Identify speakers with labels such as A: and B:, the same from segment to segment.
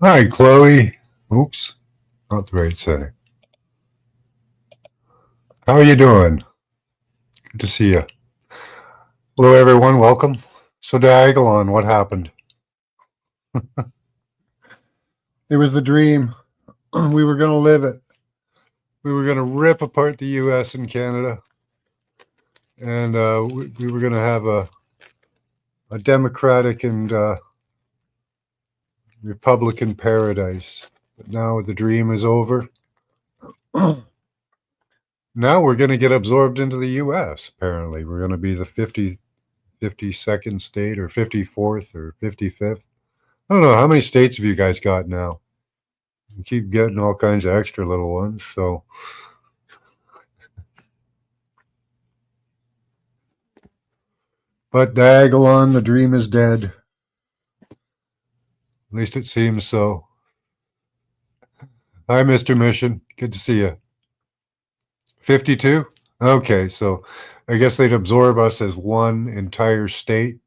A: Hi, Chloe. Oops, not the right setting. How are you doing? Good to see you. Hello, everyone. Welcome. So, Diagalon, what happened? It was the dream. We were going to live it. We were going to rip apart the U.S. and Canada, and we were going to have a democratic and Republican paradise. But now the dream is over. Now we're going to get absorbed into the U.S. Apparently, we're going to be the 52nd state or 54th or 55th. I don't know. How many states have you guys got now? You keep getting all kinds of extra little ones. So, but Diagalon, the dream is dead. At least it seems so. Hi, Mr. Mission. Good to see you. 52? Okay, so I guess they'd absorb us as one entire state,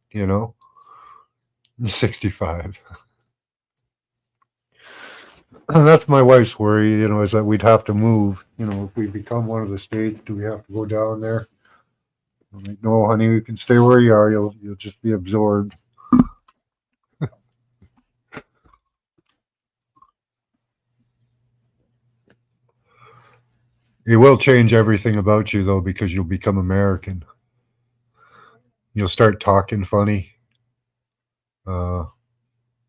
A: 65. That's my wife's worry, is that we'd have to move. If we become one of the states, do we have to go down there? I'm like, no, honey, you can stay where you are. You'll just be absorbed. It will change everything about you, though, because you'll become American. You'll start talking funny. I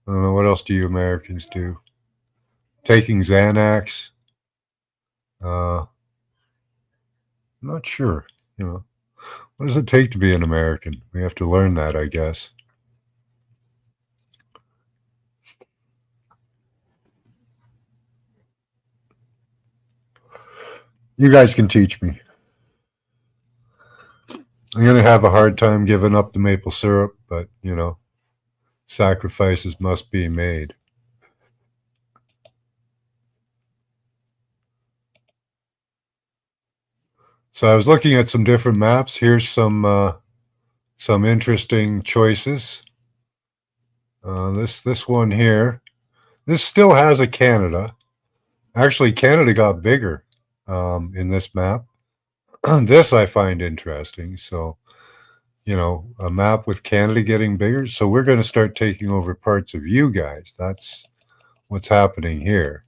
A: don't know, what else do you Americans do? Taking Xanax. I'm not sure. What does it take to be an American? We have to learn that, I guess. You guys can teach me. I'm going to have a hard time giving up the maple syrup, but, sacrifices must be made. So I was looking at some different maps. Here's some interesting choices. This one here. This still has a Canada. Actually, Canada got bigger in this map. This I find interesting. So, a map with Canada getting bigger. So we're going to start taking over parts of you guys. That's what's happening here.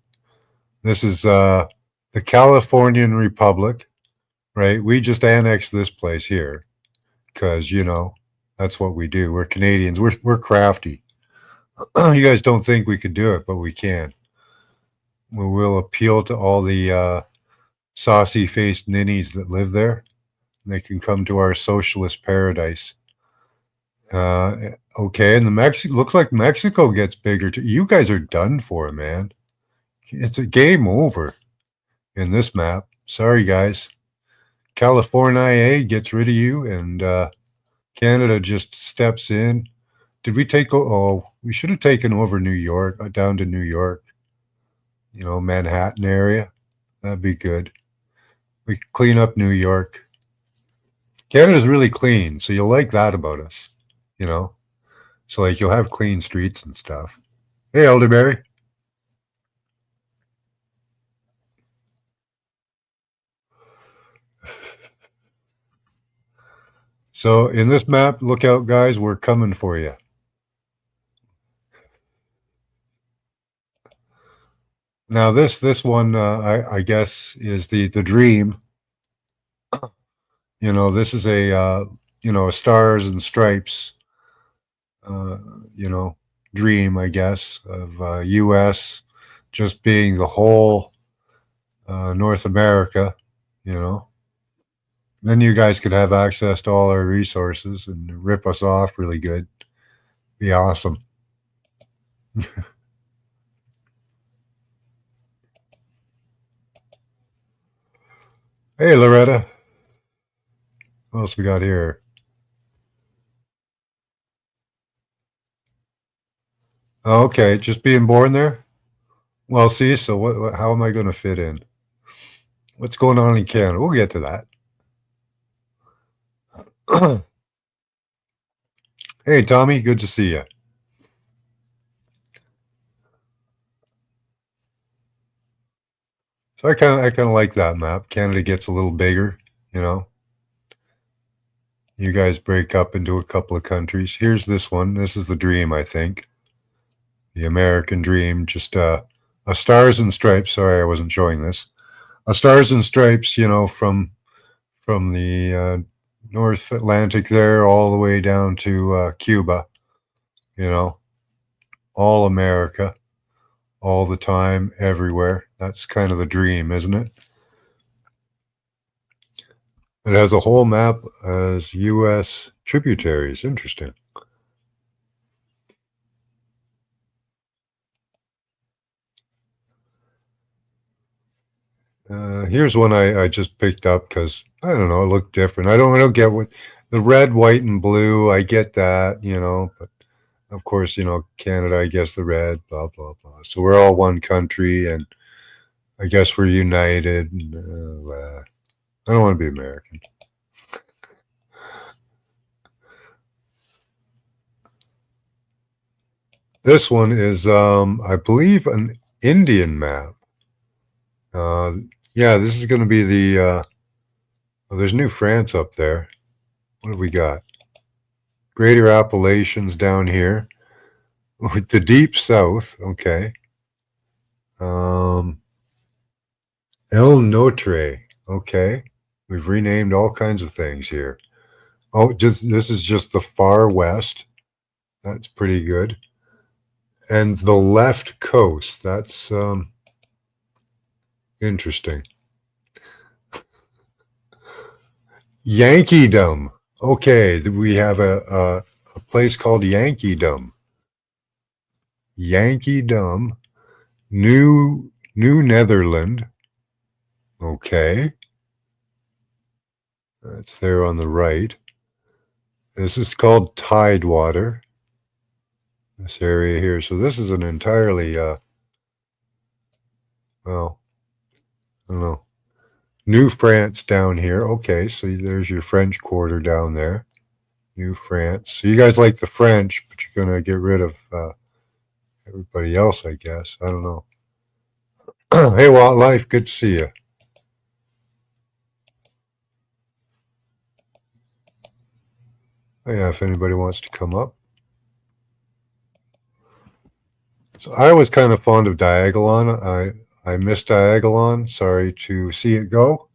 A: This is the Californian Republic, right? We just annexed this place here because, that's what we do. We're Canadians. We're crafty. You guys don't think we could do it, but we can. We will appeal to all the saucy-faced ninnies that live there. They can come to our socialist paradise. Okay, and looks like Mexico gets bigger too. You guys are done for, man. It's a game over in this map. Sorry, guys. California gets rid of you, and Canada just steps in. Did we take? Oh, we should have taken over New York, down to New York. Manhattan area. That'd be good. We clean up New York. Canada's really clean, so you'll like that about us. So like you'll have clean streets and stuff. Hey, Elderberry. So in this map, look out, guys. We're coming for you. Now this one, I guess, is the dream. This is a stars and stripes, uh, you know, dream, I guess, of U.S. just being the whole North America. You know, then you guys could have access to all our resources and rip us off really good. Be awesome. Hey, Loretta. What else we got here? Oh, okay, just being born there. Well, see, so how am I going to fit in? What's going on in Canada? We'll get to that. Hey, Tommy, good to see you. So I kind of like that map. Canada gets a little bigger, you know. You guys break up into a couple of countries. Here's this one. This is the dream, I think. The American dream. Just a stars and stripes. Sorry, I wasn't showing this. A stars and stripes, from the North Atlantic there all the way down to Cuba. You know, all America, all the time, everywhere. That's kind of the dream, isn't it? It has a whole map as U.S. tributaries. Interesting. Here's one I just picked up because I don't know, it looked different. I don't get what the red, white, and blue. I get that, but of course, Canada. I guess the red, blah blah blah. So we're all one country, and I guess we're united. And, I don't want to be American. This one is, I believe, an Indian map. Uh, yeah, this is going to be the. Oh, there's New France up there. What have we got? Greater Appalachians down here with the Deep South. Okay. Um, El Notre. Okay. We've renamed all kinds of things here. Oh, just this is just the far west. That's pretty good. And the left coast. That's interesting. Yankeedom. Okay, we have a place called Yankeedom. Yankeedom, New Netherland. Okay, that's there on the right. This is called Tidewater. This area here. So this is an entirely, well, I don't know. New France down here. Okay, so there's your French Quarter down there. New France. So you guys like the French, but you're going to get rid of everybody else, I guess. I don't know. Hey, Wildlife, good to see you. Oh, yeah, if anybody wants to come up. So I was kind of fond of Diagalon. I miss Diagalon. Sorry to see it go.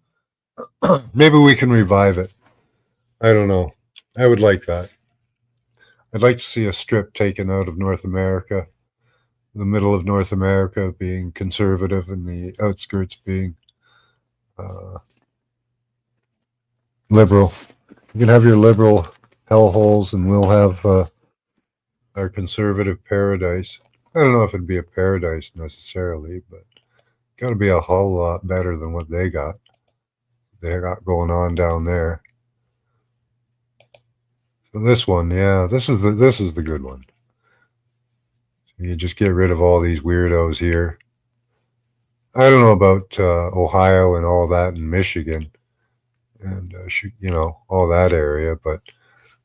A: Maybe we can revive it. I don't know. I would like that. I'd like to see a strip taken out of North America, the middle of North America being conservative and the outskirts being liberal. You can have your liberal hellholes, and we'll have our conservative paradise. I don't know if it'd be a paradise necessarily, but got to be a whole lot better than what they got. They got going on down there. So this one, yeah, this is the good one. You just get rid of all these weirdos here. I don't know about Ohio and all that, and Michigan, and all that area, but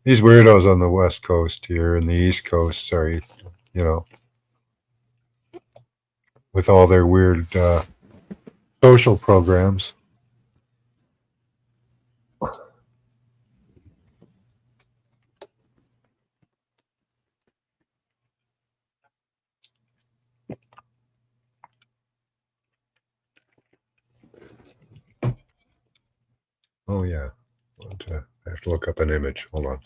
A: these weirdos on the West Coast here and the East Coast, sorry, you know, with all their weird social programs. Oh yeah, I have to look up an image. Hold on.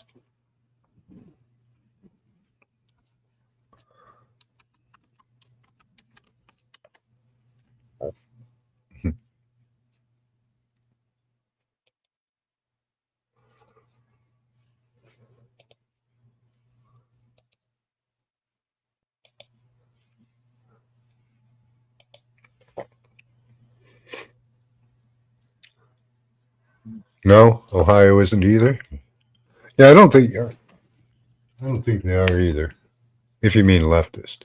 A: No, Ohio isn't either. Yeah, I don't think they are either. If you mean leftist.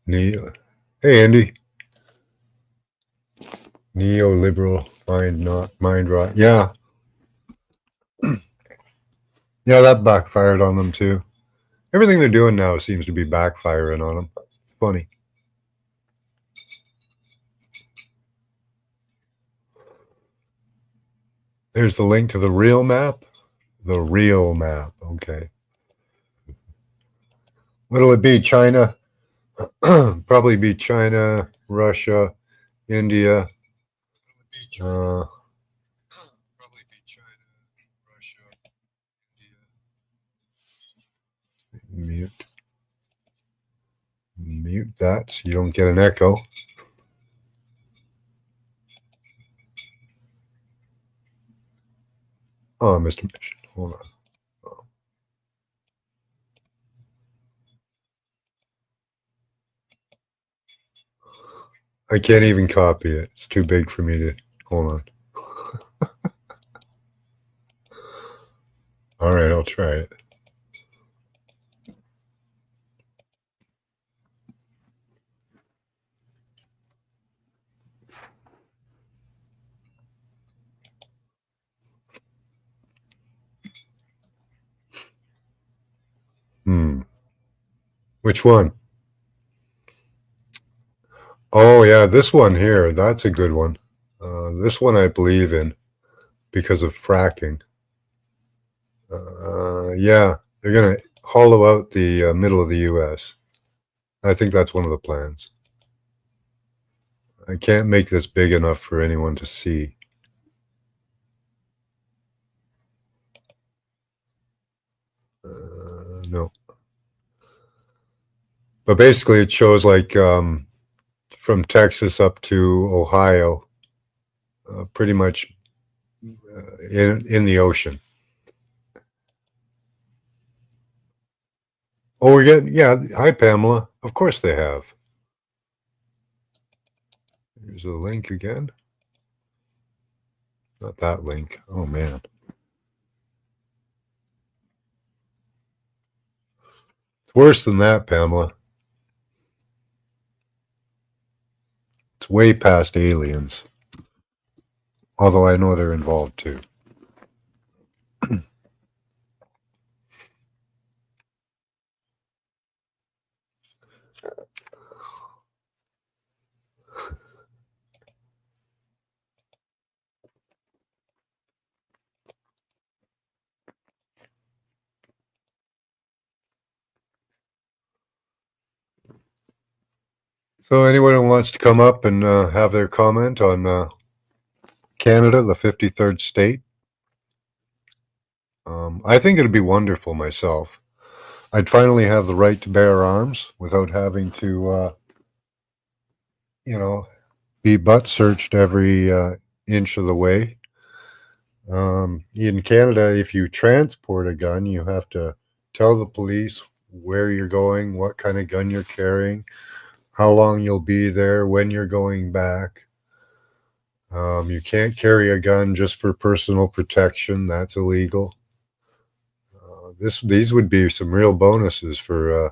A: Neo. Hey Andy. Neoliberal mind rot. Yeah. Yeah, that backfired on them too. Everything they're doing now seems to be backfiring on them. Funny. There's the link to the real map. The real map. Okay. What'll it be? China? Probably be China, Russia, India. Probably be China, Russia, India. Mute that so you don't get an echo. Oh, Mr. Mission. Hold on. Oh. I can't even copy it. It's too big for me to. Hold on. All right, I'll try it. Which one? Oh, yeah, this one here. That's a good one. This one I believe in because of fracking. Yeah, they're going to hollow out the middle of the U.S. I think that's one of the plans. I can't make this big enough for anyone to see. No. But basically, it shows like from Texas up to Ohio, pretty much in the ocean. Oh, we're getting, yeah. Hi, Pamela. Of course they have. Here's the link again. Not that link. Oh, man. It's worse than that, Pamela. It's way past aliens. Although I know they're involved too. So anyone who wants to come up and have their comment on Canada, the 53rd state, I think it'd be wonderful myself. I'd finally have the right to bear arms without having to, be butt searched every inch of the way. In Canada, if you transport a gun, you have to tell the police where you're going, what kind of gun you're carrying, how long you'll be there, when you're going back. You can't carry a gun just for personal protection. That's illegal. These would be some real bonuses for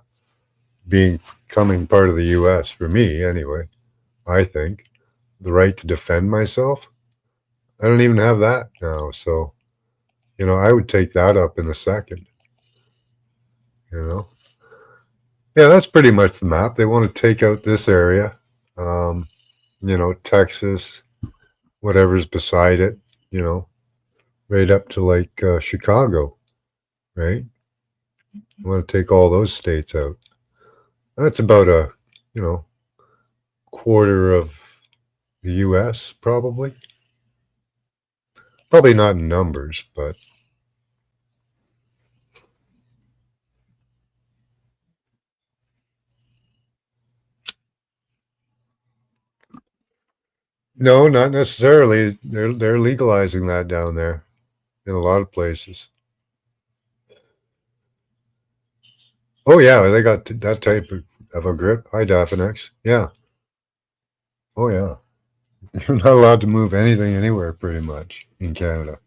A: becoming part of the U.S. for me, anyway. I think the right to defend myself. I don't even have that now, so I would take that up in a second. Yeah, that's pretty much the map. They want to take out this area, Texas, whatever's beside it, right up to like Chicago, right? I want to take all those states out. That's about a, quarter of the U.S. probably. Probably not in numbers, but no, not necessarily. They're legalizing that down there in a lot of places. Oh yeah, they got that type of a grip. Hi, Daphnex. Yeah. Oh yeah. You're not allowed to move anything anywhere pretty much in Canada.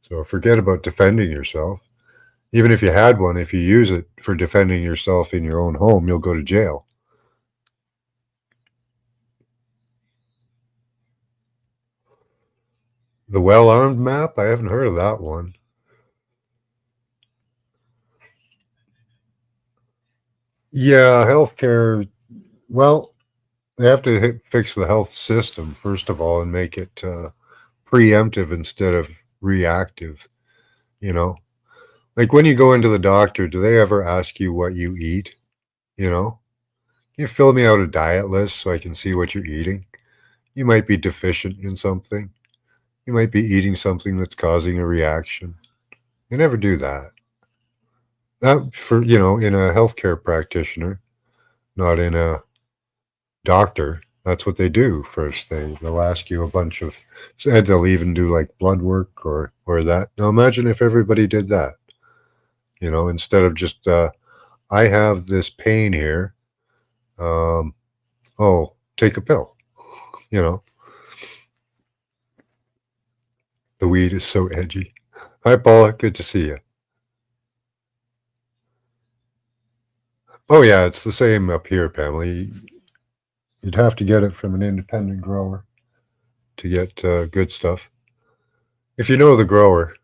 A: So forget about defending yourself. Even if you had one, if you use it for defending yourself in your own home, you'll go to jail. The well-armed map? I haven't heard of that one. Yeah, healthcare. Well, they have to fix the health system first of all and make it preemptive instead of reactive. You know, like when you go into the doctor, do they ever ask you what you eat? You know, can you fill me out a diet list so I can see what you're eating? You might be deficient in something. You might be eating something that's causing a reaction. They never do that. That for in a healthcare practitioner, not in a doctor. That's what they do first. They'll ask you a bunch of said they'll even do like blood work or that. Now imagine if everybody did that, instead of just I have this pain here. Um, oh, take a pill. You know, the weed is so edgy. Hi, Paula. Good to see you. Oh yeah, it's the same up here, Pamela. You'd have to get it from an independent grower to get good stuff. If you know the grower,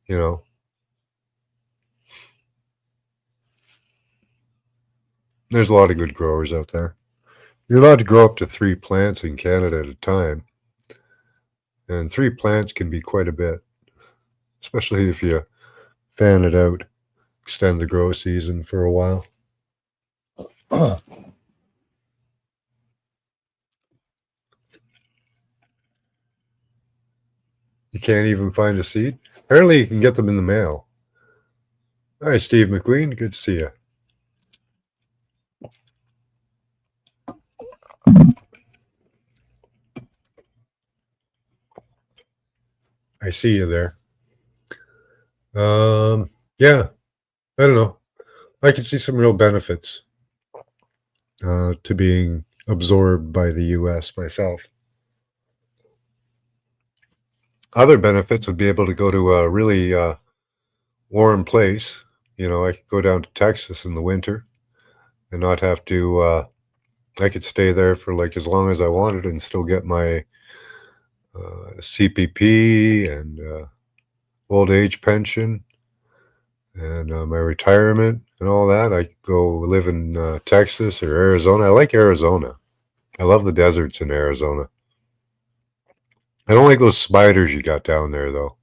A: you know, there's a lot of good growers out there. You're allowed to grow up to 3 plants in Canada at a time, and 3 plants can be quite a bit, especially if you fan it out, extend the grow season for a while. You can't even find a seed? Apparently, you can get them in the mail. Hi, Steve McQueen. Good to see you. I see you there. Yeah, I don't know. I can see some real benefits to being absorbed by the U.S. myself. Other benefits would be able to go to a really warm place. I could go down to Texas in the winter and not have to. I could stay there for like as long as I wanted and still get my CPP and old age pension and my retirement and all that. I could go live in Texas or Arizona. I like Arizona. I love the deserts in Arizona. I don't like those spiders you got down there, though.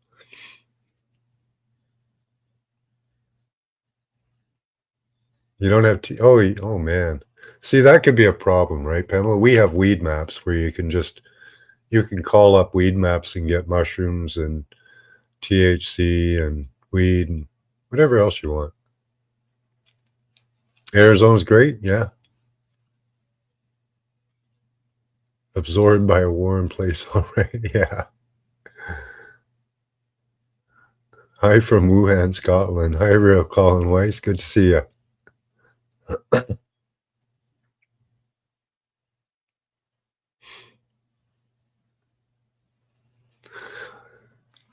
A: You don't have to. Oh man. See, that could be a problem, right, Pamela? We have weed maps where you can call up weed maps and get mushrooms and THC and weed and whatever else you want. Arizona's great, yeah. Absorbed by a warm place already, yeah. Hi from Wuhan, Scotland. Hi, real Colin Weiss. Good to see you.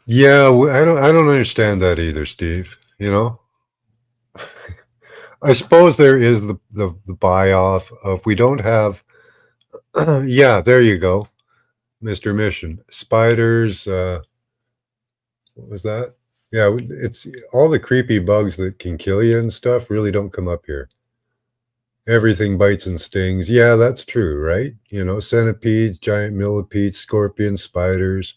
A: Yeah, I don't understand that either, Steve. I suppose there is the buy off of we don't have. Yeah, there you go, Mr. Mission. Spiders. What was that? Yeah, it's all the creepy bugs that can kill you and stuff really don't come up here. Everything bites and stings. Yeah, that's true, right? Centipedes, giant millipedes, scorpions, spiders.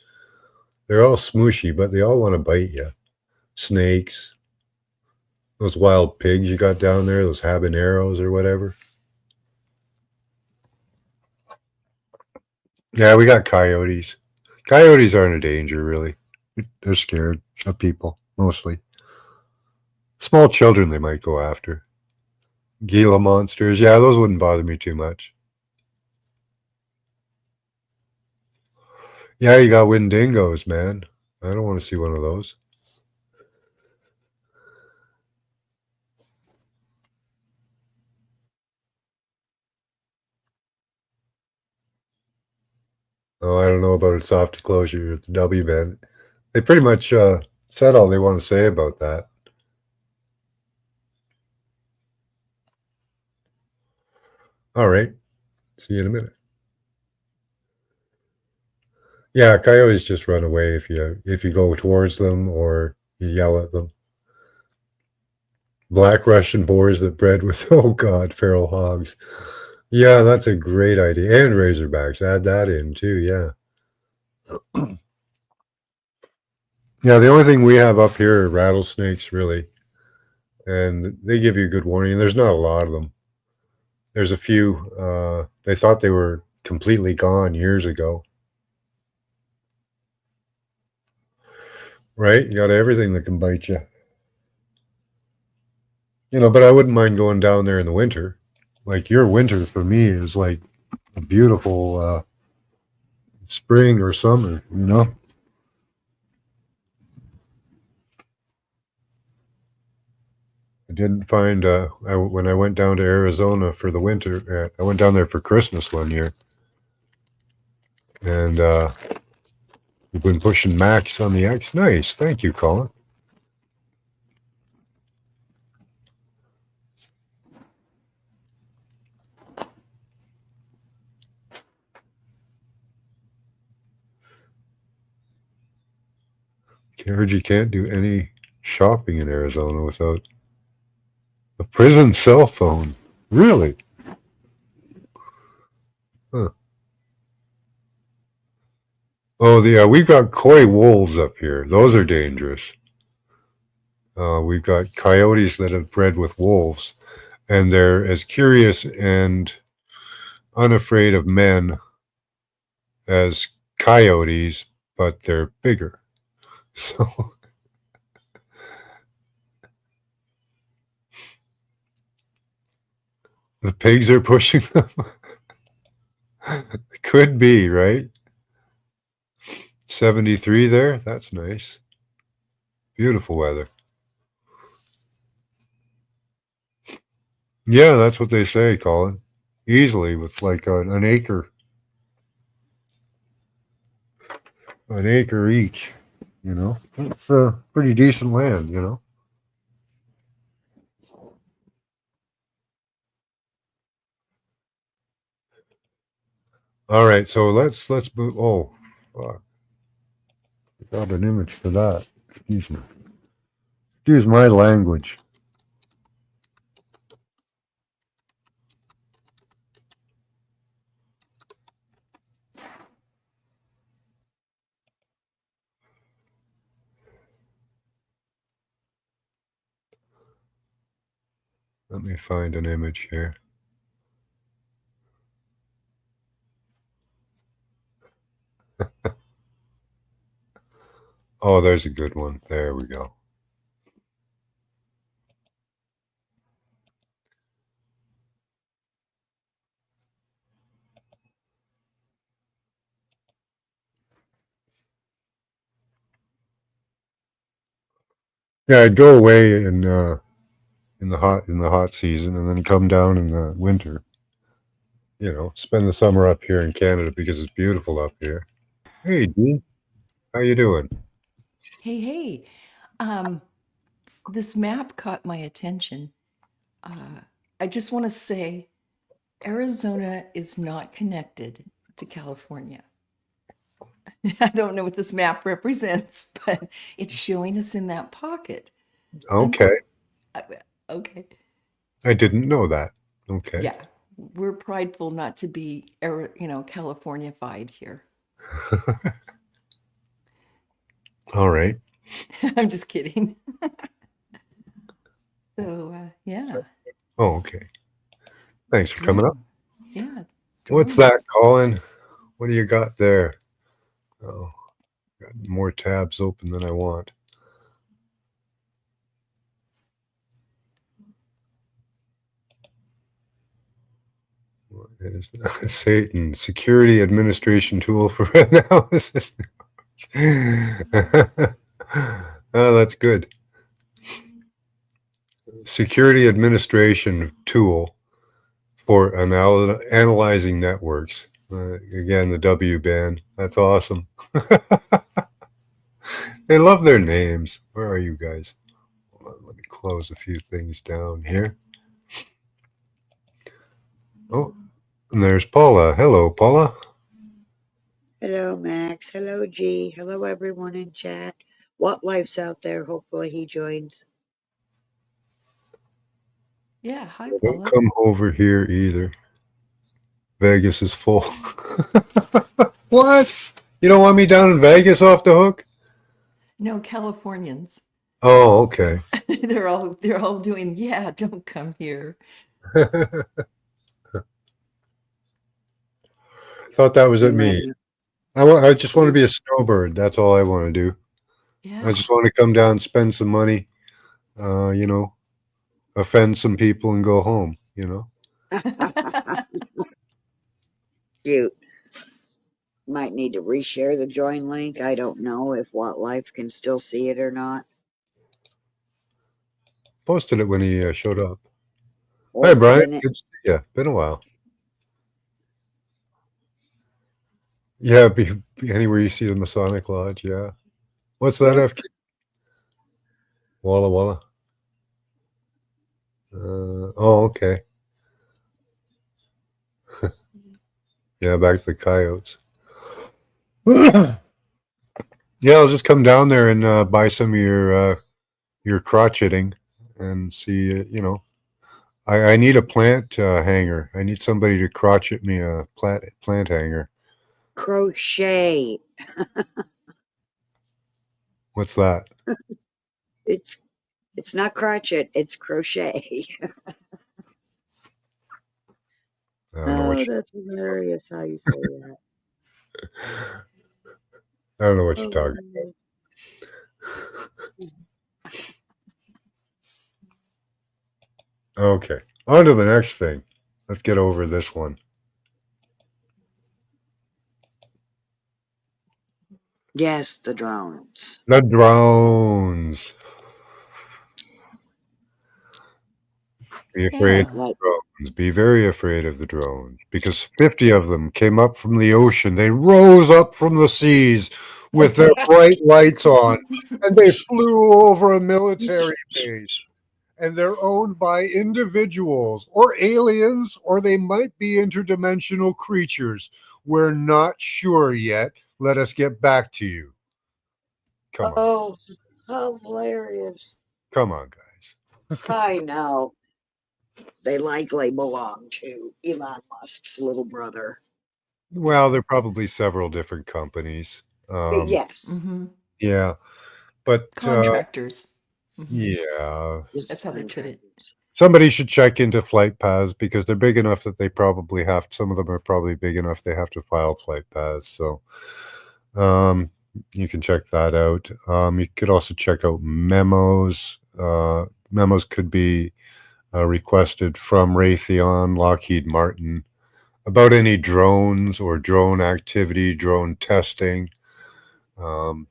A: They're all smooshy, but they all want to bite you. Snakes, those wild pigs you got down there, those habaneros or whatever. Yeah, we got coyotes. Coyotes aren't a danger, really. They're scared of people, mostly. Small children they might go after. Gila monsters, yeah, those wouldn't bother me too much. Yeah, you got Wendigos, man. I don't want to see one of those. Oh, I don't know about a soft closure of the W band. They pretty much said all they want to say about that. All right. See you in a minute. Yeah, coyotes just run away if you go towards them or you yell at them. Black Russian boars that bred with, oh God, feral hogs. Yeah, that's a great idea. And razorbacks. Add that in too. Yeah. Yeah, the only thing we have up here are rattlesnakes, really. And they give you a good warning. There's not a lot of them. There's a few. They thought they were completely gone years ago. Right? You got everything that can bite you. But I wouldn't mind going down there in the winter. Like your winter for me is like a beautiful spring or summer. I didn't find when I went down to Arizona for the winter. I went down there for Christmas one year, and we've been pushing Max on the X. Nice, thank you, Colin. I heard you can't do any shopping in Arizona without a prison cell phone. Really? Huh. Oh, we've got coy wolves up here. Those are dangerous. We've got coyotes that have bred with wolves, and they're as curious and unafraid of men as coyotes, but they're bigger. So the pigs are pushing them. Could be, right? 73 there? That's nice. Beautiful weather. Yeah, that's what they say, Colin. Easily with like an acre. An acre each. It's pretty decent land. All right, so let's move. Oh, fuck. I got an image for that. Excuse me. Excuse my language. Let me find an image here. Oh, there's a good one. There we go. Yeah, I'd go away in the hot season and then come down in the winter. Spend the summer up here in Canada because it's beautiful up here. Hey, Dean, how you doing?
B: Hey, hey. Um, this map caught my attention. I just want to say Arizona is not connected to California. I don't know what this map represents, but it's showing us in that pocket. Un-
A: Okay,
B: uh, okay.
A: I didn't know that. Okay.
B: Yeah. We're prideful not to be, Californified here.
A: All right.
B: I'm just kidding. So, yeah,
A: Oh, okay. Thanks for coming up.
B: drone. Yeah,
A: What's that,
B: drones.
A: Colin? What do you got there? Oh, got more tabs open than I want. What is that? Satan security administration tool for analysis. Oh, that's good. Security administration tool for analyzing networks. Again, the W band. That's awesome. They love their names. Where are you guys? Hold on, let me close a few things down here. Oh, and there's Paula. Hello, Paula.
C: Hello, Max. Hello, G. Hello, everyone in chat. What life's out there? Hopefully, he joins.
B: Yeah, hi,
A: Don't
B: Paula.
A: come over here either. Vegas is full. What? You don't want me down in Vegas off the hook?
B: No, Californians.
A: Oh, okay.
B: They're all doing, yeah, don't come here.
A: Thought that was at me.
C: Yeah.
A: I just want to be a snowbird. That's all I want to do. I
B: Yeah.
A: just want to come down, spend some money, you know, offend some people and go home, you know.
C: Cute. Might need to reshare the join link. I don't know if What Life can still see it or not.
A: Posted it when he showed up.
C: Or
A: Hi, Brian.
C: pin it.
A: Good to see you. Been a while. Yeah, be anywhere you see the Masonic Lodge. Yeah. What's that,
C: Yep.
A: FK? Walla Walla. Oh, okay. Yeah, back to the coyotes. Yeah, I'll just come down there and buy some of your crotcheting and see. You know, I need a plant hanger. I need somebody to crotchet me a plant hanger.
C: Crochet.
A: What's that?
C: It's it's not crotchet, it's crochet.
A: I don't know what
C: Oh, that's hilarious how you say that.
A: I don't know what you're talking.
C: Hilarious.
A: Okay, on to the next thing. Let's get over this one.
C: Yes, the drones.
A: The drones. Be afraid of
B: Yeah.
C: Like,
A: the drones. Be very afraid of the drones because 50 of them came up from the ocean. They rose up from the seas with their bright lights on and they flew over a military base. And they're owned by individuals or aliens, or they might be interdimensional creatures. We're not sure yet. Let us get back to you. Come on.
C: oh, hilarious.
A: Come on, guys.
C: I know. They likely belong to Elon Musk's little brother.
A: Well, there are probably several different companies.
C: Yes.
B: Mm-hmm.
A: Yeah, but
B: Contractors. Mm-hmm.
A: yeah,
B: That's
C: Yes,
B: how they put it.
C: contractors.
A: somebody should check into flight paths because they're big enough that they probably have. Some of them are probably big enough they have to file flight paths. So, um, you can check that out. You could also check out memos. Memos could be requested from Raytheon, Lockheed Martin about any drones or drone activity, drone testing. Um,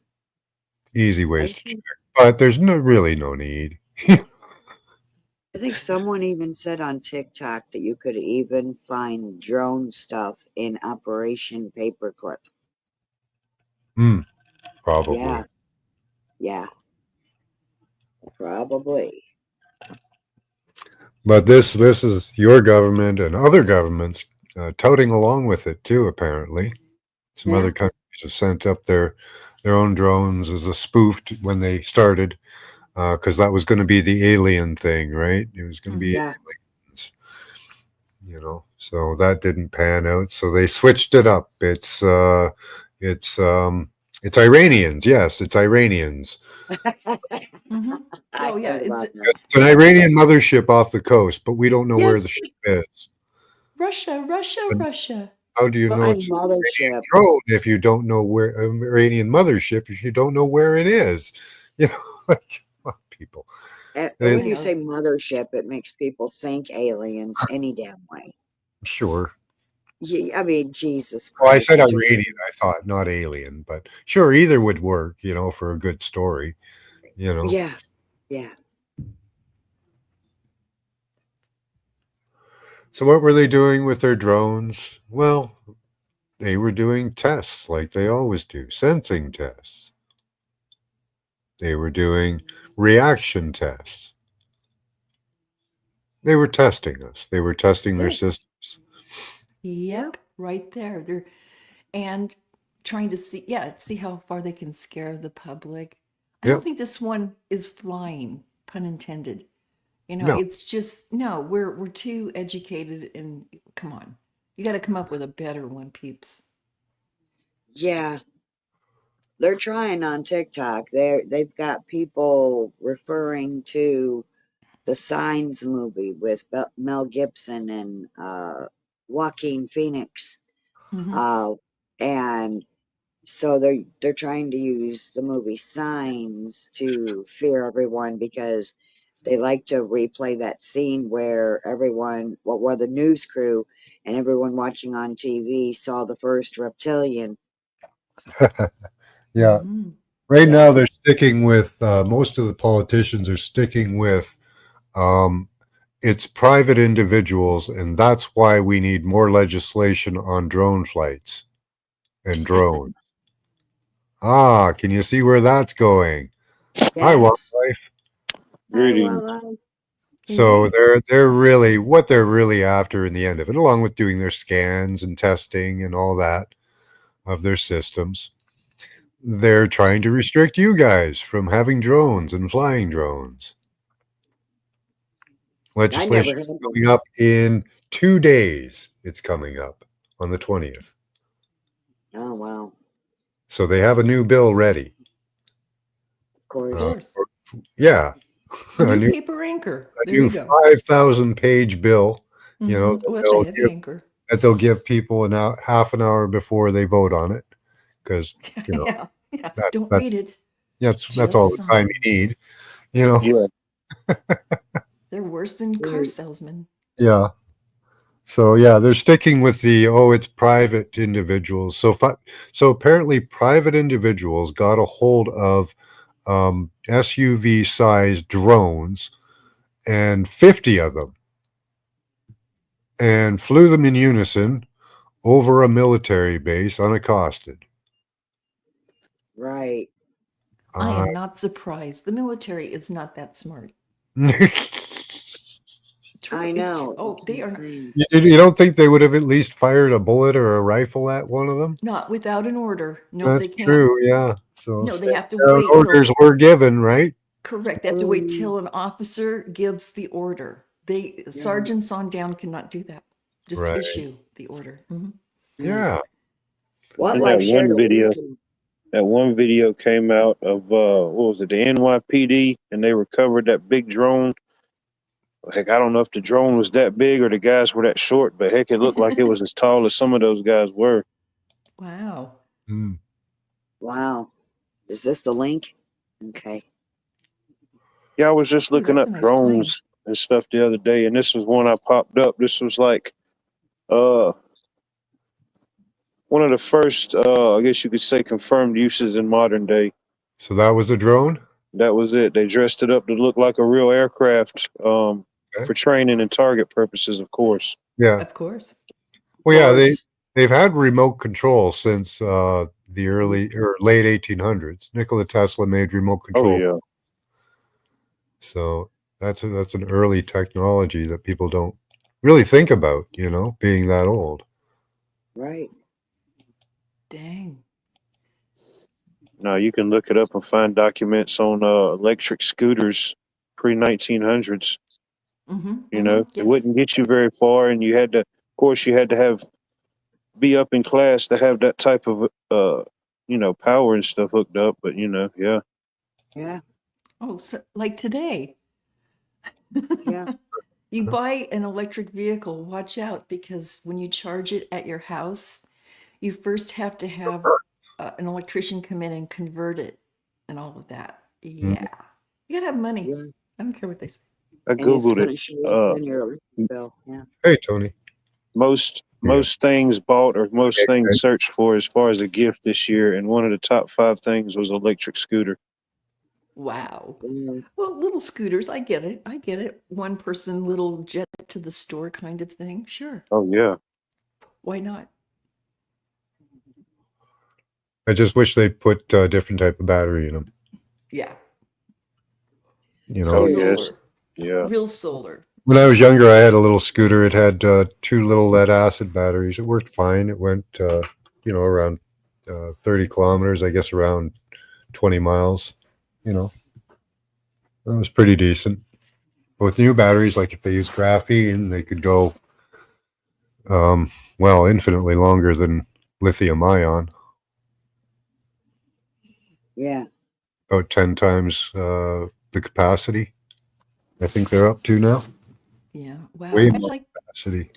A: easy
C: I
A: ways to check,
C: think
A: but there's really no need.
C: I think someone even said on TikTok that you could even find drone stuff in Operation Paperclip.
A: Probably.
C: Yeah, yeah, probably.
A: But this is your government and other governments touting along with it too. Apparently, some
C: Yeah,
A: other countries have sent up their own drones as a spoof when they started, because that was going to be the alien thing, right? It was going to be
B: Mm-hmm.
C: yeah.
A: aliens, So that didn't pan out. So they switched it up. It's it's Iranians. Yes, it's Iranians.
B: Mm-hmm.
C: I
B: Oh, yeah.
C: heard
B: It's
C: about that.
A: It's an Iranian mothership off the coast, but we don't know where the
C: Yes,
A: ship is.
B: Russia, Russia, Russia.
A: How do you know
C: fine
A: it's an Iranian
C: mothership.
A: drone if you don't know where Iranian mothership if you don't know where it is? You know, like come on, people. And
C: When
B: I
C: you
B: know.
C: say mothership, it makes people think aliens any damn way.
A: sure.
C: I mean, Jesus
A: Well, I
C: Christ,
A: said
C: it's
A: Iranian,
C: Iranian.
A: I thought, not alien, but sure, either would work, for a good story, you know.
C: Yeah, yeah.
A: So what were they doing with their drones? Well, they were doing tests like they always do, sensing tests. They were doing reaction tests. They were testing us. They were testing their
C: Yeah,
A: systems.
C: yep.
B: Yep, right there. And trying to see how far they can scare the public. I don't
A: Yep.
B: think this one is flying, pun intended. You know,
A: No.
B: it's just no. We're too educated, and come on, you got to come up with a better one, peeps.
C: Yeah, they're trying on TikTok. They've got people referring to the Signs movie with Mel Gibson and Joaquin Phoenix,
B: Hmm.
C: uh, and so they're trying to use the movie Signs to fear everyone because they like to replay that scene where everyone, well, the news crew and everyone watching on TV saw the first reptilian.
A: Yeah.
B: Hmm.
A: Right now,
C: Yeah,
A: they're sticking with most of the politicians are sticking with um, it's private individuals, and that's why we need more legislation on drone flights and drones. Ah, can you see where that's going? Hi,
C: yes.
A: wildlife.
C: Hi,
D: Greetings.
C: Wildlife.
B: Hey,
A: So
B: hey.
A: they're really what they're really after in the end of it, along with doing their scans and testing and all that of their systems. They're trying to restrict you guys from having drones and flying drones.
C: I never
A: Legislation
C: heard
A: is
C: of
A: coming up in 2 days. It's coming up on the 20th.
C: Oh, wow.
A: So they have a new bill ready.
C: Of
B: Of
A: Uh,
C: course.
B: course,
A: yeah,
B: a
A: a
B: new
A: new
B: paper anchor.
A: a
B: There
A: new
B: you go.
A: 5,000 page bill. You know
B: Hmm.
A: that
B: Oh, that's a heavy
A: give
B: anchor.
A: people half an hour before they vote on it because you know
B: Yeah, yeah.
A: that
B: Don't
A: that
B: read it.
A: that's all
B: Just
A: the time
B: sign.
A: you need. You know,
D: Yeah,
B: They're worse than car
C: Right.
B: salesmen.
A: yeah. So yeah, they're sticking with the it's private individuals. So apparently private individuals got a hold of SUV sized drones and 50 of them and flew them in unison over a military base unaccosted.
C: Right.
B: I
A: Uh,
B: am not surprised. The military is not that smart.
A: you,
B: True.
C: I
B: It's true.
C: know.
B: Oh,
C: It's
B: they are not.
C: insane.
A: you don't think they would have at least fired a bullet or a rifle at one of them?
B: Not without an order. Nope,
A: That's
B: they can't.
A: true, yeah. So
B: No, they
A: stand
B: have to
A: down
B: wait till
A: orders were given, right?
B: correct. They have to wait till an officer gives the order. They
C: Yeah.
B: sergeants on down cannot do that. Just
A: Right.
B: issue the order. Hmm.
C: Yeah.
A: Yeah.
D: and
C: Wildlife shared a link.
D: that one video came out of what was it, the NYPD, and they recovered that big drone. Heck, I don't know if the drone was that big or the guys were that short, but heck, it looked like it was as tall as some of those guys were.
B: Wow.
A: Mm.
C: Wow. Is this the link? Okay.
D: Yeah, I was just
B: Ooh,
D: looking
B: that's a
D: up
B: nice plane.
D: drones and stuff the other day, and this was one I popped up. This was like uh one of the first, I guess you could say, confirmed uses in modern day.
A: So that was a drone?
D: That was it. They dressed it up to look like a real aircraft,
A: Okay.
D: for training and target purposes, of course.
A: Yeah.
B: Of course.
C: Of
A: Well, yeah,
C: course.
A: they've had remote control since the early or late 1800s. Nikola Tesla made remote
D: Oh
A: control.
D: yeah,
A: So that's an early technology that people don't really think about, being that old.
C: Right.
B: Dang.
D: now you can look it up and find documents on electric scooters pre 1900s.
B: Mm-hmm.
D: You
B: Mm-hmm.
D: know, it
B: Yes.
D: wouldn't get you very far, and you had to, of course, you had to have be up in class to have that type of power and stuff hooked up. But yeah.
C: Yeah.
B: Oh, so like today.
C: Yeah.
B: You buy an electric vehicle, watch out because when you charge it at your house, you first have to have an electrician come in and convert it and all of that.
A: Mm.
B: Yeah. You gotta have money.
C: Yeah.
B: I don't care what they say.
D: I
C: And it's
D: googled
C: going
D: it.
C: to show up
D: Uh,
C: on your electric bill. Yeah.
A: Hey, Tony. Yeah.
D: most things bought or most
A: Okay,
D: things
A: good.
D: searched for as far as a gift this year, and one of the top five things was electric scooter.
B: Wow.
C: Mm.
B: Well, little scooters, I get it. I get it. One person, little jet to the store kind of thing. Sure.
D: Oh yeah,
B: Why not?
A: I just wish they put a different type of battery in them.
B: Yeah.
D: oh
C: Seriously.
B: Solar.
D: yes, yeah.
B: Real solar.
A: When I was younger, I had a little scooter. It had two little lead acid batteries. It worked fine. It went, around 30 kilometers, I guess around 20 miles. You know, that was pretty decent. But with new batteries, like if they use graphene, they could go, well, infinitely longer than lithium ion,
C: Yeah.
A: about 10 times the capacity. I think they're up to now.
B: Yeah. Wow.
A: Way more capacity.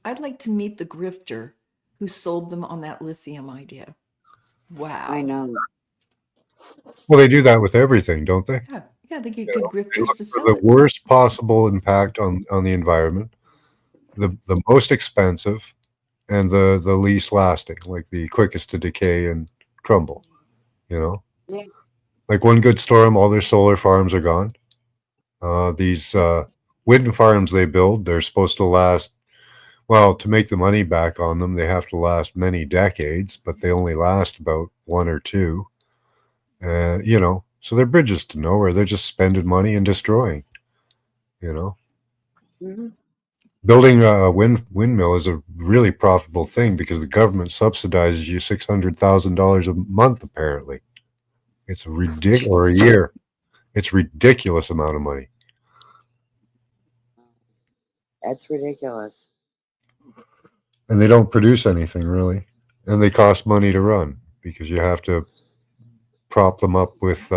B: I'd like to meet the grifter who sold them on that lithium idea. Wow.
C: I know.
A: Well, they do that with everything, don't they?
B: Yeah. Yeah. They get
A: You
B: good
A: know, they
B: grifters
A: look
B: to
A: for
B: sell
A: the
B: it.
A: worst possible impact on the environment, the most expensive, and the least lasting, like the quickest to decay and crumble. You know,
C: Yeah.
A: like one good storm, all their solar farms are gone. These wind farms they build, they're supposed to last. Well, to make the money back on them, they have to last many decades, but they only last about one or two. You know, so they're bridges to nowhere. They're just spending money and destroying. You know,
C: Hmm.
A: building a windmill is a really profitable thing because the government subsidizes you $600,000 a month. Apparently, it's a ridiculous, or a year. It's ridiculous amount of money,
C: That's ridiculous.
A: and they don't produce anything really, and they cost money to run because you have to prop them up with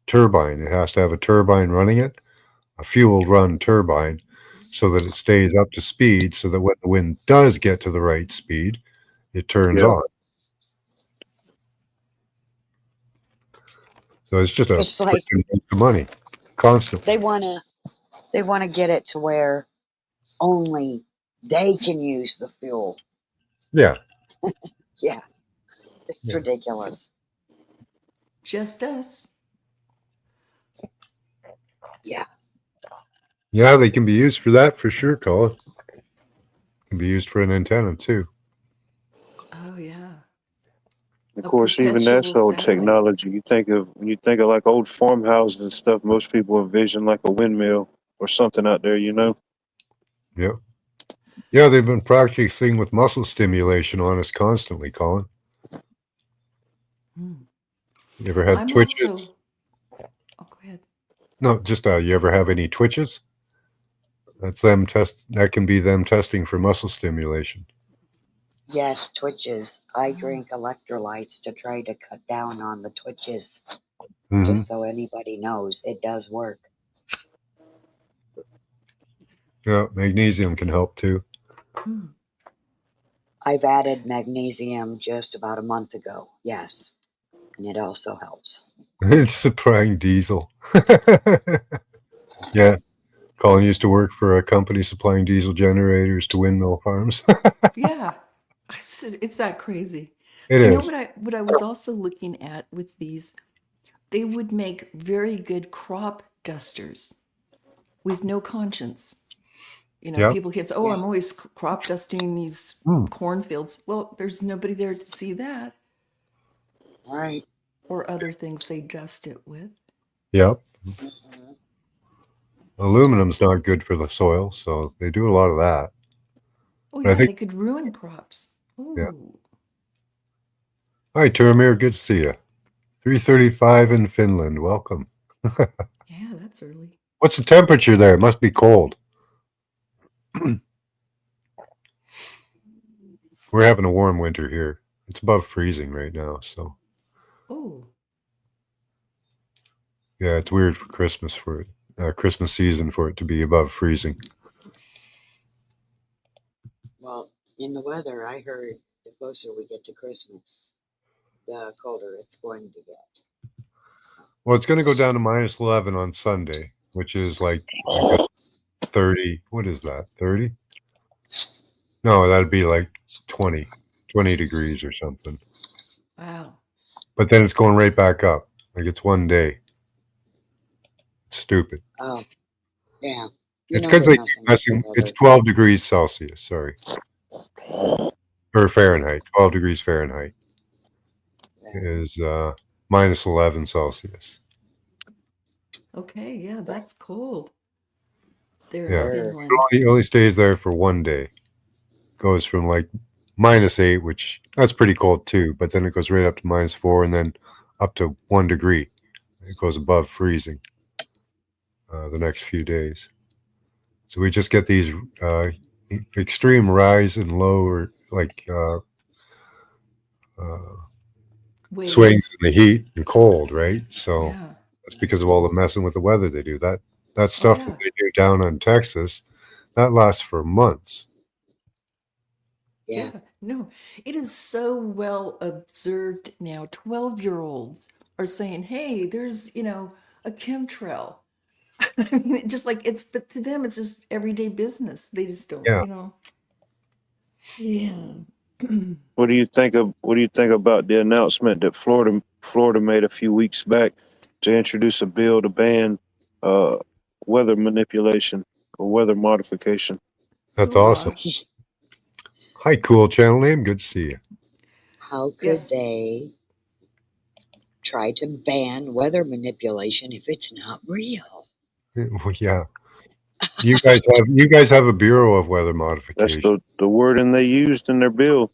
A: turbine. It has to have a turbine running it, a fuel run turbine, so that it stays up to speed, so that when the wind does get to the right speed, it turns
D: Yep.
A: on. So it's just a
C: It's like
A: freaking waste of money, constantly.
C: they wanna get it to where only they can use the fuel.
A: Yeah,
C: Yeah. It's
A: Yeah.
C: ridiculous.
B: Just us.
C: Yeah.
A: yeah, they can be used for that for sure, Colin. Can be used for an antenna too.
B: Oh yeah.
D: Of
B: A
D: course, even that's
B: perpetual
D: old
B: satellite.
D: technology. You think of when you think of like old farmhouses and stuff. Most people envision like a windmill or something out there. You know.
A: Yep. Yeah, they've been practicing with muscle stimulation on us constantly, Colin.
B: Hmm.
A: You ever had
B: I'm
A: twitches?
B: also. Oh, go ahead.
A: No, just you ever have any twitches? That's them test. That can be them testing for muscle stimulation.
C: Yes, twitches. I
B: Oh.
C: drink electrolytes to try to cut down on the twitches.
A: Mm-hmm.
C: Just so anybody knows, it does work.
A: Yeah, magnesium can help too.
B: Hmm.
C: I've added magnesium just about a month ago. Yes. And it also helps.
A: It's supplying diesel. Yeah, Colin used to work for a company supplying diesel generators to windmill farms.
B: Yeah. It's that crazy.
A: It
B: You know
A: is.
B: what I was also looking at with these, they would make very good crop dusters with no conscience. You know,
A: Yep.
B: people can say, "Oh,
C: Yeah.
B: I'm always crop dusting these
A: Mm.
B: cornfields." Well, there's nobody there to see that,
C: Right.
B: or other things they dust it with.
A: Yep.
C: Mhm.
A: Aluminum's not good for the soil, so they do a lot of that.
B: Oh
A: But I
B: yeah,
A: think,
B: they could ruin crops.
A: yeah.
B: Oh,
A: Hi, Turamir. Good to see you. 3:35 in Finland. Welcome.
B: yeah, that's early.
A: What's the temperature there? It must be cold. We're having a warm winter here. It's above freezing right now, so
B: Oh,
A: yeah, it's weird for Christmas Christmas season for it to be above freezing.
C: Well, in the weather, I heard the closer we get to Christmas, the colder it's going to get. So,
A: Well, it's going to go down to -11 on Sunday, which is like, I guess, 30. What is that? 30? No, that'd be like 20 degrees or something.
B: wow.
A: But then it's going right back up. Like it's one day. It's stupid.
C: oh, yeah. You
A: It's
C: know
A: because
C: they're
A: they keep
C: messing with the
A: messing. It's
C: weather.
A: 12 degrees Celsius. Sorry, or Fahrenheit. 12 degrees Fahrenheit
C: Yeah.
A: is -11 Celsius.
B: Okay, yeah, that's cold. There in
A: Yeah,
B: Finland.
A: it only stays there for one day. Goes from like -8, which that's pretty cold too, but then it goes right up to -4, and then up to 1 degree. It goes above freezing. the next few days. So we just get these extreme rise and low, or like swings
B: Waves.
A: in the heat and cold, right? So
B: Yeah.
A: that's because of all the messing with the weather they do. That
B: Oh,
A: stuff that
B: yeah.
A: they do down in Texas, that lasts for months.
C: Yeah.
B: Yeah. No, it is so well observed now. 12-year-olds are saying, hey, there's, a chemtrail. I mean, just like but to them, it's just everyday business. They just don't,
A: Yeah.
B: Yeah.
D: What do you think about the announcement that Florida made a few weeks back to introduce a bill to ban uh, weather manipulation or weather modification?
A: That's awesome. Hi, cool channel name. Good to see you.
C: How could
B: Yes.
C: they try to ban weather manipulation if it's not real?
A: Well, yeah. You guys have a Bureau of Weather
D: That's
A: Modification.
D: the wording they used in their bill.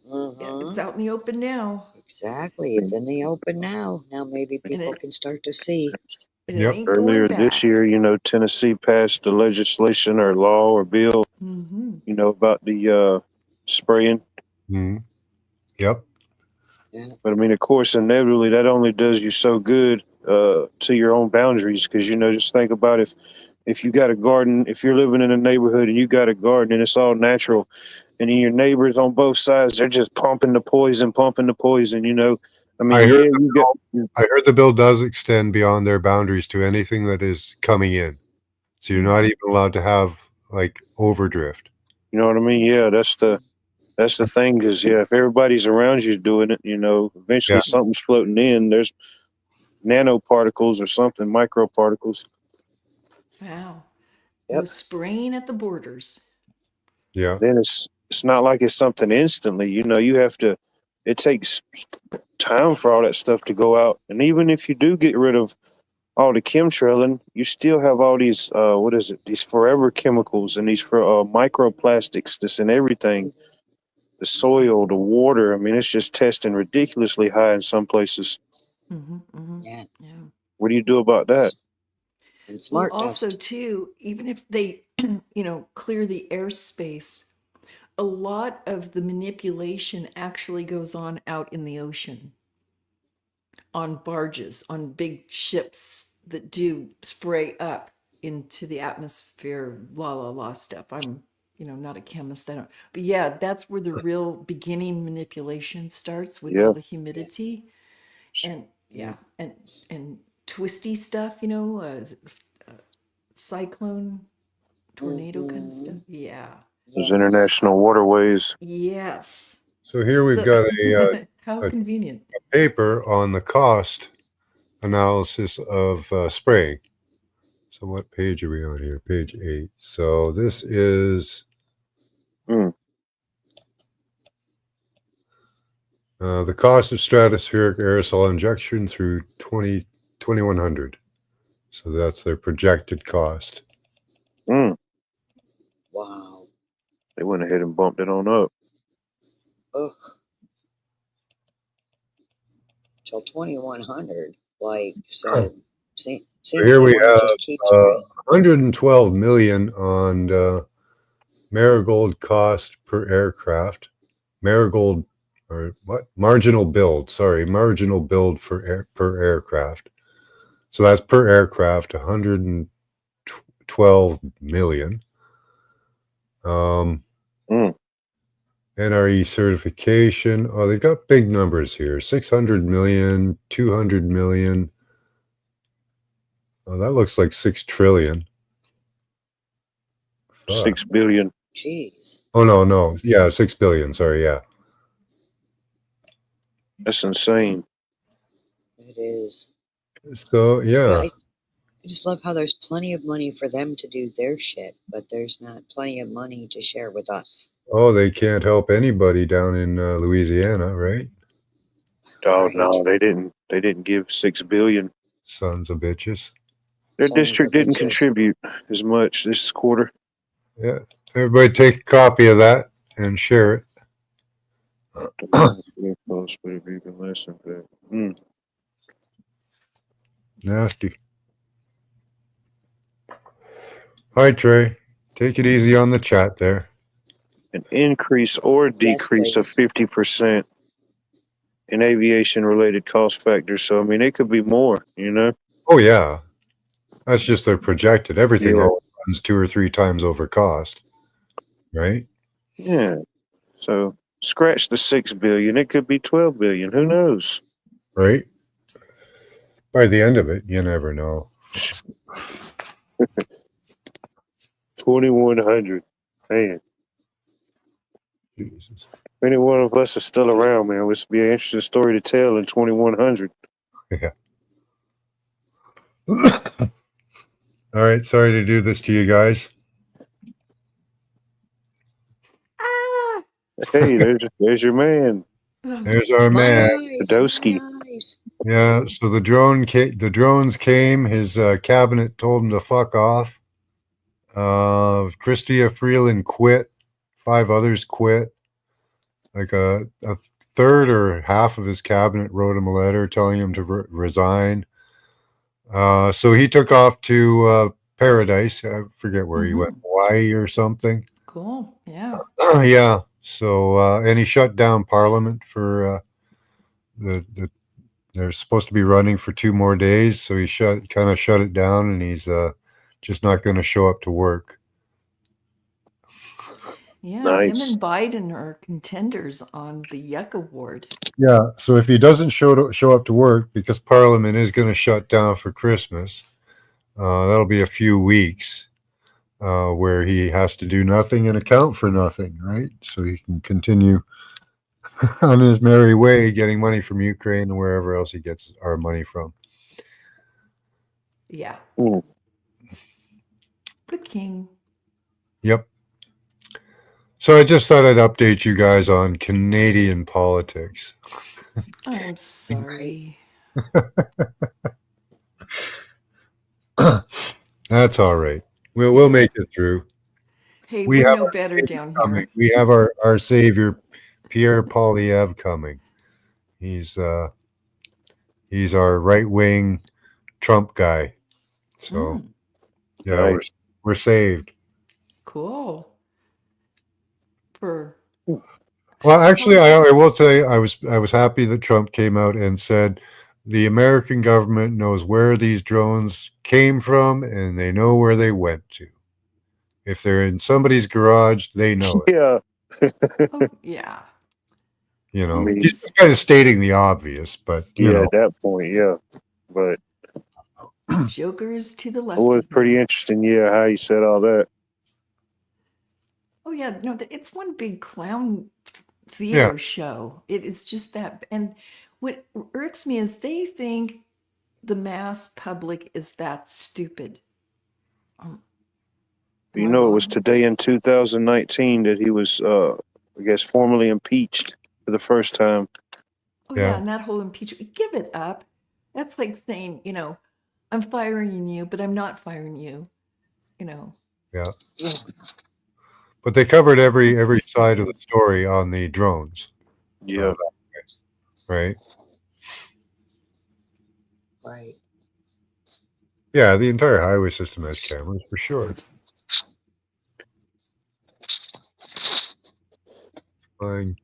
B: Yeah, it's
C: Mm-hmm.
B: out in the open now.
C: Exactly. It's in the open now. Now maybe
B: And
C: people can start to see.
B: it
A: Yep.
B: ain't going
D: Earlier this
B: back.
D: year, Tennessee passed the legislation or law or bill,
B: Mm-hmm.
D: about the spraying.
A: Mhm. Yep.
C: Yeah.
D: But I mean, of course, inevitably, that only does you so good to your own boundaries. Because just think about if you got a garden, if you're living in a neighborhood and you got a garden and it's all natural, and then your neighbors on both sides, they're just pumping the poison, pumping the poison. I mean,
A: I heard
D: yeah,
A: the
D: you
A: bill.
D: get,
A: I heard the bill does extend beyond their boundaries to anything that is coming in. So you're not
B: Mm-hmm.
A: even allowed to have like overdrift.
D: you know what I mean? Yeah, that's the thing. Because if everybody's around you doing it, eventually
A: Yeah.
D: something's floating in. There's nanoparticles or something, microparticles.
B: Wow. No
C: Yep.
B: spraying at the borders.
A: Yeah.
D: Then it's not like it's something instantly. You have to. It takes time for all that stuff to go out, and even if you do get rid of all the chemtrailing, you still have all these what is it? These forever chemicals and these for microplastics that's in everything. The soil, the water. I mean, it's just testing ridiculously high in some places.
B: Mm-hmm. Mm-hmm.
C: Yeah.
B: Yeah.
D: What do you do about that?
C: And
B: Well,
C: smart
B: also
C: dust.
B: too, even if they, clear the airspace, a lot of the manipulation actually goes on out in the ocean, on barges, on big ships that do spray up into the atmosphere, la la la stuff. I'm, not a chemist. I don't, but yeah, that's where the real beginning manipulation starts with
D: Yeah,
B: all the humidity and
C: Yeah.
B: yeah, and twisty stuff, cyclone, tornado kind of stuff.
C: Mm-hmm.
B: Yeah.
D: those
C: Yes.
D: international waterways.
B: Yes.
A: So here we've
B: So
A: got
B: how
A: a
B: convenient.
A: paper on the cost analysis of spraying. So what page are we on here? Page 8. So this is
D: Mm,
A: the cost of stratospheric aerosol injection through 2100. So that's their projected cost.
D: mm.
C: Wow.
D: They went ahead and bumped it on up.
C: Ugh. Till 2100. Like, so seems
A: Here
C: they
A: we
C: want to
A: have
C: just keep spraying.
A: 112 million on Marigold cost per aircraft. Marigold, or what? Marginal build. Sorry, marginal build per aircraft. So that's per aircraft, 112 million. Um,
D: Mm.
A: NRE certification. Oh, they've got big numbers here: 600 million, 200 million. Oh, that looks like 6 trillion. Fuck.
D: 6 billion.
C: Jeez.
A: Oh, no. Yeah, 6 billion. Sorry. Yeah.
D: That's insane.
C: It is.
A: So,
C: Yeah,
A: yeah.
C: I just love how there's plenty of money for them to do their shit, but there's not plenty of money to share with us.
A: Oh, they can't help anybody down in Louisiana, right?
D: Oh
C: Right.
D: no, they didn't. They didn't give 6 billion.
A: Sons of bitches.
D: Their
C: Sons
D: district
C: of
D: didn't
C: bitches.
D: contribute as much this quarter.
A: Yeah. Everybody take a copy of that and share it.
D: Cost would have even less than that. Mm.
A: Nasty. Hi, Trey. Take it easy on the chat there.
D: An increase or decrease of
C: please.
D: 50% in aviation-related cost factors. So, I mean, it could be more, you know?
A: Oh, yeah. That's just their projected. Everything
D: Yeah.
A: else runs 2 or 3 times over cost, right?
D: Yeah. So, scratch the $6 billion. It could be $12 billion. Who knows?
A: Right? By the end of it, you never know.
D: 2,100. Man.
A: Jesus.
D: If any one of us is still around, man, this would be an interesting story to tell in 2,100.
A: Yeah. All right. Sorry to do this to you guys.
B: Ah!
D: Hey, there's your man,
A: There's our
C: My
A: man.
C: eyes,
D: Sadowski.
C: my eyes.
A: Yeah. So the drones came. His cabinet told him to fuck off. Chrystia Freeland quit. 5 others quit. Like a third or half of his cabinet wrote him a letter telling him to resign. So he took off to Paradise. I forget where he went, Hawaii or something.
B: Cool. Yeah.
A: Yeah. So and he shut down Parliament for they're supposed to be running for 2 more days. So he kind of shut it down, and he's just not going to show up to work.
B: Yeah.
D: Nice.
B: Him and Biden are contenders on the Yuck Award.
A: Yeah. So if he doesn't show up to work, because Parliament is going to shut down for Christmas, that'll be a few weeks where he has to do nothing and account for nothing, right? So he can continue on his merry way, getting money from Ukraine and wherever else he gets our money from.
B: Yeah.
D: Mm.
B: The king.
A: Yep. So I just thought I'd update you guys on Canadian politics.
B: I'm sorry.
A: That's all right. We'll make it through.
B: Hey,
A: We
B: we're
A: have
B: no
A: our
B: better
A: savior
B: down
A: coming.
B: here.
A: We have our savior, Pierre Poilievre, coming. He's our right wing Trump guy. So yeah,
D: Nice.
A: we're saved.
B: Cool. For
A: Well, actually, I will say I was happy that Trump came out and said the American government knows where these drones came from and they know where they went to. If they're in somebody's garage, they know it.
D: Yeah.
B: oh yeah.
A: You know,
D: mean-
A: he's kind of stating the obvious, but you
D: Yeah,
A: know,
D: at that point, yeah. But
B: Jokers to the
D: it
B: left.
D: was
B: of
D: pretty
B: me.
D: interesting, yeah, how he said all that.
B: Oh yeah, no, it's one big clown
A: yeah,
B: theater show. It is just that. And what irks me is they think the mass public is that stupid. Am
D: You
B: I
D: know, it was
B: wrong?
D: today in 2019 that he was, I guess, formally impeached for the first time.
B: Oh
A: yeah.
B: yeah, and that whole impeachment. Give it up. That's like saying, I'm firing you, but I'm not firing you.
A: Yeah. But they covered every side of the story on the drones,
D: Yeah.
A: right?
C: Right.
A: Yeah, the entire highway system has cameras for sure. Flying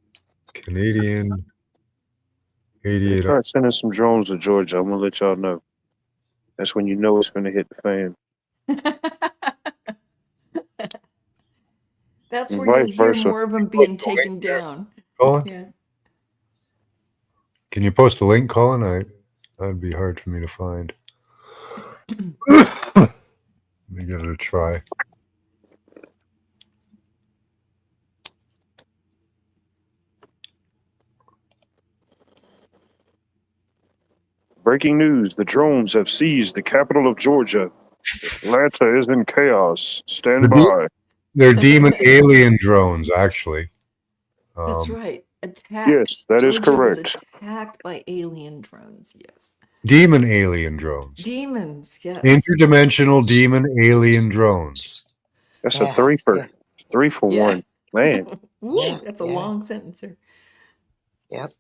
A: Canadian
D: They
A: 88.
D: start sending some drones to Georgia. I'm going to let y'all know. That's when you know it's going to hit the fan.
B: That's
D: And
B: where
D: vice
B: you'll hear
D: versa.
B: more of them being taken down.
A: Colin,
B: Yeah.
A: can you post a link, Colin? That'd be hard for me to find. Let me give it a try.
D: Breaking news. The drones have seized the capital of Georgia. Atlanta is in chaos. Stand by.
A: They're demon alien drones, actually.
B: That's right. Attacked.
D: Yes, that is
B: Georgia was
D: correct.
B: attacked by alien drones. Yes.
A: Demon alien drones.
B: Demons. Yes.
A: Interdimensional demon alien drones.
D: That's
C: Yeah,
D: a 3 for
C: yeah.
D: 3 for
B: Yeah.
D: 1. Man.
B: Ooh,
C: Yeah,
B: that's a
C: yeah.
B: long sentence there.
C: Yep.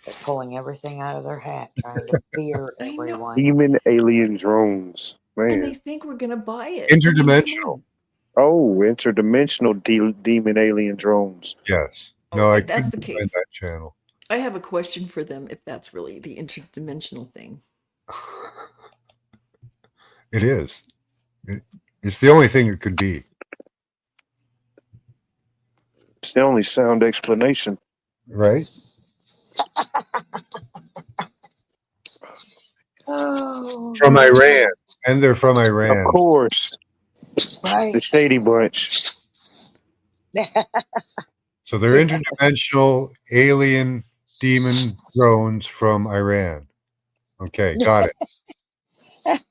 C: They're pulling everything out of their hat, trying to fear
B: I know.
C: everyone.
D: Demon alien drones.
B: And they
D: Man.
B: think we're going to buy it. I mean, come
A: Interdimensional.
B: on.
D: Oh, interdimensional demon alien drones.
A: Yes.
B: Oh,
A: No, I
B: if that's
A: couldn't
B: the
A: find
B: case,
A: that channel.
B: I have a question for them if that's really the interdimensional thing.
A: It is. It's the only thing it could be.
D: It's the only sound explanation.
A: Right?
C: Oh,
A: From Iran. And they're from
D: Of
A: Iran.
D: course.
C: right.
D: The Shady Bunch.
A: So they're interdimensional alien demon drones from Iran. Okay, got it.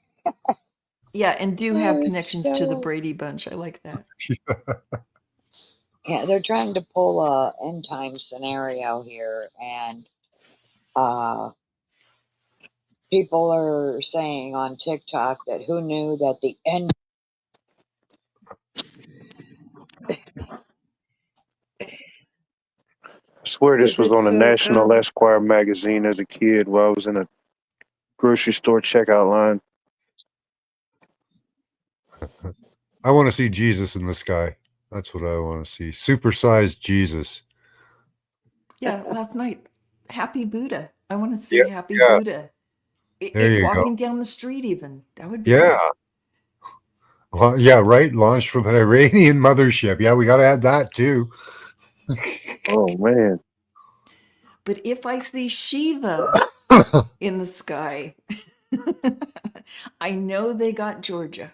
B: Yeah, and do have
C: Oh,
B: connections to the Brady Bunch. I like that.
C: yeah, they're trying to pull a end time scenario here, and people are saying on TikTok that who knew that the end.
D: I swear this
C: Is
D: was
C: it
D: on a
C: so?
D: National Esquire magazine as a kid while I was in a grocery store checkout line.
A: I want to see Jesus in the sky. That's what I want to see. Supersized Jesus.
B: Yeah, last night, Happy Buddha. I want to
A: Yeah,
B: see Happy
A: yeah.
B: Buddha.
A: There you go.
B: Walking down the street, even. That would be
A: Yeah.
B: great.
A: Yeah, right. Launched from an Iranian mothership. Yeah, we got to add that too.
D: Oh, man.
B: But if I see Shiva in the sky, I know they got Georgia.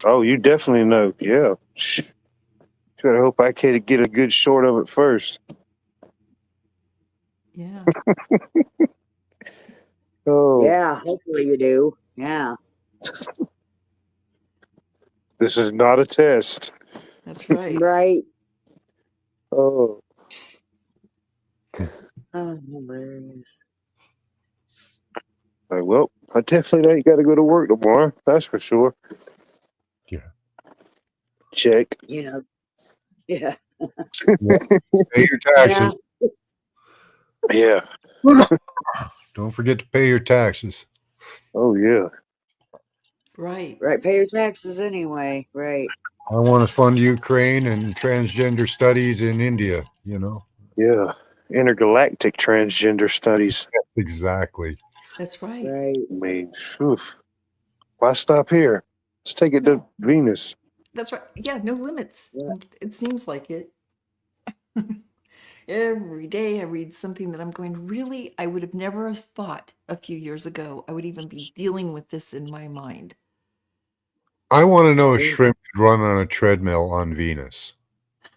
D: Oh, you definitely know. Yeah. Gotta hope I can get a good short of it first.
B: Yeah,
D: Oh,
C: Yeah, hopefully you do. Yeah.
D: this is not a test.
B: that's right.
C: Right.
D: Oh,
C: Oh, hilarious.
D: well, I definitely ain't got to go to work tomorrow. That's for sure.
A: Yeah.
D: Check.
C: You know. Yeah.
A: Pay your taxes.
C: Yeah.
D: Yeah.
A: Don't forget to pay your taxes.
D: Oh, yeah.
B: Right.
C: Right. Pay your taxes anyway. Right.
A: I want to fund Ukraine and transgender studies in India, you know?
D: Yeah. Intergalactic transgender studies.
A: Exactly.
B: That's right.
C: Right.
D: I mean, oof. Why stop here? Let's take it to
B: No,
D: Venus.
B: that's right. Yeah, no limits.
C: Yeah.
B: It seems like it. Every day I read something that I'm going, really? I would have never thought a few years ago I would even be dealing with this in my mind.
A: I want to know if
C: Yeah.
A: shrimp could run on a treadmill on Venus.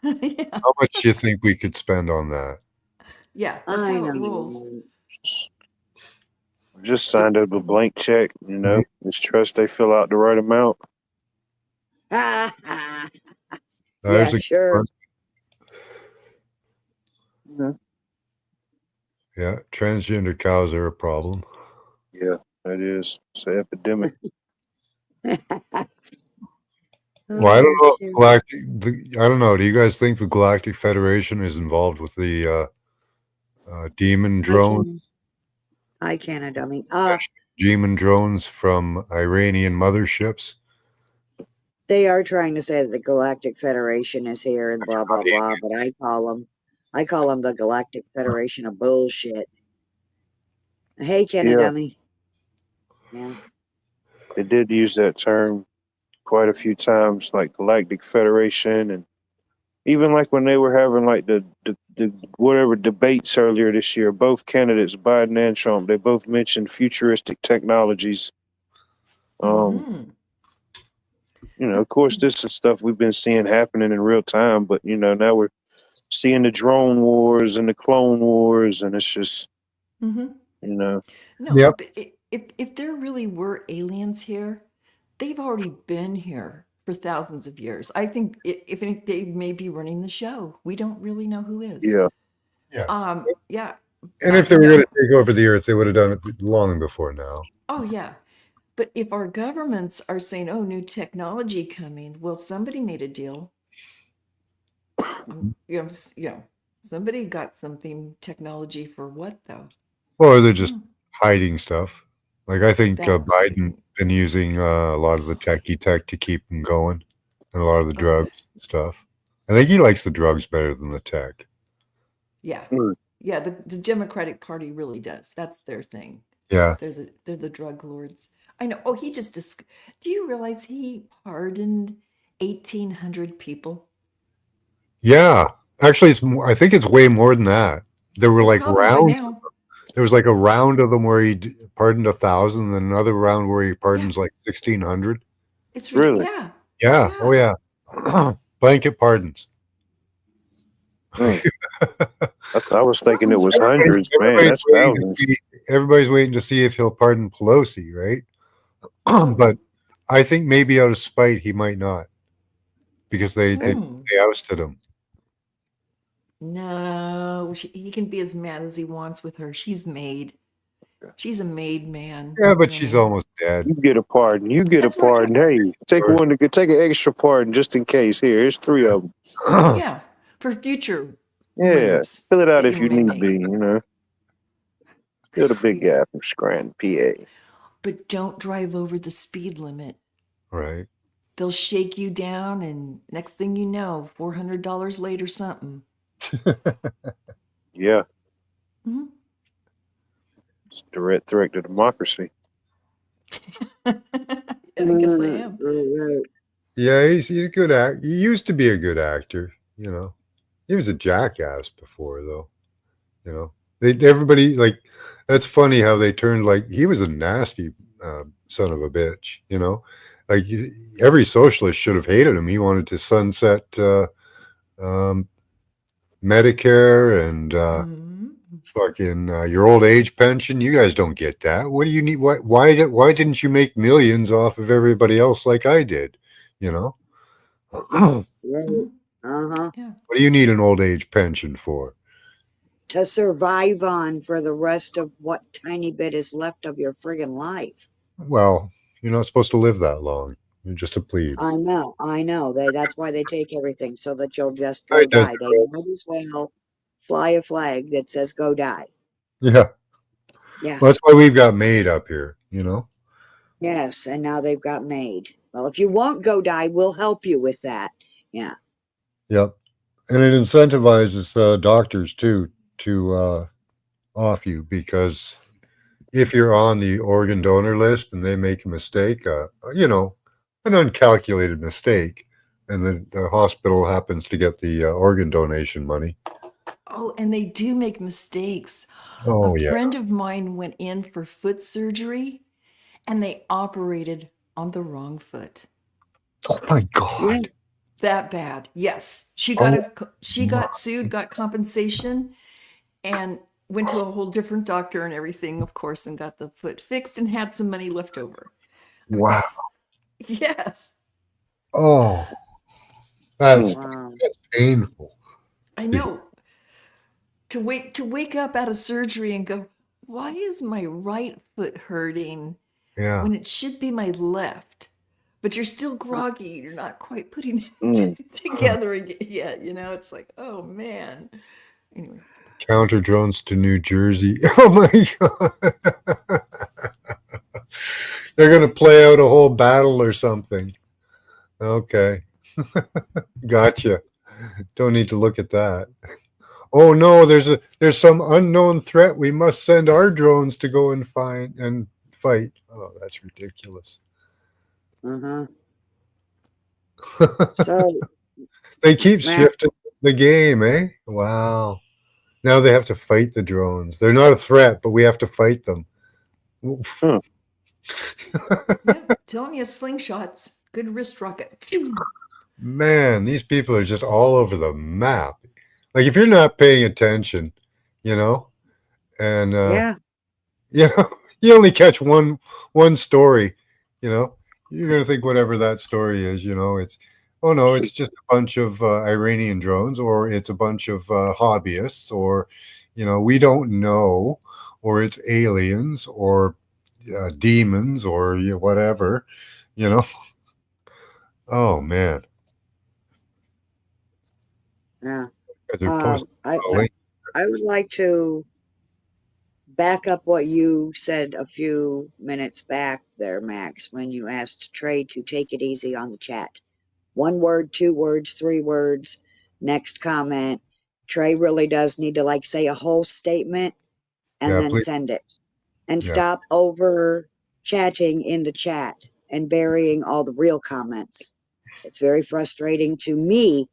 B: Yeah,
A: How much do you think we could spend on that?
B: yeah, that's
C: I
B: how it rolls.
C: know.
D: Just signed up a blank check, you know. Just trust they fill out the right amount.
C: Ha ha.
A: There's
C: Yeah,
A: a
C: sure.
D: Yeah,
A: yeah, transgender cows are a problem.
D: yeah, that is. It's an epidemic.
A: Well, I don't
C: Oh,
A: know. If
C: shoot.
A: I don't know. Do you guys think the Galactic Federation is involved with the demon
C: Hi,
A: drone,
C: Ken. Hi, Canada dummy.
A: demon drones from Iranian motherships?
C: They are trying to say that the Galactic Federation is here and blah blah blah, but I call them the Galactic Federation of bullshit. Hey, Kenny
D: Yeah,
C: dummy. Yeah.
D: they did use that term quite a few times, like Galactic Federation, and even like when they were having like the whatever debates earlier this year, both candidates, Biden and Trump, they both mentioned futuristic technologies.
B: Mm-hmm.
D: You know, of course, this is stuff we've been seeing happening in real time, but you know, now we're seeing the drone wars and the clone wars, and it's just,
B: Mm-hmm.
D: you know,
B: No,
A: Yep.
B: but if there really were aliens here, they've already been here for thousands of years. I think they may be running the show. We don't really know who is.
D: yeah,
A: Yeah.
B: Yeah.
A: And if they were going to take over the earth, they would have done it long before now.
B: Oh, yeah. But if our governments are saying, "Oh, new technology coming," well, somebody made a deal. Somebody got something technology for what though?
A: Or they're just hiding stuff. Like I think Biden
B: Fascinating.
A: been using a lot of the techie tech to keep him going, and a lot of the
B: Oh,
A: drugs and stuff. I think he likes the drugs better than the tech.
B: yeah.
D: Mm.
B: Yeah, the Democratic Party really does. That's their thing.
A: Yeah,
B: They're the drug lords. I know. Oh, he just do you realize he pardoned 1,800 people?
A: yeah. Actually, it's more, I think it's way more than that. There were
B: Well,
A: like
B: probably by
A: rounds.
B: now.
A: There was like a round of them where he pardoned 1,000, and another round where he
B: Yeah,
A: pardons like 1,600.
B: it's
D: Really?
B: yeah,
A: Yeah. Oh
B: yeah.
A: yeah. Blanket pardons.
D: Mm. I was thinking it
B: Something's
D: was
B: wrong.
D: hundreds. Man, that's thousands.
A: Everybody's waiting to see if he'll pardon Pelosi, right?
B: Oh,
A: But I think maybe out of spite he might not, because
B: mm.
A: they ousted him.
B: No, he can be as mad as he wants with her. She's made. She's a made man.
A: Yeah, but
B: You
A: she's
B: know.
A: almost dead.
D: You get a pardon. You get a
B: That's right. Yeah,
D: pardon. Hey, take
A: Or-
D: one to take an extra pardon just in case. Here, here's 3 of them.
B: yeah. For future
D: Yeah,
B: moves
D: fill it out
B: that you
D: if you
B: may
D: need be.
B: make.
D: You know, you're the big guy from Scranton, PA.
B: But don't drive over the speed limit.
A: right.
B: They'll shake you down, and next thing you know, $400 late or something.
D: Yeah,
B: Mhm.
D: it's a direct threat to democracy.
B: Yeah, I guess I am.
C: Right.
A: Yeah, he's a good act. He used to be a good actor. He was a jackass before, though. Everybody like that's funny how they turned like he was a nasty son of a bitch. Like every socialist should have hated him. He wanted to sunset um, Medicare and
B: Mhm.
A: fucking your old age pension. You guys don't get that. What do you need? Why didn't you make millions off of everybody else like I did? You know, what
C: Right.
B: Mhm.
C: Uh-huh.
B: Yeah.
A: do you need an old age pension for?
C: To survive on for the rest of what tiny bit is left of your friggin' life.
A: Well, you're not supposed to live that long. You're just a plebe.
C: I know. That's why they take everything so that you'll just
A: I
C: go
A: just
C: die. They might as well fly a flag that says go die.
A: yeah.
C: Yeah.
A: Well, that's why we've got maid up here.
C: Yes. And now they've got maid. Well, if you won't go die, we'll help you with that. Yeah.
A: Yep. And it incentivizes doctors too to off you because if you're on the organ donor list and they make a mistake, an uncalculated mistake, and the hospital happens to get the organ donation money.
B: Oh, and they do make mistakes. A
A: Oh yeah.
B: friend of mine went in for foot surgery and they operated on the wrong foot.
A: Oh my
C: Yeah.
A: God.
B: That bad. Yes.
A: Oh
B: She
A: my.
B: got sued, got compensation, and went to a whole different doctor and everything, of course, and got the foot fixed and had some money left over.
A: Wow.
B: Yes.
A: Oh,
D: Mm.
A: that's
C: Wow.
A: painful.
B: I know. To wake up out of surgery and go, why is my right foot hurting
A: Yeah.
B: when it should be my left? But you're still groggy. You're not quite putting
D: Mm.
B: it together yet. It's like, oh man. Anyway.
A: Counter drones to New Jersey. Oh my God. They're going to play out a whole battle or something. Okay. Gotcha. Don't need to look at that. Oh no, there's some unknown threat. We must send our drones to go and find and fight. Oh, that's ridiculous.
C: Uh-huh. So,
A: They keep
C: Matt,
A: shifting the game, eh? Wow. Now they have to fight the drones. They're not a threat, but we have to fight them.
D: Huh.
B: Yeah, telling you slingshots, good wrist rocket.
A: Man, these people are just all over the map. Like if you're not paying attention, you know, and
C: yeah.
A: you know, you only catch one story, you know, you're gonna think whatever that story is, it's oh no, it's just a bunch of Iranian drones, or it's a bunch of hobbyists, or we don't know, or it's aliens, or demons, or whatever, you know. Oh man,
C: Yeah.
A: they're posting
C: I
A: a link.
C: I would like to back up what you said a few minutes back there, Max, when you asked Trey to take it easy on the chat. 1 word, 2 words, 3 words, next comment. Trey really does need to like say a whole statement and
A: Yeah,
C: then
A: please.
C: send it. And
A: Yeah.
C: stop over chatting in the chat and burying all the real comments. It's very frustrating to me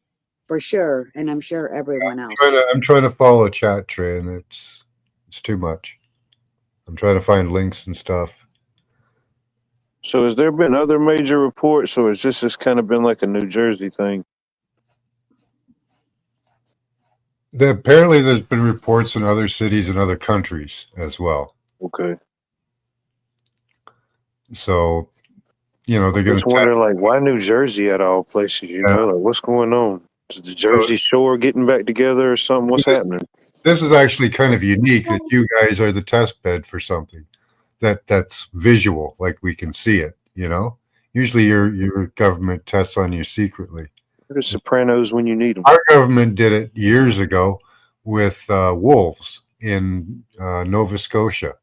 C: for sure, and I'm sure everyone else.
A: I'm trying to follow a chat train. It's too much. I'm trying to find links and stuff.
D: So has there been other major reports, or has this just kind of been like a New Jersey thing?
A: Apparently, there's been reports in other cities and other countries as well.
D: Okay.
A: So, they're going
D: Just
A: to
D: wondering, like, why New Jersey at all places? You know, like, what's going on? Is the Jersey Shore getting back together or something? What's happening?
A: This is actually kind of unique that you guys are the test bed for something that's visual, like we can see it. Usually your government tests on you secretly.
D: There's Sopranos when you need them.
A: Our government did it years ago with wolves in Nova Scotia.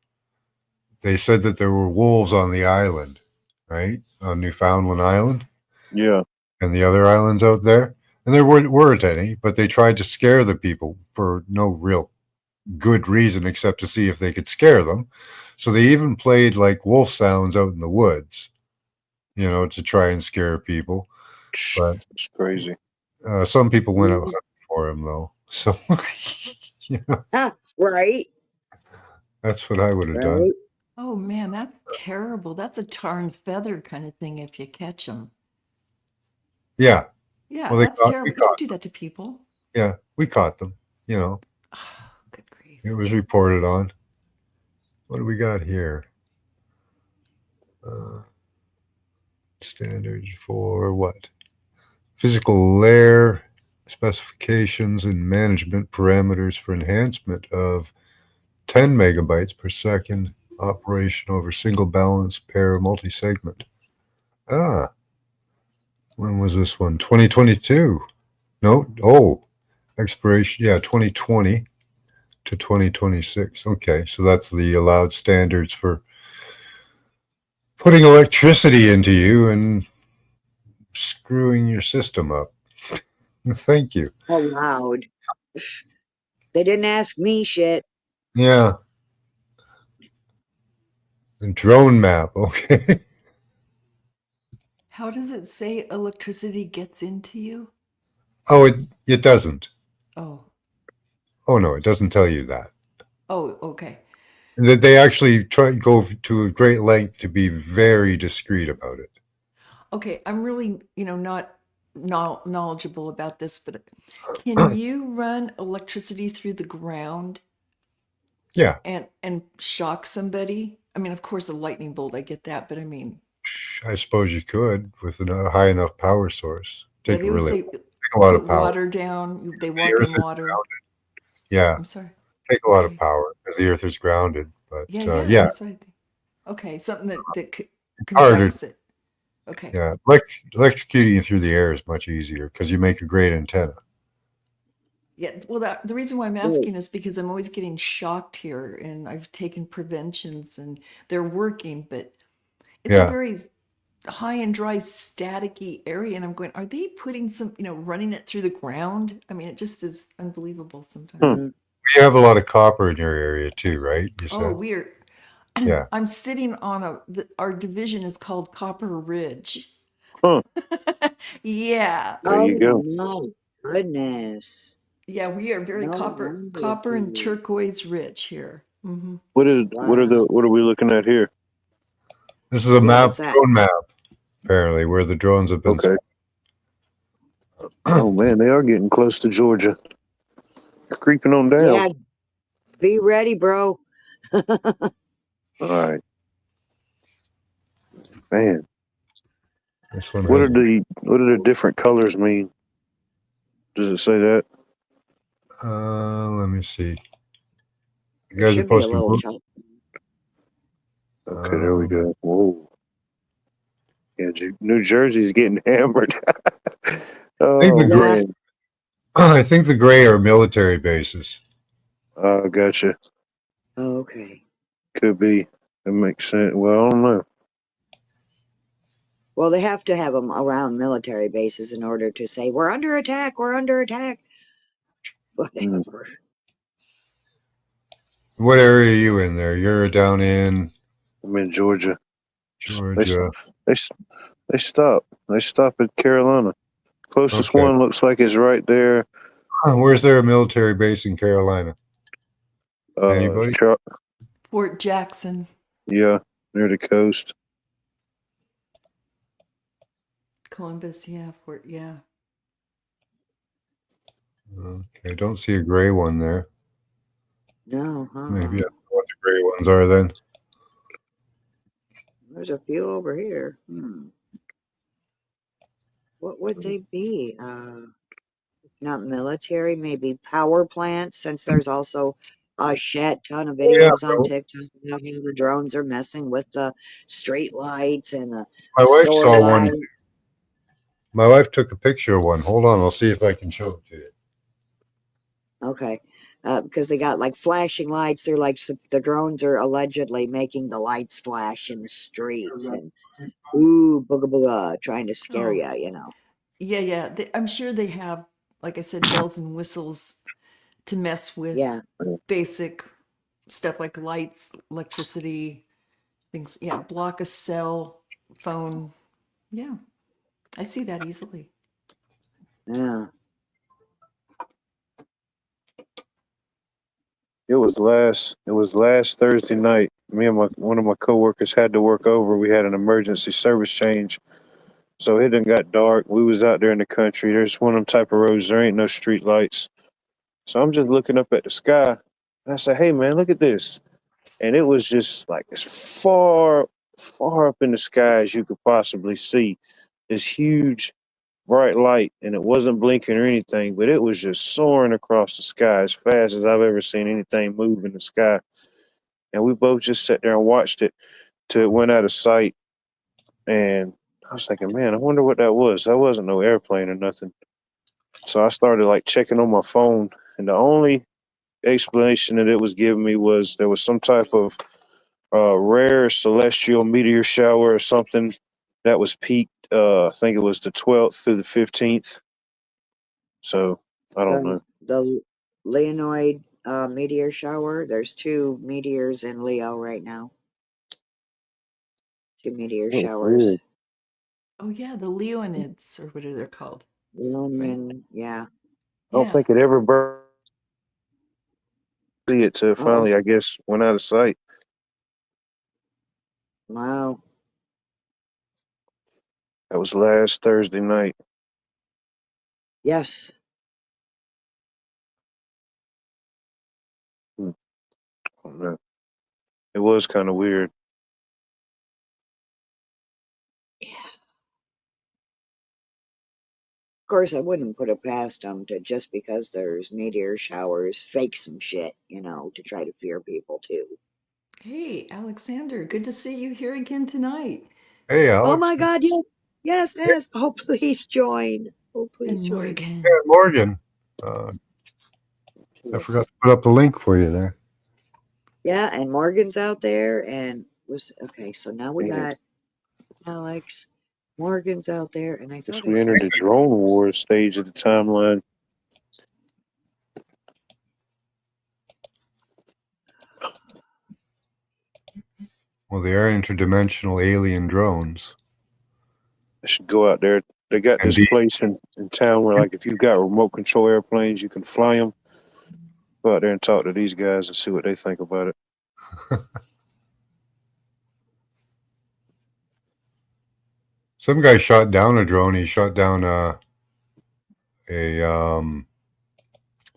A: They said that there were wolves on the island, right? On Newfoundland Island.
D: Yeah.
A: And the other islands out there. And there weren't any, but they tried to scare the people for no real good reason except to see if they could scare them. So they even played like wolf sounds out in the woods, to try and scare people. But
D: it's crazy.
A: some people went out hunting for him, though. So,
C: Right.
A: That's what I would have done.
B: Oh man, that's terrible. That's a tar and feather kind of thing if you catch them.
A: Yeah.
B: Yeah, well, that's terrible. You don't do that to people.
A: Yeah, we caught them,
B: Oh, good grief.
A: It was reported on. What do we got here? Standards for what? Physical layer specifications and management parameters for enhancement of 10 megabytes per second operation over single balance pair multi-segment. When was this one? 2022. No, expiration, 2020 to 2026. Okay, so that's the allowed standards for putting electricity into you and screwing your system up. Thank you.
C: Allowed. They didn't ask me shit.
A: Yeah. The drone map, okay.
B: How does it say electricity gets into you?
A: Oh, it doesn't.
B: Oh.
A: Oh no, it doesn't tell you that.
B: Oh, okay.
A: That they actually go to a great length to be very discreet about it.
B: Okay, I'm really, not knowledgeable about this, but can you run electricity through the ground?
A: Yeah.
B: And shock somebody? I mean, of course, a lightning bolt, I get that, but I mean,
A: I suppose you could with a high enough power source.
B: Take a
A: lot of power.
B: Water down. They walk in water.
A: Yeah.
B: I'm sorry.
A: Take a lot of power because the Earth is grounded. But
B: yeah. That's what I think. Okay, something that conducts it. Okay.
A: Yeah, electrocuting you through the air is much easier because you make a great antenna.
B: Yeah, well, the reason why I'm asking is because I'm always getting shocked here, and I've taken preventions, and they're working, but it's a very high and dry, staticky area, and I'm going, are they putting some, running it through the ground? I mean, it just is unbelievable sometimes.
A: You have a lot of copper in your area too, right? You said.
B: Oh, weird.
A: Yeah.
B: I'm sitting on our division is called Copper Ridge.
D: Huh.
B: Yeah.
D: There you go.
C: My goodness.
B: Yeah, we are very copper and turquoise rich here. Mm-hmm.
D: What are we looking at here?
A: This is a drone map, apparently, where the drones have been.
D: Okay. Oh man, they are getting close to Georgia. They're creeping on down.
C: Yeah. Be ready, bro.
D: All right. Man.
A: This one
D: what do the different colors mean? Does it say that?
A: Let me see. You
C: guys are posting.
D: Okay, there we go. Whoa. Yeah, New Jersey's getting hammered.
A: I think the gray are military bases.
D: Gotcha.
C: Oh, okay.
D: Could be. That makes sense. Well, I don't know.
C: Well, they have to have them around military bases in order to say, we're under attack, we're under attack.
D: Mm.
C: Whatever.
A: What area are you in there? You're down in
D: I'm in Georgia. They
A: Georgia.
D: they they stop. They stop at Carolina. Closest
A: Okay.
D: one looks like it's right there.
A: Where's there a military base in Carolina?
D: Uh,
A: Anybody?
D: Char-
B: Fort Jackson,
D: yeah, near the coast.
B: Columbus, yeah, Fort, yeah.
A: Okay, don't see a gray one there.
C: No,
A: Maybe I don't know what the gray ones are then.
C: There's a few over here. What would they be? Not military, maybe power plants, since there's also a shit ton of
A: Oh yeah,
C: videos on TikTok about how the drones are messing with the street lights and the
A: my wife
C: store
A: saw one.
C: lights.
A: My wife took a picture of one. Hold on, I'll see if I can show it to you.
C: Okay. Because they got like flashing lights. They're like the drones are allegedly making the lights flash in the streets and ooh, booga booga, trying to scare
B: Oh,
C: you.
B: yeah. I'm sure they have, like I said, bells and whistles to mess with
C: Yeah.
B: basic stuff like lights, electricity, things. Yeah, block a cell phone. Yeah, I see that easily.
C: Yeah.
D: It was last Thursday night. Me and one of my coworkers had to work over. We had an emergency service change. So it done got dark. We was out there in the country. There's one of them type of roads. There ain't no street lights. So I'm just looking up at the sky. And I said, hey man, look at this. And it was just like as far, far up in the sky as you could possibly see. This huge bright light, and it wasn't blinking or anything, but it was just soaring across the sky as fast as I've ever seen anything move in the sky. And we both just sat there and watched it till it went out of sight. And I was thinking, man, I wonder what that was. That wasn't no airplane or nothing. So I started like checking on my phone, and the only explanation that it was giving me was there was some type of rare celestial meteor shower or something that was peaked. I think it was the 12th through the 15th. So I don't know.
C: The Leonoid meteor shower. There's two meteors in Leo right now. Two meteor
D: That was
C: showers.
D: weird.
B: Oh yeah, the Leonids or whatever they're called, right?
C: Leonin, yeah.
D: I don't
B: Yeah.
D: think it ever see it till
C: Oh,
D: finally, I guess, went out of sight.
C: wow.
D: That was last Thursday night.
C: Yes.
D: Hmm, I don't know. It was kind of weird.
C: Of course, I wouldn't put it past them to just because there's meteor showers, fake some shit, to try to fear people too.
B: Hey, Alexander, good to see you here again tonight.
A: Hey,
C: Oh
A: Alex.
C: my God, yes. Yes, yes. Oh, please join. Oh, please
B: And
C: join.
A: Yeah,
B: Morgan.
A: Morgan. I forgot to put up the link for you there.
C: Yeah, and Morgan's out there and was okay, so now we
D: Man,
C: got Alex. Morgan's out there, and I
D: guess
C: thought I
D: we
C: saw
D: entered the
C: something
D: drone
C: else.
D: war stage of the timeline.
A: Well, they are interdimensional alien drones.
D: I should go out there. They got
A: And
D: this place in town where, like, if you've got remote control airplanes, you can fly them. Go out there and talk to these guys and see what they think about it.
A: some guy shot down a drone. He shot down a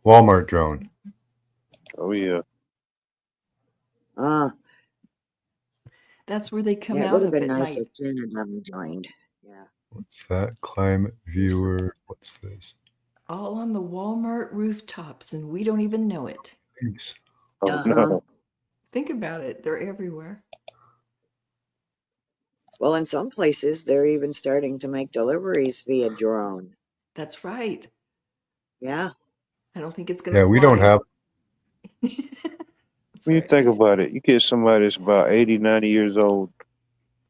A: Walmart drone.
D: Oh yeah,
C: Ah,
B: That's where they come
C: yeah, it
B: out
C: would have
B: of
C: been
B: at
C: nice
B: night.
C: if Canada joined. Yeah.
A: What's that? Climate viewer. What's this?
B: All on the Walmart rooftops, and we don't even know it.
A: Thanks.
D: oh
C: Uh-huh.
D: no,
B: Think about it, they're everywhere.
C: Well, in some places, they're even starting to make deliveries via drone.
B: That's right.
C: Yeah.
B: I don't think it's going
A: Yeah,
B: to
A: we don't
B: fly.
A: have.
D: When you think about it, you get somebody that's about 80, 90 years old.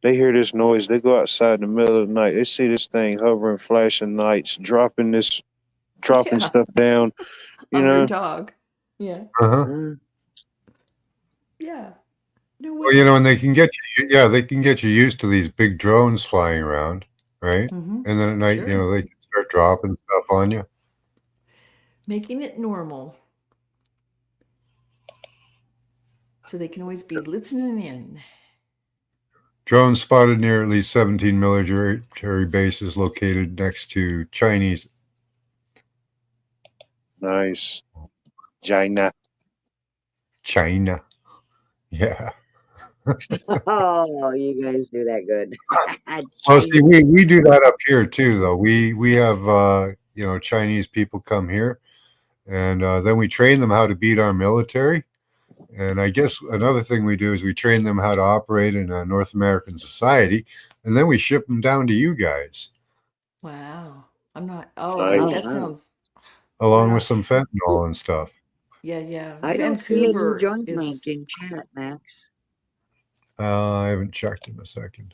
D: They hear this noise. They go outside in the middle of the night. They see this thing hovering, flashing lights, dropping
B: Yeah.
D: stuff down. You
B: On their
D: know,
B: dog. Yeah.
A: Uh-huh.
B: Yeah. No way.
A: Well, you know, and they can get you used to these big drones flying around, right?
B: Mhm.
A: And then at night,
B: Sure.
A: you know, they can start dropping stuff on you.
B: Making it normal. So they can always be listening in.
A: Drones spotted near at least 17 military bases located next to Chinese.
D: nice. China.
A: China. Yeah.
C: Oh, you guys do that good.
A: Well, see, we do that up here too, though. We have you know, Chinese people come here, and then we train them how to beat our military. And I guess another thing we do is we train them how to operate in a North American society, and then we ship them down to you guys,
B: Wow. I'm not. Oh,
C: Oh,
D: Nice.
B: that
C: wow.
B: sounds.
A: along
B: Yeah.
A: with some fentanyl and stuff.
B: Yeah.
C: I don't see a new
B: Vancouver
C: joins link
B: is.
C: in chat, Max.
A: I haven't checked in a second.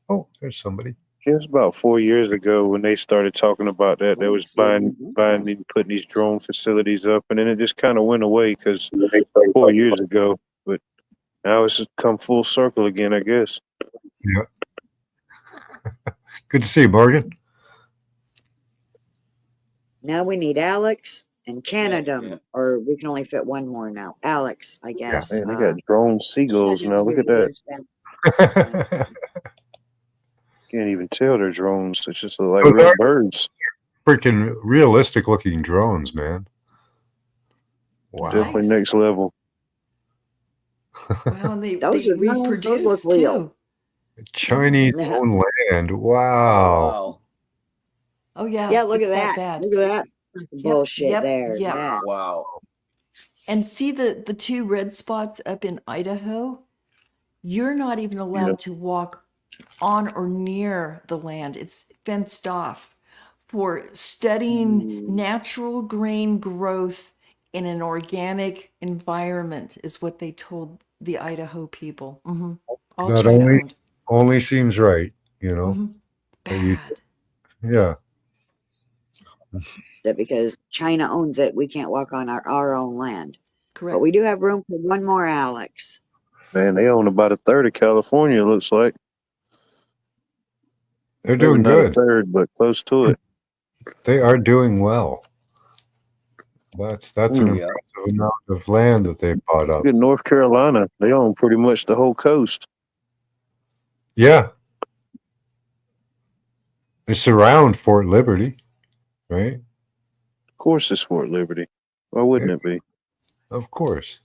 A: Oh, there's somebody.
D: Just about 4 years ago, when they started talking about that, they
C: I
D: was
C: see it.
D: buying and putting these drone facilities up, and then it just kind of went away because 4 years ago. But now it's just come full circle again, I guess.
A: Yeah. Good to see you, Morgan.
C: Now we need Alex and Canada,
E: yeah.
C: or we can only fit one more now. Alex, I guess.
D: Man, they got drone seagulls now. Look at that. Can't even tell they're drones. It's just like
A: Those
D: real
A: are
D: birds.
A: freaking realistic looking drones, man. Wow.
D: Definitely
B: Nice.
D: next level.
B: Wow, and they
C: Those are drones. Those look
B: reproduce
C: real.
B: too.
A: Chinese
C: Yeah,
A: owned land.
E: Oh,
A: Wow.
E: wow.
B: Oh yeah,
C: look
B: it's
C: at
B: that
C: that.
B: bad.
C: Look at that bullshit there.
B: Yep.
C: Yeah.
E: Wow.
B: And see the two red spots up in Idaho? You're not even allowed to walk on or near the land. It's fenced off for studying natural grain growth in an organic environment, is what they told the Idaho people. All
A: That
B: China owned.
A: only seems right, you know. But you,
B: Bad.
A: yeah.
C: That because China owns it, we can't walk on our own land. But
B: Correct.
C: we do have room for one more Alex.
D: Man, they own about a third of California, it looks like.
A: They're
D: Maybe
A: doing
D: not
A: good.
D: a third, but close to it.
A: They are doing well. That's an
E: Yeah.
A: impressive amount of land that they bought up.
D: Look at North Carolina. They own pretty much the whole coast.
A: Yeah. They surround Fort Liberty, right?
D: Of course it's Fort Liberty. Why wouldn't it be?
A: Of course.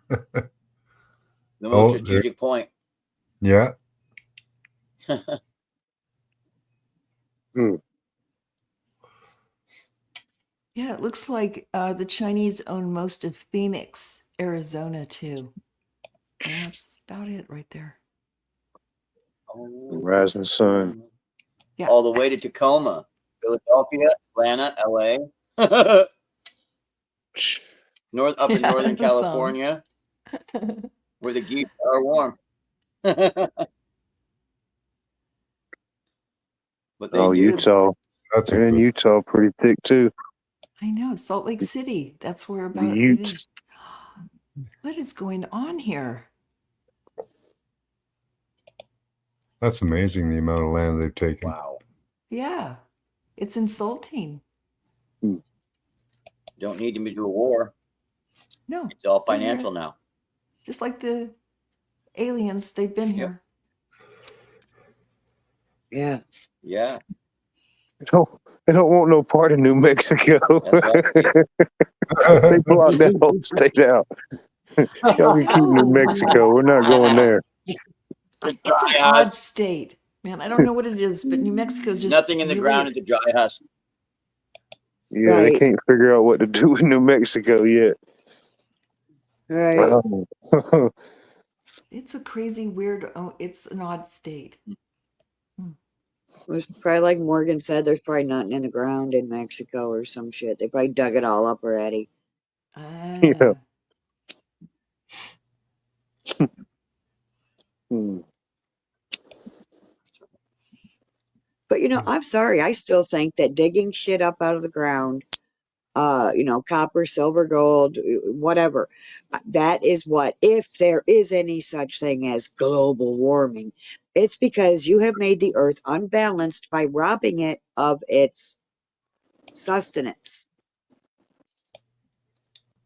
E: The most
A: Oh,
E: strategic point.
A: yeah.
B: Yeah, it looks like the Chinese own most of Phoenix, Arizona, too. And that's about it right there.
E: Oh,
D: Rising sun.
B: Yeah.
E: all the way to Tacoma, Philadelphia, Atlanta, LA. Up in Northern
B: The sun.
E: California, where the geese are warm. But they do.
D: Utah.
A: That's a
D: They're in
A: good.
D: Utah pretty thick too.
B: I know, Salt Lake City. That's where
D: The
B: about it
D: Utes.
B: is. What is going on here?
A: That's amazing, the amount of land they've taken.
E: Wow.
B: Yeah, it's insulting.
E: Don't need to do a war.
B: No,
E: It's all
B: they're here.
E: financial now.
B: Just like the aliens, they've been
E: Yep.
B: here.
C: Yeah.
E: Yeah.
D: They don't want no part of New Mexico.
E: That's right.
D: They blocked that whole state out. Y'all can keep New Mexico. We're not going there.
B: It's an odd state, man. I don't know what it is, but New Mexico's just
E: Nothing in the
B: really-
E: ground at the dry husk.
D: Yeah, they can't figure out what to do with New Mexico yet.
C: Right.
B: It's a crazy, weird. It's an odd state.
C: It's probably like Morgan said, there's probably nothing in the ground in Mexico or some shit. They probably dug it all up already.
D: Yeah. Hmm.
C: But I'm sorry, I still think that digging shit up out of the ground, copper, silver, gold, whatever, that is what, if there is any such thing as global warming, it's because you have made the earth unbalanced by robbing it of its sustenance.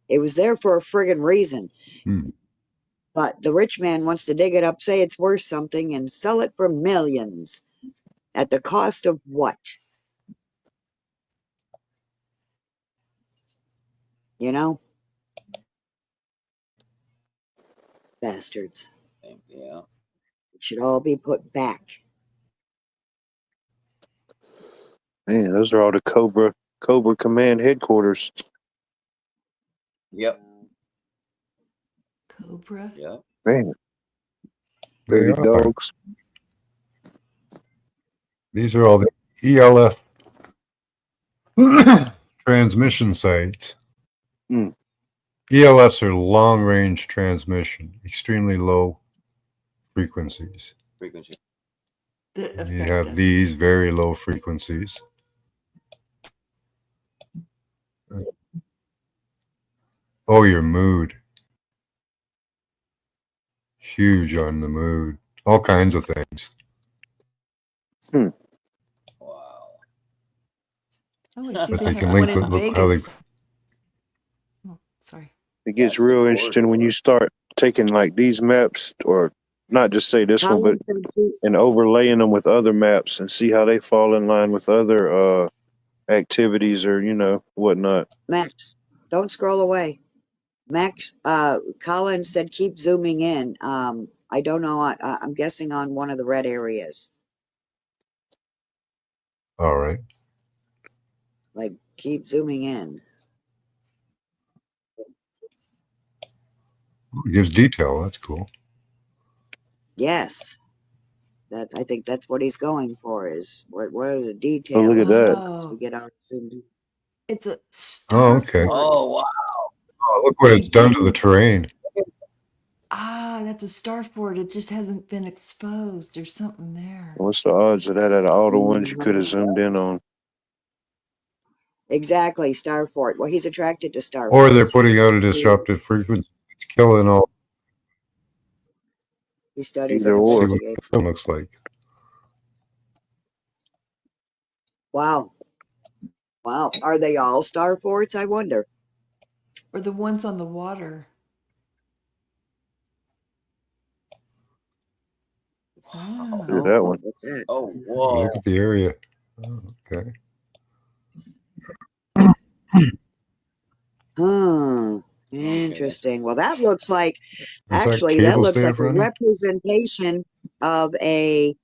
C: It was there for a friggin' reason.
A: Hmm.
C: But the rich man wants to dig it up, say it's worth something, and sell it for millions. At the cost of what? You know? Bastards.
E: Yeah.
C: It should all be put back.
D: Man, those are all the Cobra Command headquarters.
E: Yep.
B: Cobra.
E: Yep.
D: Man,
A: They
D: dirty
A: are.
D: dogs.
A: These are all the ELF transmission sites.
D: Hmm.
A: ELFs are long range transmission, extremely low frequencies.
E: Frequency.
B: That
A: You
B: affect
A: have
B: us.
A: these very low frequencies. Oh, your mood. Huge on the mood. All kinds of things.
E: Wow.
B: Oh, I see
A: But
B: they
A: they
B: have
A: can
B: one
A: link
B: in
A: look how they
B: Vegas. Oh, sorry.
D: It gets
E: That's the
D: real
E: cord.
D: interesting when you start taking like these maps, or not just say this one, but
C: Colin said, too,
D: and overlaying them with other maps and see how they fall in line with other activities or whatnot.
C: Max, don't scroll away. Max, Colin said keep zooming in. I don't know. I'm guessing on one of the red areas.
A: All right.
C: Like, keep zooming in.
A: It gives detail. That's cool.
C: Yes. I think that's what he's going for, is what are the
D: Oh,
C: details
D: look at that.
C: once we
B: Oh,
C: get out zoomed in.
B: it's a
A: Oh,
B: star
A: okay.
B: fort.
E: Oh wow.
A: Oh, look what
B: They
A: it's done to the
B: didn't.
A: terrain.
B: That's a star fort. It just hasn't been exposed. There's something there.
D: What's the odds of that out of all the ones you could have
C: Mhm.
D: zoomed in on?
C: Exactly, Starfort. Well, he's attracted to Starforts.
A: Or they're putting out a disruptive frequency. It's killing all.
C: He studies
D: Either
C: and
A: See
D: or.
A: what
C: investigates.
A: it looks like.
C: Wow. Wow. Are they all Starforts, I wonder?
B: Or the ones on the water.
E: Wow.
D: Look at that one.
C: What's that?
E: Oh
A: Look
E: whoa.
A: at the area. Oh, okay.
C: Hmm.
E: Okay,
C: Interesting. Well, that looks like,
A: Does that
C: actually, that
A: cable
C: looks
A: stay
C: like a
A: running?
C: representation of a,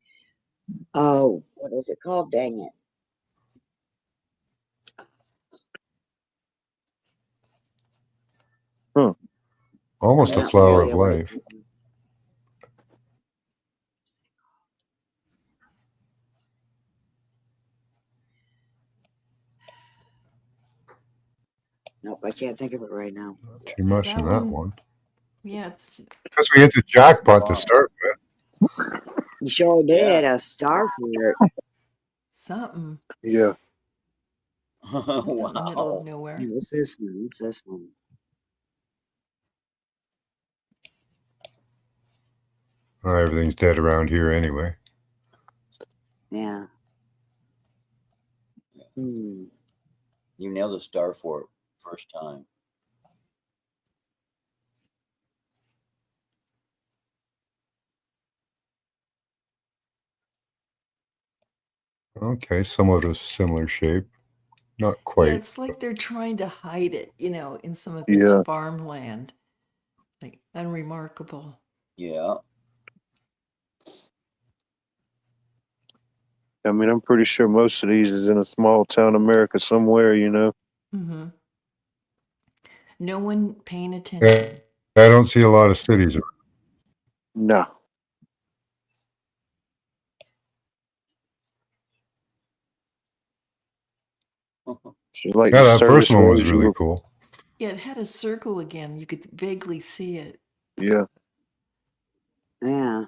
C: oh, what is it called? Dang it.
A: Almost a
C: Not
A: flower
C: really
A: of
C: a right.
A: life.
C: Nope, I can't think of it right now.
A: Not too much
B: That
A: in that
B: one,
A: one.
B: yeah, it's
A: Because we hit the jackpot to
E: Wow.
A: start with.
C: You sure
E: Yeah.
C: did, a Starfort.
B: something.
D: Yeah.
B: It's out in the middle of
E: Wow.
B: nowhere.
C: What's this one? What's this one?
A: Oh, everything's dead around here anyway.
C: Yeah.
E: You nailed the star for it first time.
A: Okay, somewhat of a similar shape. Not
B: Yeah,
A: quite.
B: it's like they're trying to hide it, in some of this
D: Yeah.
B: farmland. Like unremarkable.
E: Yeah.
D: I mean, I'm pretty sure most of these is in a small town America somewhere,
B: Mm-hmm. No one paying
A: Yeah,
B: attention.
A: I don't see a lot of cities.
D: No. She's like
A: Yeah,
D: the
A: that first
D: service
A: one was
D: ranger.
A: really cool.
B: Yeah, it had a circle again. You could vaguely see it.
D: Yeah.
C: Yeah.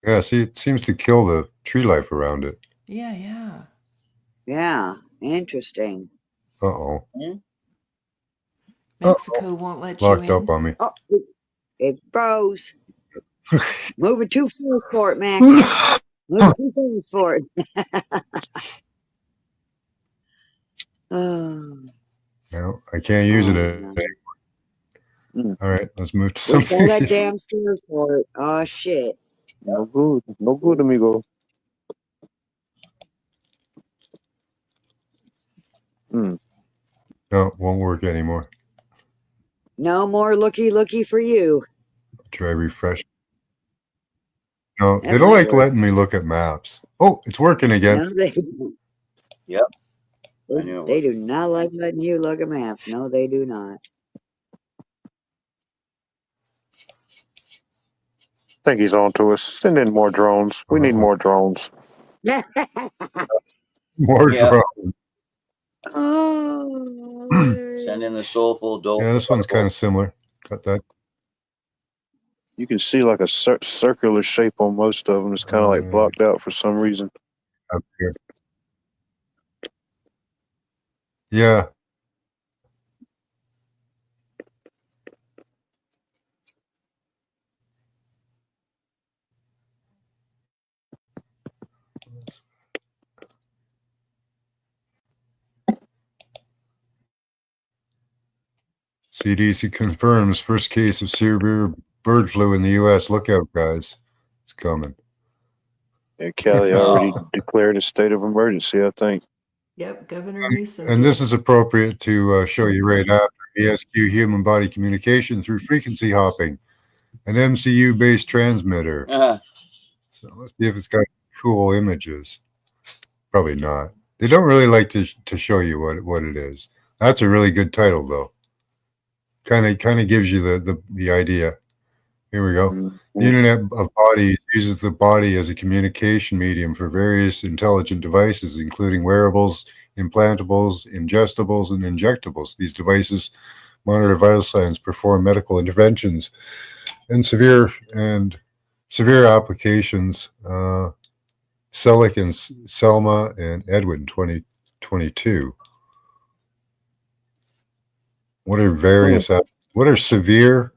A: Yeah, see, it seems to kill the tree life around it.
B: Yeah, yeah.
C: Yeah. Interesting.
A: Uh-oh.
B: Mexico won't let you
A: Locked
B: in.
A: up on me.
C: Oh, it froze. Moving too fast for it, Max. Moving too fast for it. Oh,
A: No, I can't use it
C: no.
D: Mm,
A: All right, let's move to
C: We saw that
A: something.
C: damn store for it. Oh, shit.
D: no good. No good, amigo. Mm.
A: No, it won't work anymore.
C: No more looky for you.
A: Try refresh. No,
C: That
A: they don't
C: might
A: like
C: work.
A: letting me look at maps. Oh, it's working again.
C: No, they don't.
E: Yep. I knew it
C: They
E: would.
C: do not like letting you look at maps. No, they do not.
D: I think he's on to us. Send in more drones. We need more drones.
A: More
E: Yeah.
A: drone.
C: Oh,
E: Send in the soulful, doleful.
A: Yeah, this one's kind of similar. Got that.
D: You can see like a circular shape on most of them. It's kind of like blocked out for some reason.
A: Up here. Yeah. CDC confirms first case of severe bird flu in the U.S. Look out, guys. It's coming.
D: Yeah, Kelly
E: Oh.
D: already declared a state of emergency, I think.
B: Yep, Governor Newsom.
A: And this is appropriate to show you right after ESQ human body communication through frequency hopping, an MCU-based transmitter. So let's see if it's got cool images. Probably not. They don't really like to show you what it is. That's a really good title, though. Kind of gives you the idea. Here we go.
D: Mm-hmm.
A: The Internet of Bodies uses the body as a communication medium for various intelligent devices, including wearables, implantables, ingestibles, and injectables. These devices monitor vital signs, perform medical interventions, and severe applications. Selick and Selma and Edwin 2022. What are severe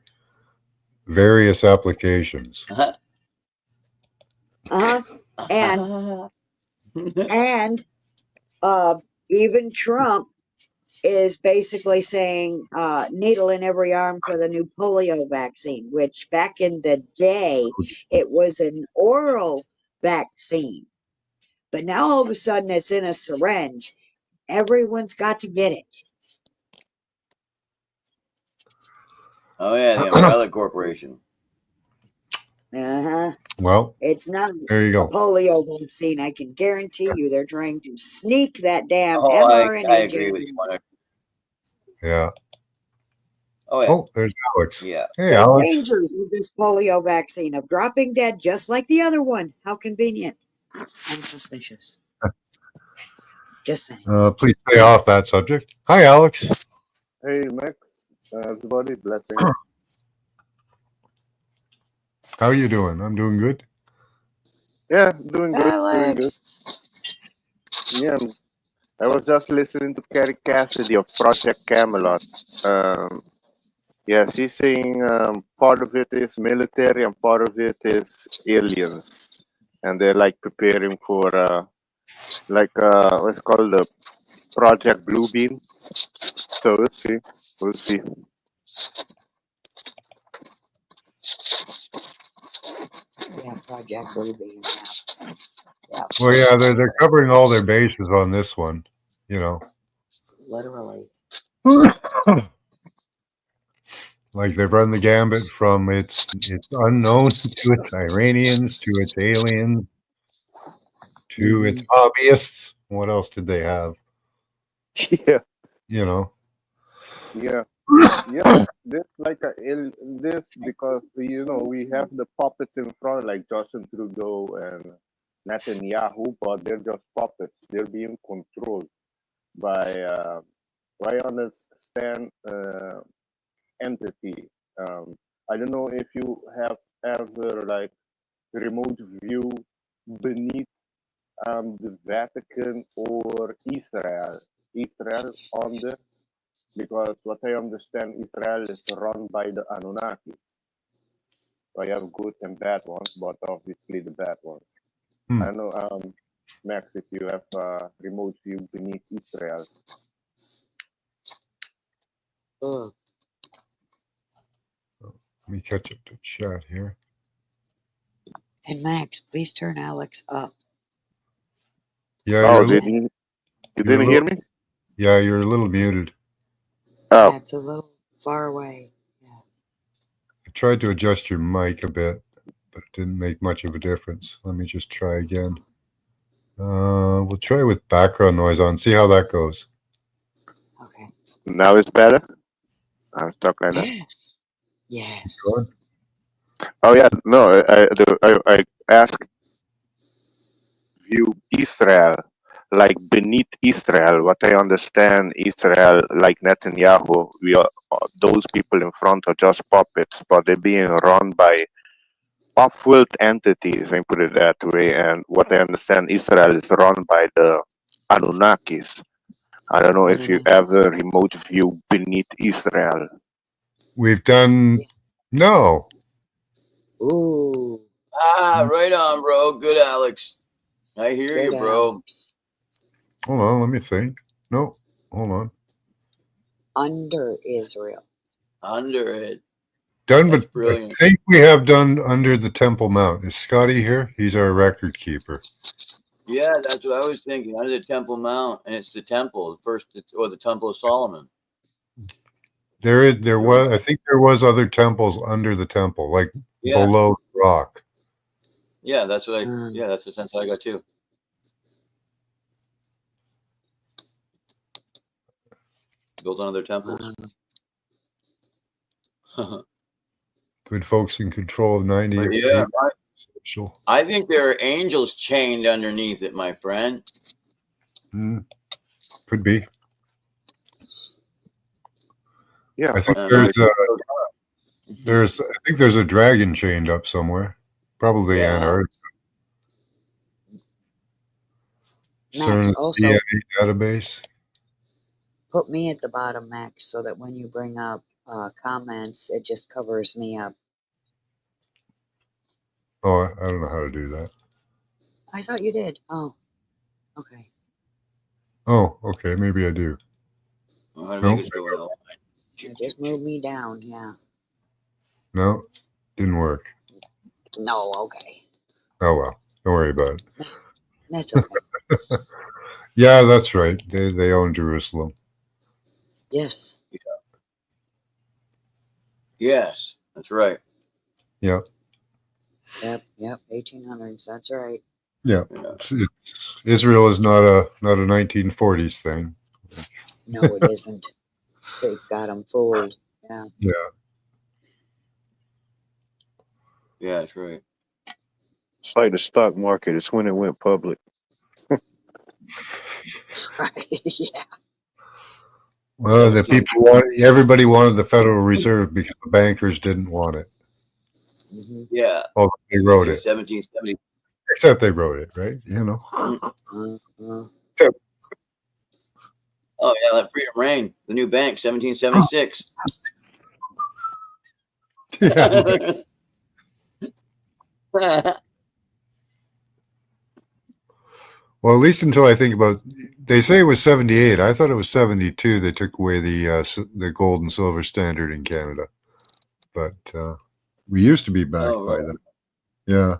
A: various applications?
C: and even Trump is basically saying needle in every arm for the new polio vaccine, which back in the day it was an oral vaccine, but now all of a sudden it's in a syringe. Everyone's got to get it.
E: Oh yeah, the Umbrella Corporation.
C: Well, it's not
A: there you
C: a
A: go.
C: polio vaccine. I can guarantee you they're trying to sneak that damn
E: Oh,
C: mRNA.
E: I agree with you.
A: Yeah.
E: Oh yeah.
A: Oh, there's Alex.
E: Yeah.
A: Hey,
C: There's
A: Alex.
C: dangers with this polio vaccine of dropping dead just like the other one. How convenient. I'm suspicious. Just saying.
A: Please stay off that subject. Hi, Alex.
F: Hey, Max. Everybody, blessings.
A: How are you doing? I'm doing good.
F: Yeah, doing good. Doing good.
C: Alex.
F: Yeah, I was just listening to Kerry Cassidy of Project Camelot. Yeah, she's saying part of it is military and part of it is aliens, and they're like preparing for what's called the Project Bluebeam. So we'll see. We'll see.
C: Yeah, Project Bluebeam. Yeah.
A: Well, yeah, they're covering all their bases on this one. You know.
C: Literally.
A: Like they've run the gambit from it's unknown to its Iranians to its aliens to its hobbyists. What else did they have?
F: Yeah.
A: You know.
F: Yeah. Yeah, this this because we have the puppets in front like Justin Trudeau and Netanyahu, but they're just puppets. They're being controlled by what I understand entity. I don't know if you have ever like remote view beneath the Vatican or Israel. Israel under, because what I understand, Israel is run by the Anunnakis. So I have good and bad ones, but obviously the bad ones. I know, Max, if you have remote view beneath Israel.
C: Ugh.
A: Let me catch up to chat here.
C: And Max, please turn Alex up.
A: Yeah,
F: Oh,
A: you're
F: you
A: you're
F: didn't hear me?
A: Yeah, you're a little muted.
F: Oh,
C: That's a little far away. Yeah.
A: I tried to adjust your mic a bit, but it didn't make much of a difference. Let me just try again. We'll try with background noise on, see how that goes.
C: Okay.
F: now it's better. I'm stuck like that.
C: Yes. Yes.
A: Go
F: Oh yeah, no, I asked view Israel like beneath Israel. What I understand, Israel like Netanyahu, we are those people in front are just puppets, but they're being run by off-world entities. I put it that way. And what I understand, Israel is run by the Anunnakis. I don't know if you ever remote view beneath Israel.
A: We've done no.
C: Ooh.
E: Right on, bro. Good, Alex. I hear you,
C: Good,
E: bro.
C: Alex.
A: Hold on, let me think. No, hold on.
C: Under Israel.
E: Under it.
A: Done,
E: That's
A: but
E: brilliant.
A: I think we have done under the Temple Mount. Is Scotty here? He's our record keeper.
E: Yeah, that's what I was thinking. Under the Temple Mount, and it's the temple, the first, or the Temple of Solomon.
A: There was, I think there was other temples under the temple, like below the rock.
E: Yeah, that's what yeah, that's the sense I got too. Built on other temples.
A: Good folks in control of 90.
E: But yeah, I think there are angels chained underneath it, my friend.
A: Could be.
F: Yeah,
A: I think I think there's a dragon chained up somewhere, probably Antarctica.
C: Max, also
A: DNA database.
C: put me at the bottom, Max, so that when you bring up comments, it just covers me up.
A: Oh, I don't know how to do that.
C: I thought you did. Oh, okay.
A: Oh, okay. Maybe I do.
E: No,
C: just move me down. Yeah.
A: No, didn't work.
C: No, okay.
A: Oh well, don't worry about it.
C: That's okay.
A: Yeah, that's right. They own Jerusalem.
C: Yes.
E: Yes, that's right.
A: Yep.
C: Yep. 1800s. That's right.
A: Yeah. Israel is not a 1940s thing.
C: No, it isn't. They've got them fooled. Yeah.
A: Yeah.
E: Yeah, that's right.
D: It's like the stock market. It's when it went public.
C: Yeah.
A: Well, everybody wanted the Federal Reserve because the bankers didn't want it.
E: Yeah.
A: Oh, they wrote it.
E: 1770.
A: Except they wrote it, right? You know.
E: Oh yeah, let freedom reign. The new bank, 1776.
A: Yeah. Well, at least until I think about, they say it was 78. I thought it was 72. They took away the gold and silver standard in Canada, but we used to be backed by them. Yeah,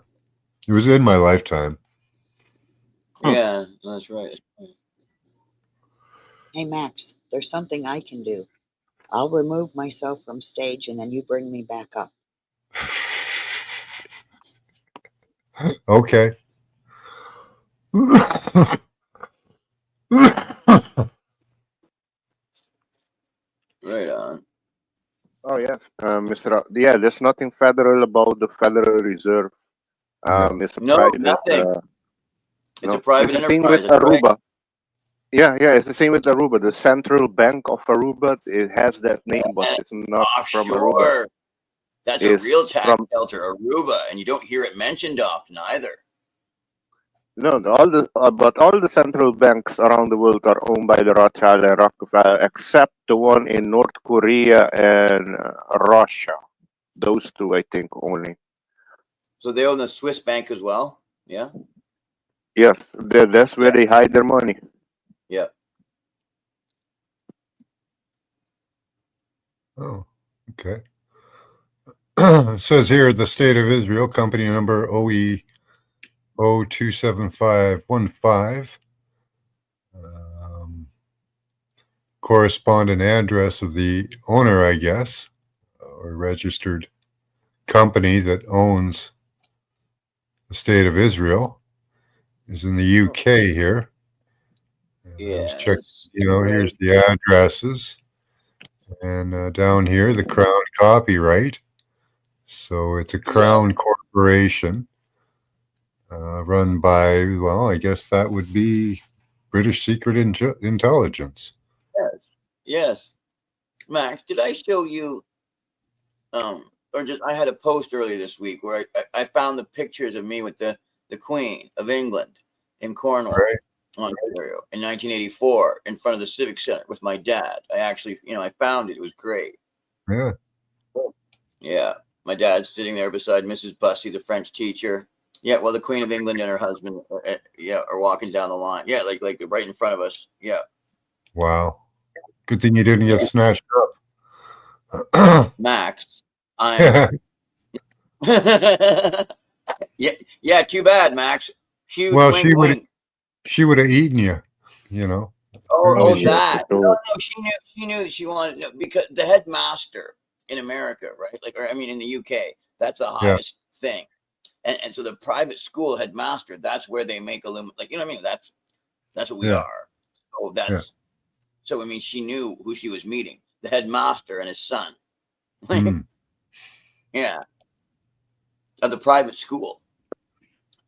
A: it was in my lifetime.
E: Yeah, that's right.
C: Hey Max, there's something I can do. I'll remove myself from stage and then you bring me back up.
A: Okay.
E: Right on.
F: Oh yes, Mr. Yeah, there's nothing federal about the Federal Reserve. It's a private.
E: nothing. It's a
F: No,
E: private
F: it's the same
E: enterprise.
F: with
E: That's right.
F: Aruba. Yeah, it's the same with Aruba. The Central Bank of Aruba, it has that name, but
E: And
F: it's not from Aruba.
E: offshore. That's a
F: It's
E: real tax
F: from
E: shelter, Aruba, and you don't hear it mentioned often either.
F: no but all the central banks around the world are owned by the Rothschild and Rockefeller, except the one in North Korea and Russia. Those two, I think, only.
E: So they own the Swiss bank as well. Yeah.
F: Yes, that's where they hide their money.
E: Yeah.
A: Oh, okay. It says here the State of Israel, company number OE 027515. Correspondent address of the owner, I guess, or registered company that owns the State of Israel is in the UK here. And I was checking,
E: Yes.
A: here's the addresses. And down here, the Crown copyright. So it's a Crown corporation run by, well, I guess that would be British Secret Intelligence.
E: Yes. Yes. Max, did I show you? Or just I had a post earlier this week where I found the pictures of me with the Queen of England in Cornwall,
A: Right.
E: Ontario, in 1984, in front of the Civic Center with my dad. I actually, I found it. It was great.
A: Yeah.
E: Yeah. My dad's sitting there beside Mrs. Bussy, the French teacher. Yeah, well, the Queen of England and her husband, are walking down the line. Yeah, like right in front of us. Yeah.
A: Wow. Good thing you didn't get snatched up.
E: Max, I'm. yeah. Too bad, Max. Huge
A: Well,
E: wink, wink.
A: she would have eaten you,
E: Oh,
F: Yeah,
E: that.
F: for
E: No,
F: sure.
E: she knew that she wanted because the headmaster in America, right? In the UK, that's the
A: Yeah.
E: highest thing. And so the private school headmaster, that's where they make that's what we
A: Yeah.
E: are. Oh, so she knew who she was meeting, the headmaster and his son. Yeah. Of the private school.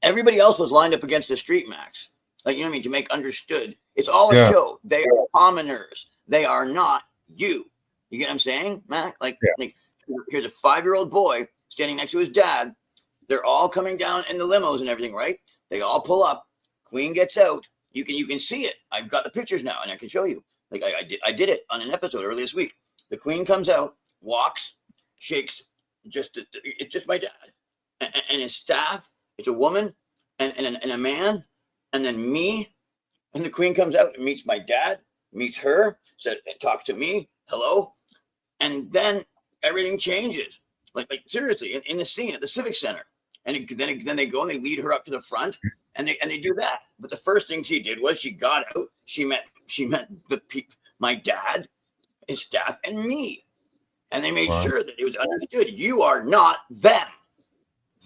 E: Everybody else was lined up against the street, Max. To make understood. It's all a show. They are commoners. They are not you. You get what I'm saying, Max? Here's a 5-year-old boy standing next to his dad. They're all coming down in the limos and everything, right? They all pull up. Queen gets out. You can see it. I've got the pictures now, and I can show you. I did it on an episode earlier this week. The Queen comes out, walks, shakes. It's just my dad and his staff. It's a woman and a man, and then me. And the Queen comes out and meets my dad, meets her, talks to me, hello, and then everything changes. Like seriously, in the scene at the Civic Center, and then they go and they lead her up to the front, and they do that. But the first thing she did was she got out. She met my dad, his staff, and me, and they made sure that it was understood. You are not them.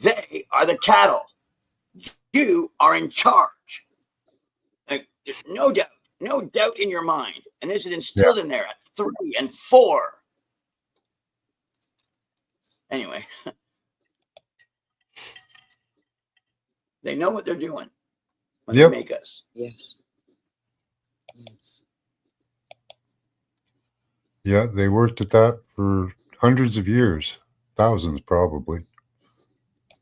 E: They are the cattle. You are in charge. No doubt in your mind. And this is instilled in there at 3 and 4. Anyway, they know what they're doing when they make us.
C: Yes.
A: Yeah, they worked at that for hundreds of years, thousands probably.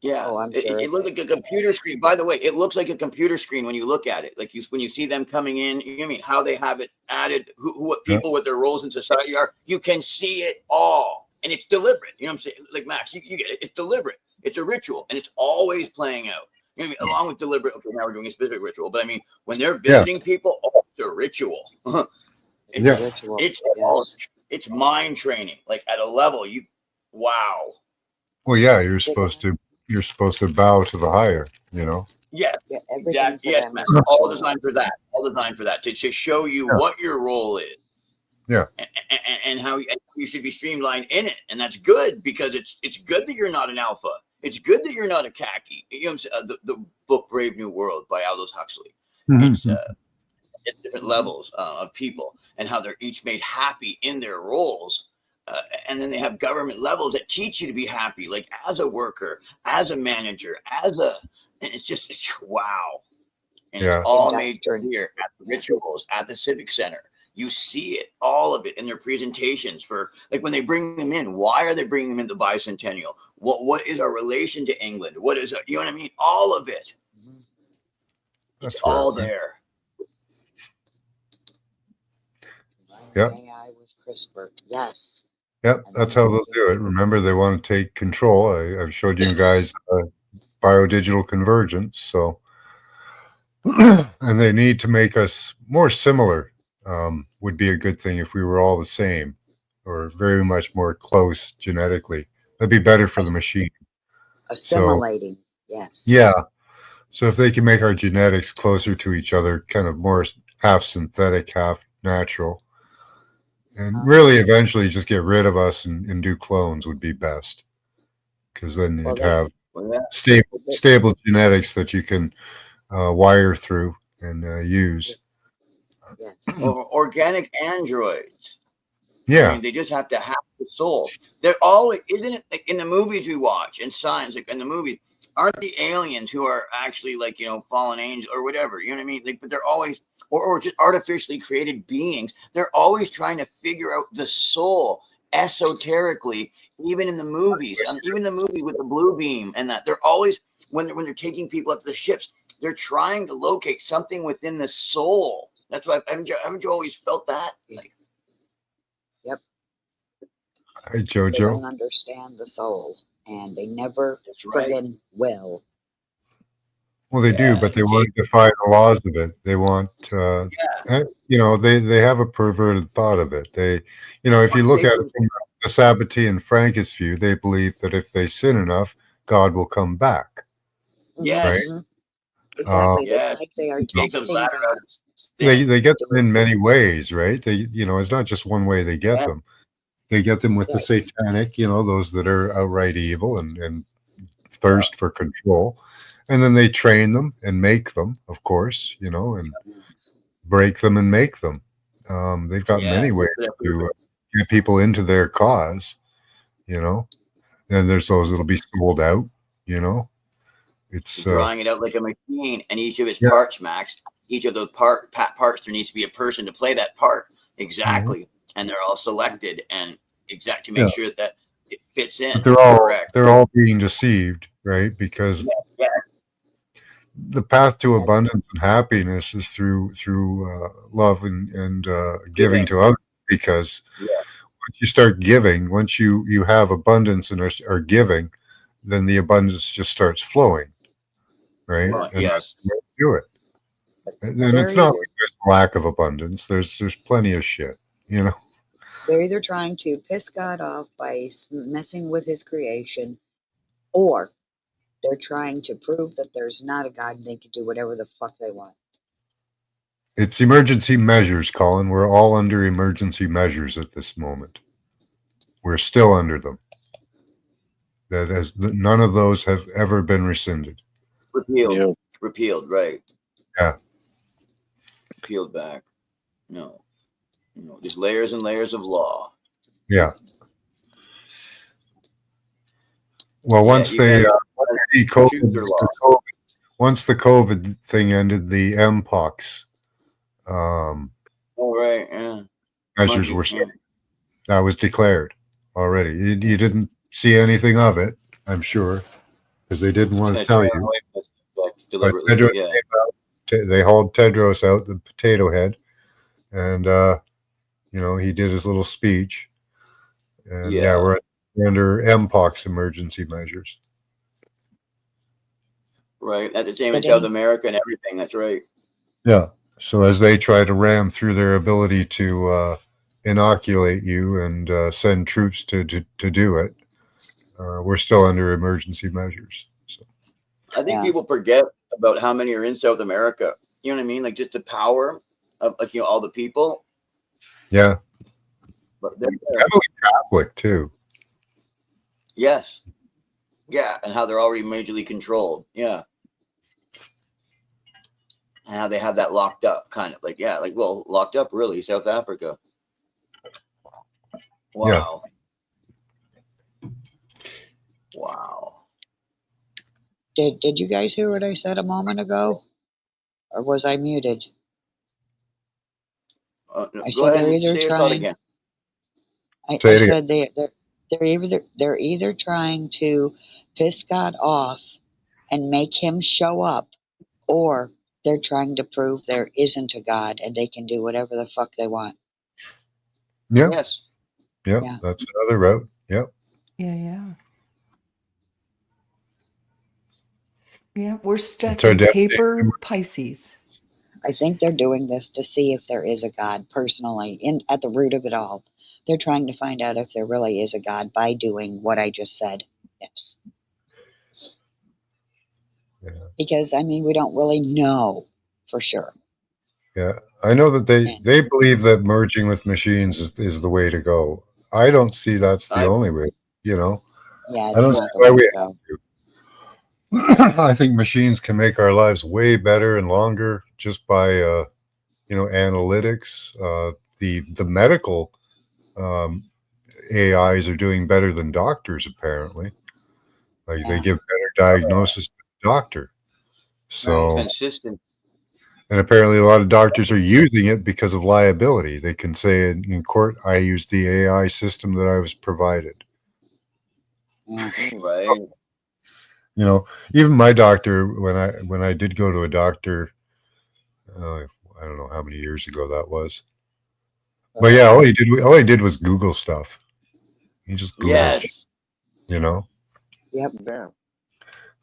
E: Yeah,
C: Oh, I'm sure.
E: It looked like a computer screen. By the way, it looks like a computer screen when you look at it. When you see them coming in, how they have it added, what people with their roles in society are. You can see it all, and it's deliberate. You know what I'm saying? Like Max, you get it. It's deliberate. It's a ritual, and it's always playing out. Along with deliberate. Okay, now we're doing a specific ritual, but when they're visiting people, it's a ritual. It's mind training, like at a level wow.
A: Well, yeah, you're supposed to bow to the higher,
E: Yeah,
C: Exactly.
E: Yes, man. All designed for that. To show you what your role is.
A: Yeah.
E: And how you should be streamlined in it. And that's good because it's good that you're not an alpha. It's good that you're not a khaki. The book Brave New World by Aldous Huxley. It's different levels of people and how they're each made happy in their roles. And then they have government levels that teach you to be happy, like as a worker, as a manager, and it's wow. And it's all made
C: Indoctrinate.
E: here at the rituals, at the Civic Center. You see it, all of it in their presentations for like when they bring them in. Why are they bringing them in the bicentennial? What is our relation to England? What is you know what I mean? All of it. It's all there.
A: Yep.
C: AI with CRISPR. Yes.
A: Yep, that's how they'll do it. Remember, they want to take control. I've showed you guys biodigital convergence. So, and they need to make us more similar. Would be a good thing if we were all the same or very much more close genetically. That'd be better for the machine.
C: Assimilating. Yes.
A: Yeah. So if they can make our genetics closer to each other, kind of more half synthetic, half natural, and really eventually just get rid of us and do clones would be best. Because then you'd have stable genetics that you can wire through and use.
C: Yes.
E: Or organic androids.
A: Yeah.
E: I mean, they just have to have the soul. They're always, isn't it, like in the movies we watch and science, like in the movies, aren't the aliens who are actually like, you know, fallen angels or whatever, you know what I mean? Like, but they're always, or just artificially created beings. They're always trying to figure out the soul esoterically, even in the movies, even the movie with the blue beam and that they're always, when they're taking people up to the ships, they're trying to locate something within the soul. That's why, haven't you always felt that? Like,
C: yep.
A: Hi,
C: They
A: Jojo.
C: don't understand the soul, and they never friggin' will.
A: Well, they do, but they want to defy the laws of it. They want, you know, they have a perverted thought of it. They, you know, if you look at it from the Sabbatean Frankist view, they believe that if they sin enough, God will come back.
E: Yes.
C: Right? Exactly.
E: Yes.
C: It's like they are
E: Jacob's
C: testing
E: ladder.
C: God.
A: They get them in many ways, right? They, you know, it's not just one way they get them. They get them with the satanic, you know, those that are outright evil and thirst for control. And then they train them and make them, of course, you know, and break them and make them. They've got many ways to get people into their cause, you know. And there's those that'll be sold out, you know. It's
E: drawing it out like a machine, and each of its parts, Max. Each of those parts, there needs to be a person to play that part exactly, and they're all selected and exact to make sure that it fits in.
A: But they're all being deceived, right? Because the path to abundance and happiness is through love and giving to others. Because once you start giving, once you have abundance and are giving, then the abundance just starts flowing, right? And that's the way to do it. And it's not like there's a lack of abundance. There's plenty of shit, you know.
C: They're either trying to piss God off by messing with his creation, or they're trying to prove that there's not a God and they can do whatever the fuck they want.
A: It's emergency measures, Colin. We're all under emergency measures at this moment. We're still under them. None of those have ever been rescinded.
E: Repealed, right?
A: Yeah.
E: Peeled back. No. There's layers and layers of law.
A: Yeah. Well, once the COVID thing ended, the Mpox measures were that was declared already. You didn't see anything of it, I'm sure, because they didn't want to tell you. But they hauled Tedros out, the potato head, and you know, he did his little speech, and we're under Mpox emergency measures.
E: Right, at the same in South America and everything. That's right.
A: Yeah. So as they try to ram through their ability to inoculate you and send troops to do it, we're still under emergency measures. So
E: I think people forget about how many are in South America. You know what I mean? Like just the power of like, you know, all the people.
A: Yeah.
E: But they're
A: heavily Catholic too.
E: Yes. Yeah, and how they're already majorly controlled. Yeah. And how they have that locked up, kind of like, locked up, really, South Africa. Wow. Yeah. Wow.
C: Did you guys hear what I said a moment ago? Or was I muted?
E: No,
C: I
E: go
C: said
E: ahead
C: they're
E: and
C: either
E: say your thought
C: trying.
E: again.
C: I
A: Say it again.
C: said they're either trying to piss God off and make him show up, or they're trying to prove there isn't a God and they can do whatever the fuck they want.
A: Yep.
E: Yes.
A: Yep.
C: Yeah.
A: That's another route. Yep.
B: Yeah. Yeah, we're stuck
A: It's our
B: in
A: destiny.
B: paper Pisces.
C: I think they're doing this to see if there is a God personally at the root of it all. They're trying to find out if there really is a God by doing what I just said. Yes.
A: Yeah.
C: Because, I mean, we don't really know for sure.
A: Yeah. I know that they believe that merging with machines is the way to go. I don't see that's the only way, you know.
C: Yeah,
A: I
C: it's
A: don't see
C: not the
A: why
C: way
A: we
C: to go.
A: have to. I think machines can make our lives way better and longer just by analytics. The medical AIs are doing better than doctors apparently. Like they
C: Yeah.
A: give better diagnosis to the doctor. So
E: Consistent.
A: and apparently a lot of doctors are using it because of liability. They can say in court, I used the AI system that I was provided.
C: Yeah.
E: Right.
A: You know, even my doctor, when I did go to a doctor, I don't know how many years ago that was. But yeah, all he did was Google stuff. He just Googled,
E: Yes.
A: you know.
C: Yep.
F: Damn.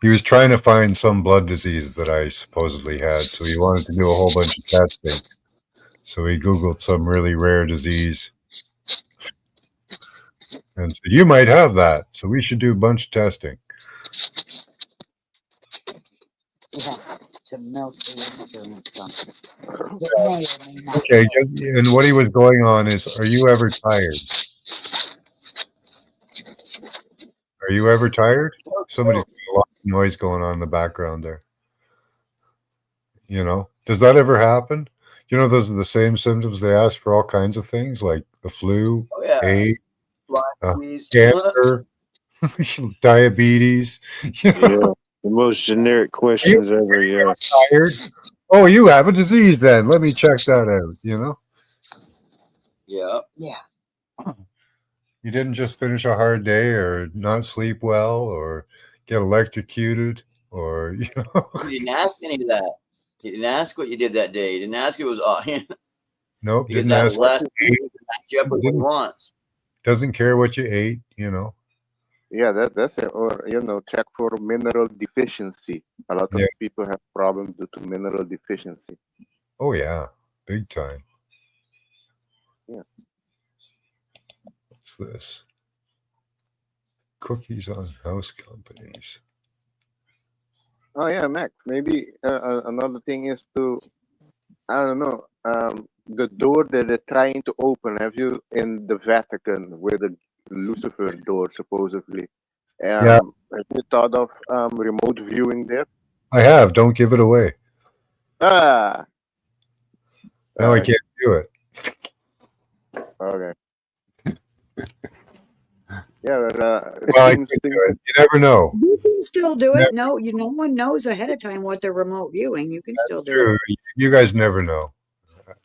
A: He was trying to find some blood disease that I supposedly had, so he wanted to do a whole bunch of testing. So he Googled some really rare disease and said, "You might have that, so we should do a bunch of testing."
C: Yeah. To milk the insurance company. It may or may not
A: Okay,
C: work.
A: and what he was going on is, are you ever tired? Are you ever tired? Somebody's got a lot of noise going on in the background there. You know, does that ever happen? You know, those are the same symptoms they ask for all kinds of things like the flu,
E: Oh yeah.
A: AIDS,
E: Flies.
A: cancer, diabetes. You know,
D: Yeah. The most generic
A: are you
D: questions ever. Yeah.
A: tired? Oh, you have a disease then. Let me check that out. You know,
E: Yeah.
C: Yeah.
A: you didn't just finish a hard day or not sleep well or get electrocuted or, you know,
E: You didn't ask any of that. You didn't ask what you did that day. You didn't ask if it was
A: nope,
E: because
A: didn't
E: that
A: ask what
E: last
A: you ate,
E: thing match up with what he
A: didn't,
E: wants.
A: doesn't care what you ate, you know.
F: Yeah, that's it. Or check for mineral deficiency. A lot of
A: Yeah.
F: people have problems due to mineral deficiency.
A: Oh, yeah, big time.
F: Yeah.
A: What's this? Cookies on house companies.
F: Oh yeah, Max. Maybe another thing is to, I don't know, the door that they're trying to open. Have you in the Vatican with the Lucifer door supposedly?
A: Yeah,
F: Have you thought of remote viewing there?
A: I have. Don't give it away.
F: Ah,
A: Now I
F: uh,
A: can't do it.
F: okay. Yeah, but
A: Well, I could do it. You never know.
C: You can still do
A: Never,
C: it. No, no one knows ahead of time what they're remote viewing. You can still do it.
A: true. You guys never know.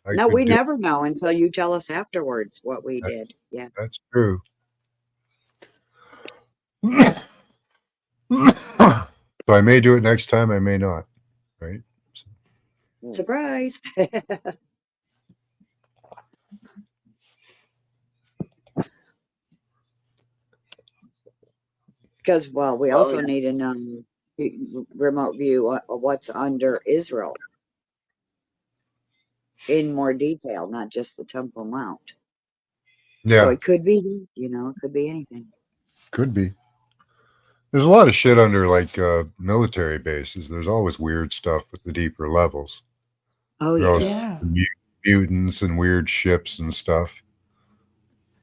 A: I
C: No, we
A: could do
C: never know until you tell us afterwards what we
A: that.
C: did. Yeah.
A: That's true. So I may do it next time. I may not. Right?
C: Surprise. Because, well, we
E: Well,
C: also need to remote view what's under Israel in more detail, not just the Temple Mount. So
A: Yeah,
C: it could be, it could be anything.
A: could be. There's a lot of shit under like military bases. There's always weird stuff at the deeper levels.
C: Oh,
A: There are always
C: yes.
B: Yeah.
A: mutants and weird ships and stuff.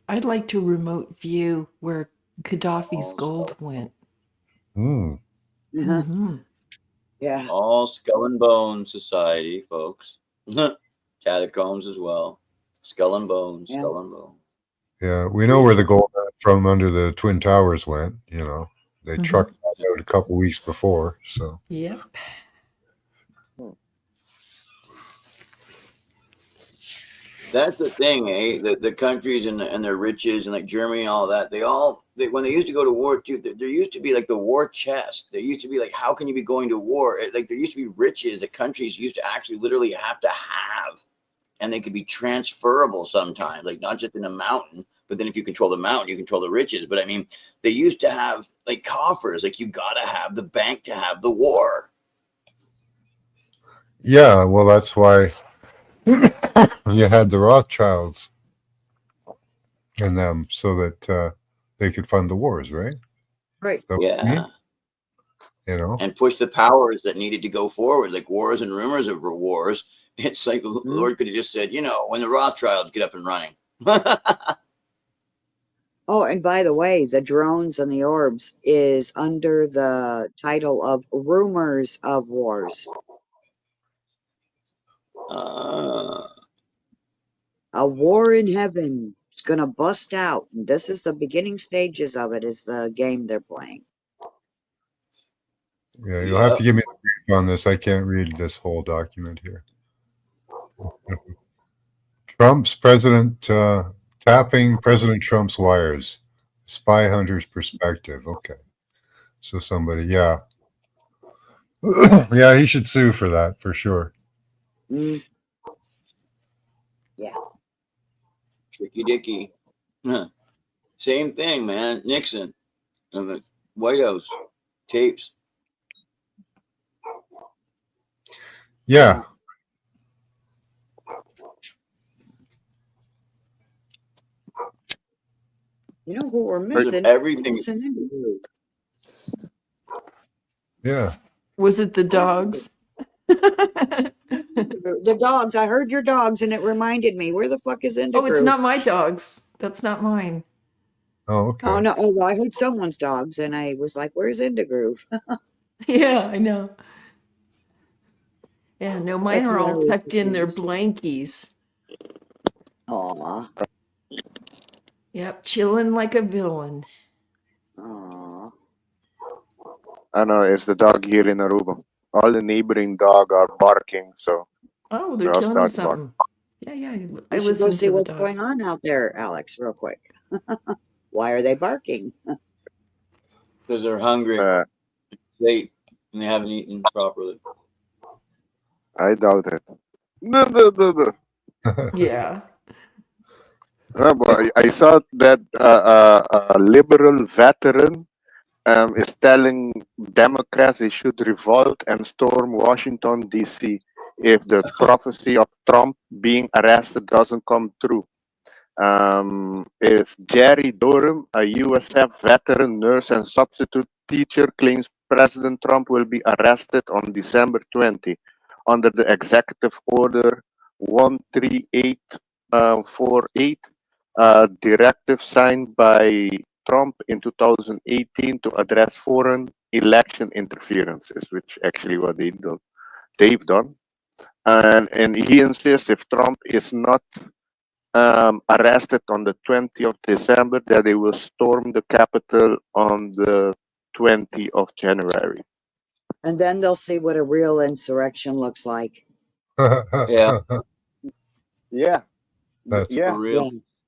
B: I'd like to remote view where Gaddafi's gold went.
A: Hmm.
C: Uh-huh.
B: Hmm.
C: Yeah.
E: all Skull and Bones Society, folks. Catacombs as well. Skull and Bones.
C: Yeah.
E: Skull and Bones.
A: Yeah, we know where the gold from under the Twin Towers went. You know, they
B: Mhm.
A: trucked that out a couple weeks before. So
B: Yep.
E: That's the thing, eh? The countries and their riches and like Germany and all that, when they used to go to war too, there used to be like the war chest. There used to be like, how can you be going to war? Like there used to be riches that countries used to actually literally have to have, and they could be transferable sometimes, like not just in a mountain, but then if you control the mountain, you control the riches. But I mean, they used to have like coffers, like you gotta have the bank to have the war.
A: Yeah, well, that's why you had the Rothschilds and them so that they could fund the wars, right?
C: Right.
A: So,
E: Yeah.
A: you know,
E: And push the powers that needed to go forward, like wars and rumors of wars. It's like the Lord could have just said, when the Rothschilds get up and running.
C: Oh, and by the way, the drones and the orbs is under the title of Rumors of Wars. A war in heaven. It's gonna bust out. This is the beginning stages of it, is the game they're playing.
A: yeah, you'll have to give me the brief on this. I can't read this whole document here. Trump's president tapping President Trump's wires. Spy hunter's perspective. Okay. So somebody, yeah. Yeah, he should sue for that for sure.
C: Mm. Yeah.
E: Tricky Dicky. Same thing, man. Nixon. The White House tapes.
A: Yeah.
C: You know who we're missing?
E: Everything.
A: Yeah.
B: Was it the dogs?
C: The dogs. I heard your dogs, and it reminded me. Where the fuck is Indigo?
B: Oh, it's not my dogs. That's not mine.
A: Oh, okay.
C: Oh no! Oh, well, I heard someone's dogs, and I was like, "Where's Indigo?"
B: Yeah, I know. Yeah, no, mine
C: That's
B: are
C: what I
B: all
C: was
B: tucked in their
C: thinking.
B: blankies.
C: Aw.
B: Yep, chilling like a villain.
C: Aw.
F: I know it's the dog here in Aruba. All the neighboring dog are barking, so
B: Oh, they're
F: we all
B: telling you
F: start barking.
B: something. Yeah, I
C: We should go
B: listen
C: see
B: to the
C: what's
B: dogs.
C: going on out there, Alex, real quick. Why are they barking?
E: Because they're hungry. Late and they haven't eaten properly.
F: I doubt it. No.
B: Yeah.
F: But I saw that a liberal veteran is telling Democrats they should revolt and storm Washington, D.C. if the prophecy of Trump being arrested doesn't come true. Is Jerry Durham, a USF veteran nurse and substitute teacher, claims President Trump will be arrested on December 20 under the executive order 13848, directive signed by Trump in 2018 to address foreign election interferences, which actually what they've done. And he insists if Trump is not arrested on the 20th of December, that they will storm the Capitol on the 20th of January.
C: And then they'll see what a real insurrection looks like.
E: Yeah.
F: Yeah.
A: That's
F: yeah.
E: For real.
C: Yes.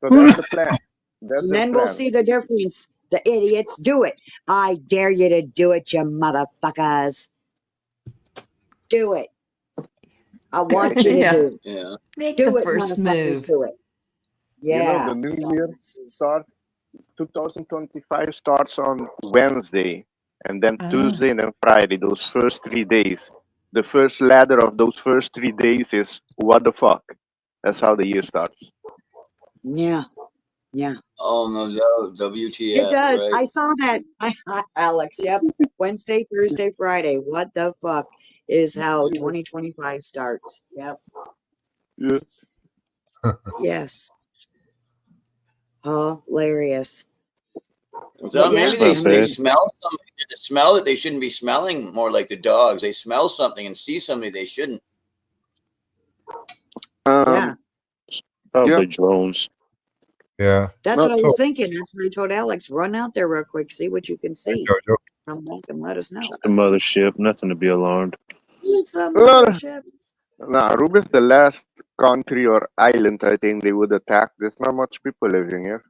F: So that's the plan. That's
C: And
F: their
C: then we'll
F: plan.
C: see the difference. The idiots do it. I dare you to do it, you motherfuckers. Do it. I want you to
B: Yeah.
C: do it.
E: Yeah.
B: Make
C: Do
B: the
C: it,
B: first
C: motherfuckers.
B: move.
C: Do it.
F: You
C: Yeah.
F: know, the new year starts, 2025 starts on Wednesday, and then Tuesday, and then Friday, those first 3 days. The first ladder of those first 3 days is what the fuck? That's how the year starts.
C: Yeah. Yeah.
E: Oh, no doubt. WTF.
C: It does.
E: Right?
C: I saw that. Alex, yep. Wednesday, Thursday, Friday. What the fuck is how 2025 starts? Yep.
F: Yeah.
C: Yes. Hilarious.
E: So
C: But yeah,
E: maybe
F: Well
E: they
F: said.
E: smell something. They smell that they shouldn't be smelling, more like the dogs. They smell something and see somebody they shouldn't.
C: yeah.
D: Probably drones.
A: yeah.
C: That's what I
A: So,
C: was thinking. That's what I told Alex. Run out there real quick, see what you can see.
A: Jojo.
C: Come back and let us know.
D: Just the mothership. Nothing to be alarmed.
C: It's a
F: Well,
C: mothership.
F: Now, Aruba is the last country or island I think they would attack. There's not much people living here.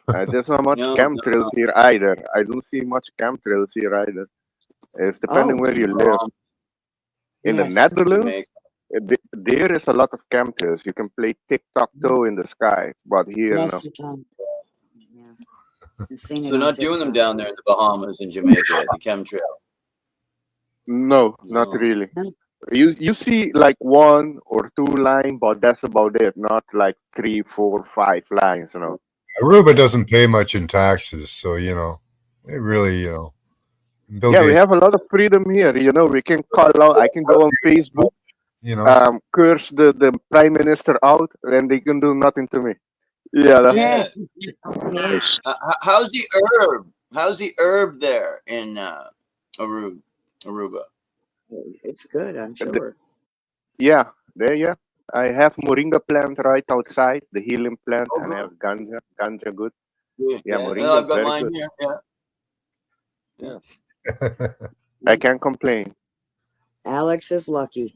F: There's not much
E: No,
F: chemtrails here either. I don't see much chemtrails here either. It's depending
C: Oh,
F: where you live. In the
C: yes.
F: Netherlands,
E: Jamaica.
F: there is a lot of chemtrails. You can play tic-tac-toe in the sky, but here, no.
C: Most of the time. Yeah. I've seen
E: So
C: it
E: they're
C: on
E: not doing them
C: TikTok.
E: down there in the Bahamas and Jamaica, the chemtrail.
F: No, not
E: No.
F: really.
C: No.
F: You see like 1 or 2 line, but that's about it. Not like 3, 4, 5 lines.
A: Aruba doesn't pay much in taxes, so it really Bill
F: Yeah, we
A: Gates,
F: have a lot of freedom here. We can call out. I can go on Facebook, curse the prime minister out, and they can do nothing to me. Yeah,
E: Yeah.
C: Yes.
E: How's the herb? How's the herb there in Aruba?
C: It's good, I'm
F: th-
C: sure.
F: yeah, there. Yeah, I have moringa plant right outside, the healing plant,
E: Oh,
F: and I
E: good.
F: have ganja good.
E: Yeah,
F: Yeah,
E: no,
F: moringa
E: I've got
F: very
E: mine
F: good.
E: here. Yeah.
F: I can't complain.
C: Alex is lucky.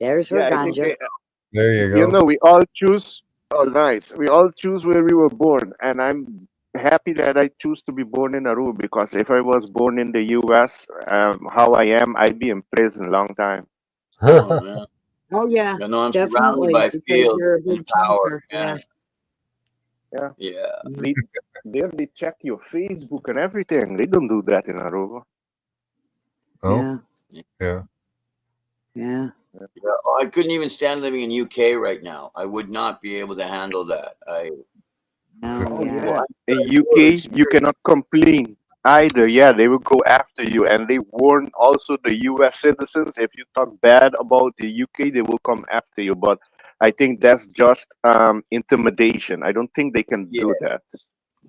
C: There's her
F: Yeah, I think
C: ganja.
A: there you go.
F: we all choose. Oh, nice. We all choose where we were born, and I'm happy that I choose to be born in Aruba because if I was born in the U.S., how I am, I'd be in prison a long time.
E: Oh, yeah.
C: Oh yeah,
E: I know I'm surrounded
C: definitely,
E: by
C: because
E: fields
C: you're a
E: and
C: big
E: power.
C: talker.
E: Yeah.
C: Yeah.
F: Yeah,
E: Yeah.
F: they check your Facebook and everything. They don't do that in Aruba.
A: Oh,
C: Yeah.
A: yeah.
C: Yeah.
E: Yeah. Oh, I couldn't even stand living in UK right now. I would not be able to handle that.
C: Oh yeah.
F: Yeah, in UK you cannot complain either. Yeah, they will go after you, and they warn also the US citizens if you talk bad about the UK, they will come after you. But I think that's just intimidation. I don't think they can
E: Yeah.
F: do that.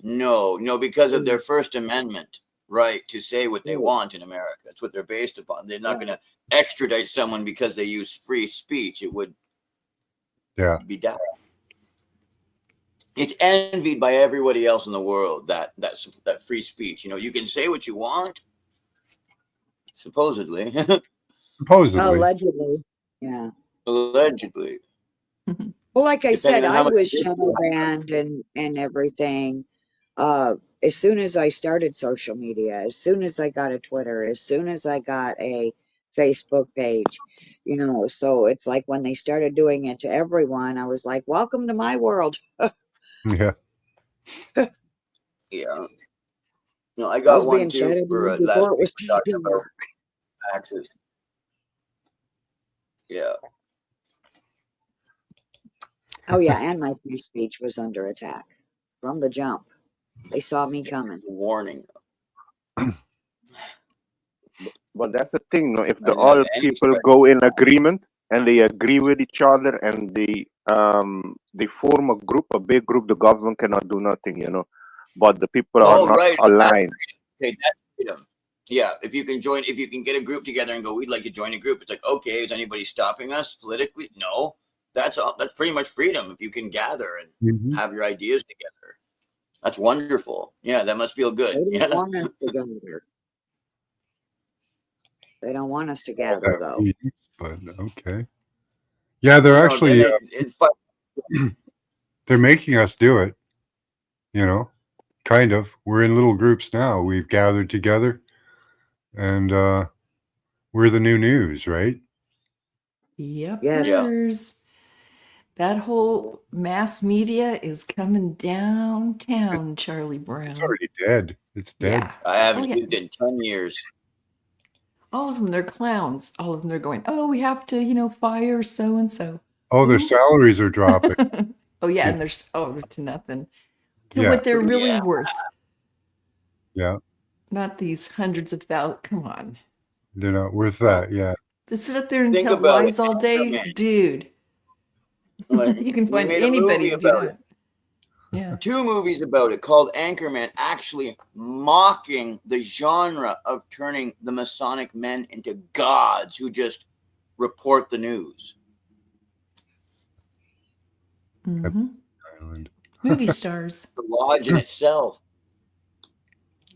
E: No, because of their First Amendment right to say what they
C: Mm.
E: want in America. That's what they're based upon. They're not going to extradite someone because they use free speech. It would be that. It's envied by everybody else in the world that free speech. You can say what you want, supposedly,
A: Supposedly.
C: Allegedly. Yeah.
E: allegedly.
C: Well, like I said,
E: Depending on
C: I
E: how much.
C: was shadow banned and everything. As soon as I started social media, as soon as I got a Twitter, as soon as I got a Facebook page, so it's like when they started doing it to everyone, I was like, welcome to my world.
A: Yeah.
E: Yeah. I
C: I
E: got
C: was
E: one
C: being
E: too
C: shadow
E: for
C: banned
E: last
C: before it
E: week.
C: was
E: We're talking about
C: popular.
E: taxes. Yeah.
C: Oh yeah, and my free speech was under attack from the jump. They saw me coming.
E: Warning.
F: But that's the thing, no? If
E: I didn't
F: all
E: have any
F: people
E: respect.
F: go in agreement and they agree with each other and they form a group, a big group, the government cannot do nothing, But the people are
E: Oh,
F: not
E: right.
F: aligned.
E: Okay, that's freedom. Yeah, if you can get a group together and go, we'd like to join a group. It's like, okay, is anybody stopping us politically? No, that's all. That's pretty much freedom. If you can gather and
A: Mhm.
E: have your ideas together, that's wonderful. Yeah, that must feel
C: They
E: good.
C: don't
E: Yeah,
C: want us to gather. They don't want us to
A: All
C: gather,
A: that
C: though.
A: meetings, but okay. Yeah, they're
E: no, then
A: actually they're making us do it. Kind of. We're in little groups now. We've gathered together, and we're the new news, right?
C: Yes.
B: Yepers. That whole mass media is coming downtown, Charlie Brown.
A: It's already dead. It's dead.
B: Yeah.
E: I haven't
B: Oh, yeah.
E: lived in 10 years.
B: All of them, they're clowns. All of them, they're going, oh, we have to, fire so and so.
A: Oh, their salaries are dropping.
B: Oh, yeah.
A: Yeah.
B: And there's, to nothing. To
A: Yeah.
B: what they're really
E: Yeah.
B: worth.
A: Yeah.
B: Not these hundreds of thousands. Come on.
A: They're not worth that. Yeah.
B: To sit up there and
E: Think
B: tell
E: about
B: lies
E: it.
B: all day,
E: Anchorman.
B: dude.
E: Like,
B: You can
E: we
B: find
E: made a
B: anybody
E: movie
B: to do
E: about
B: that.
E: it.
B: Yeah.
E: 2 movies about it called Anchorman, actually mocking the genre of turning the Masonic men into gods who just report the news.
A: Island.
B: Movie stars.
E: The lodge in itself.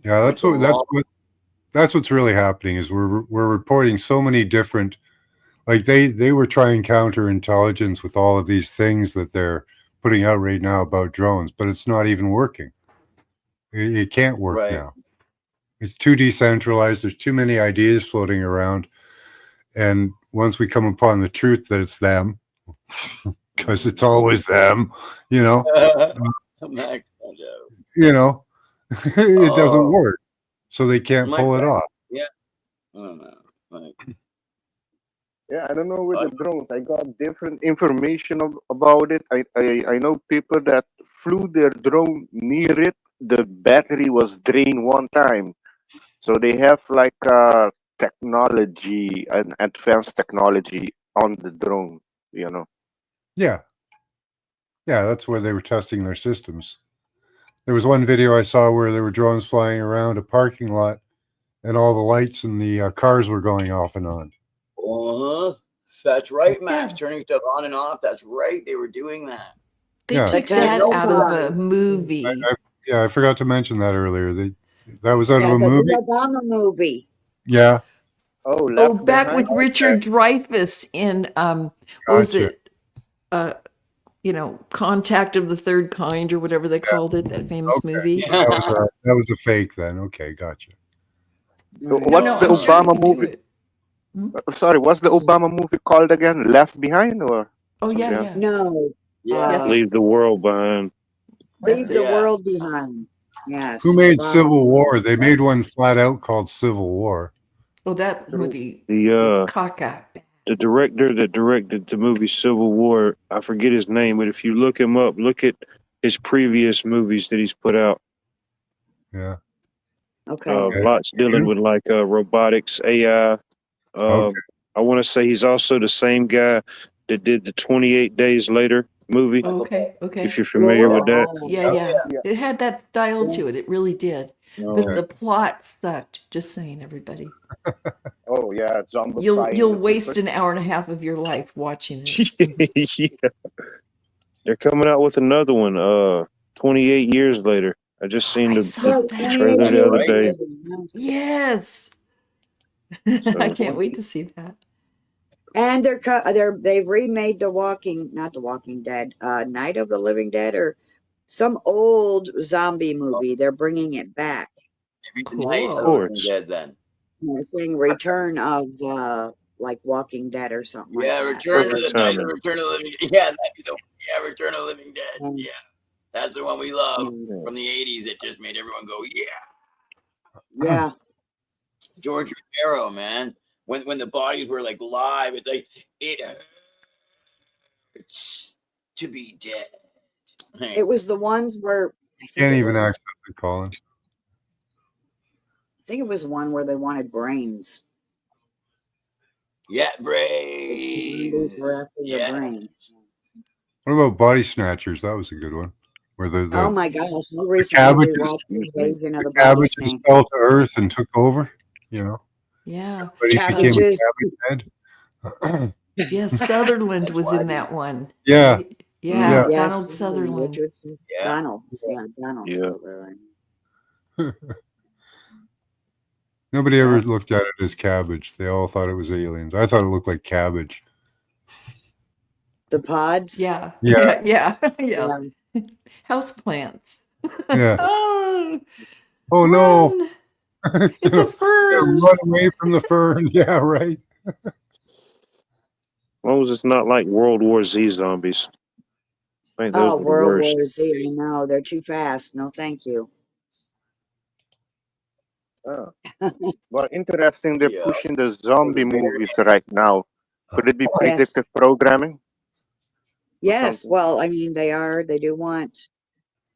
A: Yeah,
E: Like
A: that's what That's what's really happening is we're reporting so many different, like they were trying counterintelligence with all of these things that they're putting out right now about drones, but it's not even working. It can't work
E: Right.
A: now. It's too decentralized. There's too many ideas floating around, and once we come upon the truth that it's them, because it's always them, you know,
E: Max Trudaux.
A: you know, it doesn't
E: Oh,
A: work, so they can't
E: my
A: pull it
E: friend.
A: off.
E: Yeah. I don't know. Like,
F: Yeah, I don't know with the
E: but
F: drones. I got different information about it. I know people that flew their drone near it. The battery was drained one time. So they have like technology, an advanced technology on the drone, you know.
A: Yeah, yeah, that's where they were testing their systems. There was one video I saw where there were drones flying around a parking lot, and all the lights in the cars were going off and on.
E: that's right, Max.
B: Yeah.
E: Turning stuff on and off. That's right. They were doing that.
B: They
A: Yeah.
C: The
B: took that
C: Tesla
B: out of a
C: cars.
B: movie.
A: Yeah, I forgot to mention that earlier. That was out of
C: Yeah,
A: a
C: the
A: movie.
C: Obama movie.
A: Yeah,
F: Oh,
B: Oh,
F: left
B: back with
F: behind.
B: Richard Dreyfuss in what was
A: gotcha.
B: it? Contact of the Third Kind or whatever they called it, that famous
A: Okay.
B: movie.
E: Yeah.
A: That was a fake then. Okay, gotcha.
C: Right.
B: No,
F: What's
B: no,
F: the
B: I'm sure you
F: Obama
B: could do
F: movie?
B: it. Hmm?
F: Sorry, what's the Obama movie called again? Left Behind or
B: Oh yeah,
F: something else?
B: yeah.
C: No.
E: Yes.
B: Yes.
D: Leave the world behind.
C: Leave
B: That's
C: the
B: it.
E: Yeah.
C: world behind. Yes.
A: Who made
C: Obama.
A: Civil War? They made one flat out called Civil War.
B: Oh, that
F: True.
B: movie
D: The
B: was caca.
D: the director that directed the movie Civil War, I forget his name, but if you look him up, look at his previous movies that he's put out.
A: Yeah.
C: Okay.
D: Lots dealing with like robotics, AI.
A: Okay.
D: I want to say he's also the same guy that did the 28 Days Later movie.
B: Oh, okay, okay.
D: If you're familiar with that.
C: Oh,
B: Yeah, yeah.
F: Yeah.
B: It had that style to it. It really did. But
D: Uh,
B: the plot sucked. Just saying, everybody.
F: Oh yeah,
B: You'll
F: zombifying
B: you'll
F: the
B: waste
F: people.
B: an hour and a half of your life watching it.
D: yeah. They're coming out with another one. 28 years later. I just seen
B: I
D: the,
B: saw
D: the,
C: yeah,
D: the
B: that.
C: 28
D: trailer the other
C: years
D: day.
C: later. Yes.
B: Yes. I
D: So
B: can't wait to see that.
C: And they've remade not the Walking Dead, Night of the Living Dead, or some old zombie movie. They're bringing it back.
E: Maybe the Night
D: of
E: of the
B: Cool.
E: Living
D: course.
E: Dead then.
C: They're saying Return of like Walking Dead or something like
E: Yeah,
C: that.
E: Return to
D: Perfect
E: the Night,
D: timing.
E: Return of the Living. Yeah, that'd be the one. Yeah, Return of the Living Dead.
C: Um,
E: Yeah, that's the one we love
C: mm,
E: from the '80s. It just made everyone go, yeah.
C: yeah.
E: George Romero, man. When the bodies were like live, it's like it hurts to be dead.
C: It was the ones where
A: Can't even access it, Colin.
C: I think it was one where they wanted brains.
E: Yeah,
C: The zombies were
E: brains.
C: after your
E: Yeah.
C: brain.
A: What about Body Snatchers? That was a good one. Where
C: Oh
A: the
C: my gosh! I recently
A: cabbages,
C: rewatched
D: Excuse me.
C: Invasion of
A: the
C: the Body
A: cabbages fell to
C: Snatchers.
A: earth and took over. You know,
B: Yeah.
A: but he became a
C: Cabbages.
A: cabbage head.
B: Yeah, Sutherland
E: That's
B: was
E: why.
B: in that one.
A: Yeah,
B: Right? Yeah,
A: yeah.
B: Donald
C: Yes,
B: Sutherland.
C: Richard
E: Yeah.
C: Donald. Yeah, Donald
D: Yeah.
C: Sutherland.
A: Nobody
C: Yeah.
A: ever looked at it as cabbage. They all thought it was aliens. I thought it looked like cabbage.
C: The pods.
B: Yeah.
A: Yeah.
B: Yeah. Yeah.
C: Yeah.
B: House plants.
A: Yeah.
B: Oh,
A: Oh no!
B: run. It's a fern.
A: Run away from the fern. Yeah, right.
D: As long as it's not like World War Z zombies. I think those
C: Oh,
D: were the
C: World
D: worst.
C: War Z. I know they're too fast. No, thank you.
F: Oh. Well, interesting. They're
E: Yeah.
F: pushing the zombie movies right now. Could it be
C: Yes.
F: predictive programming?
C: Yes.
F: something?
C: Well, I mean, they are. They do want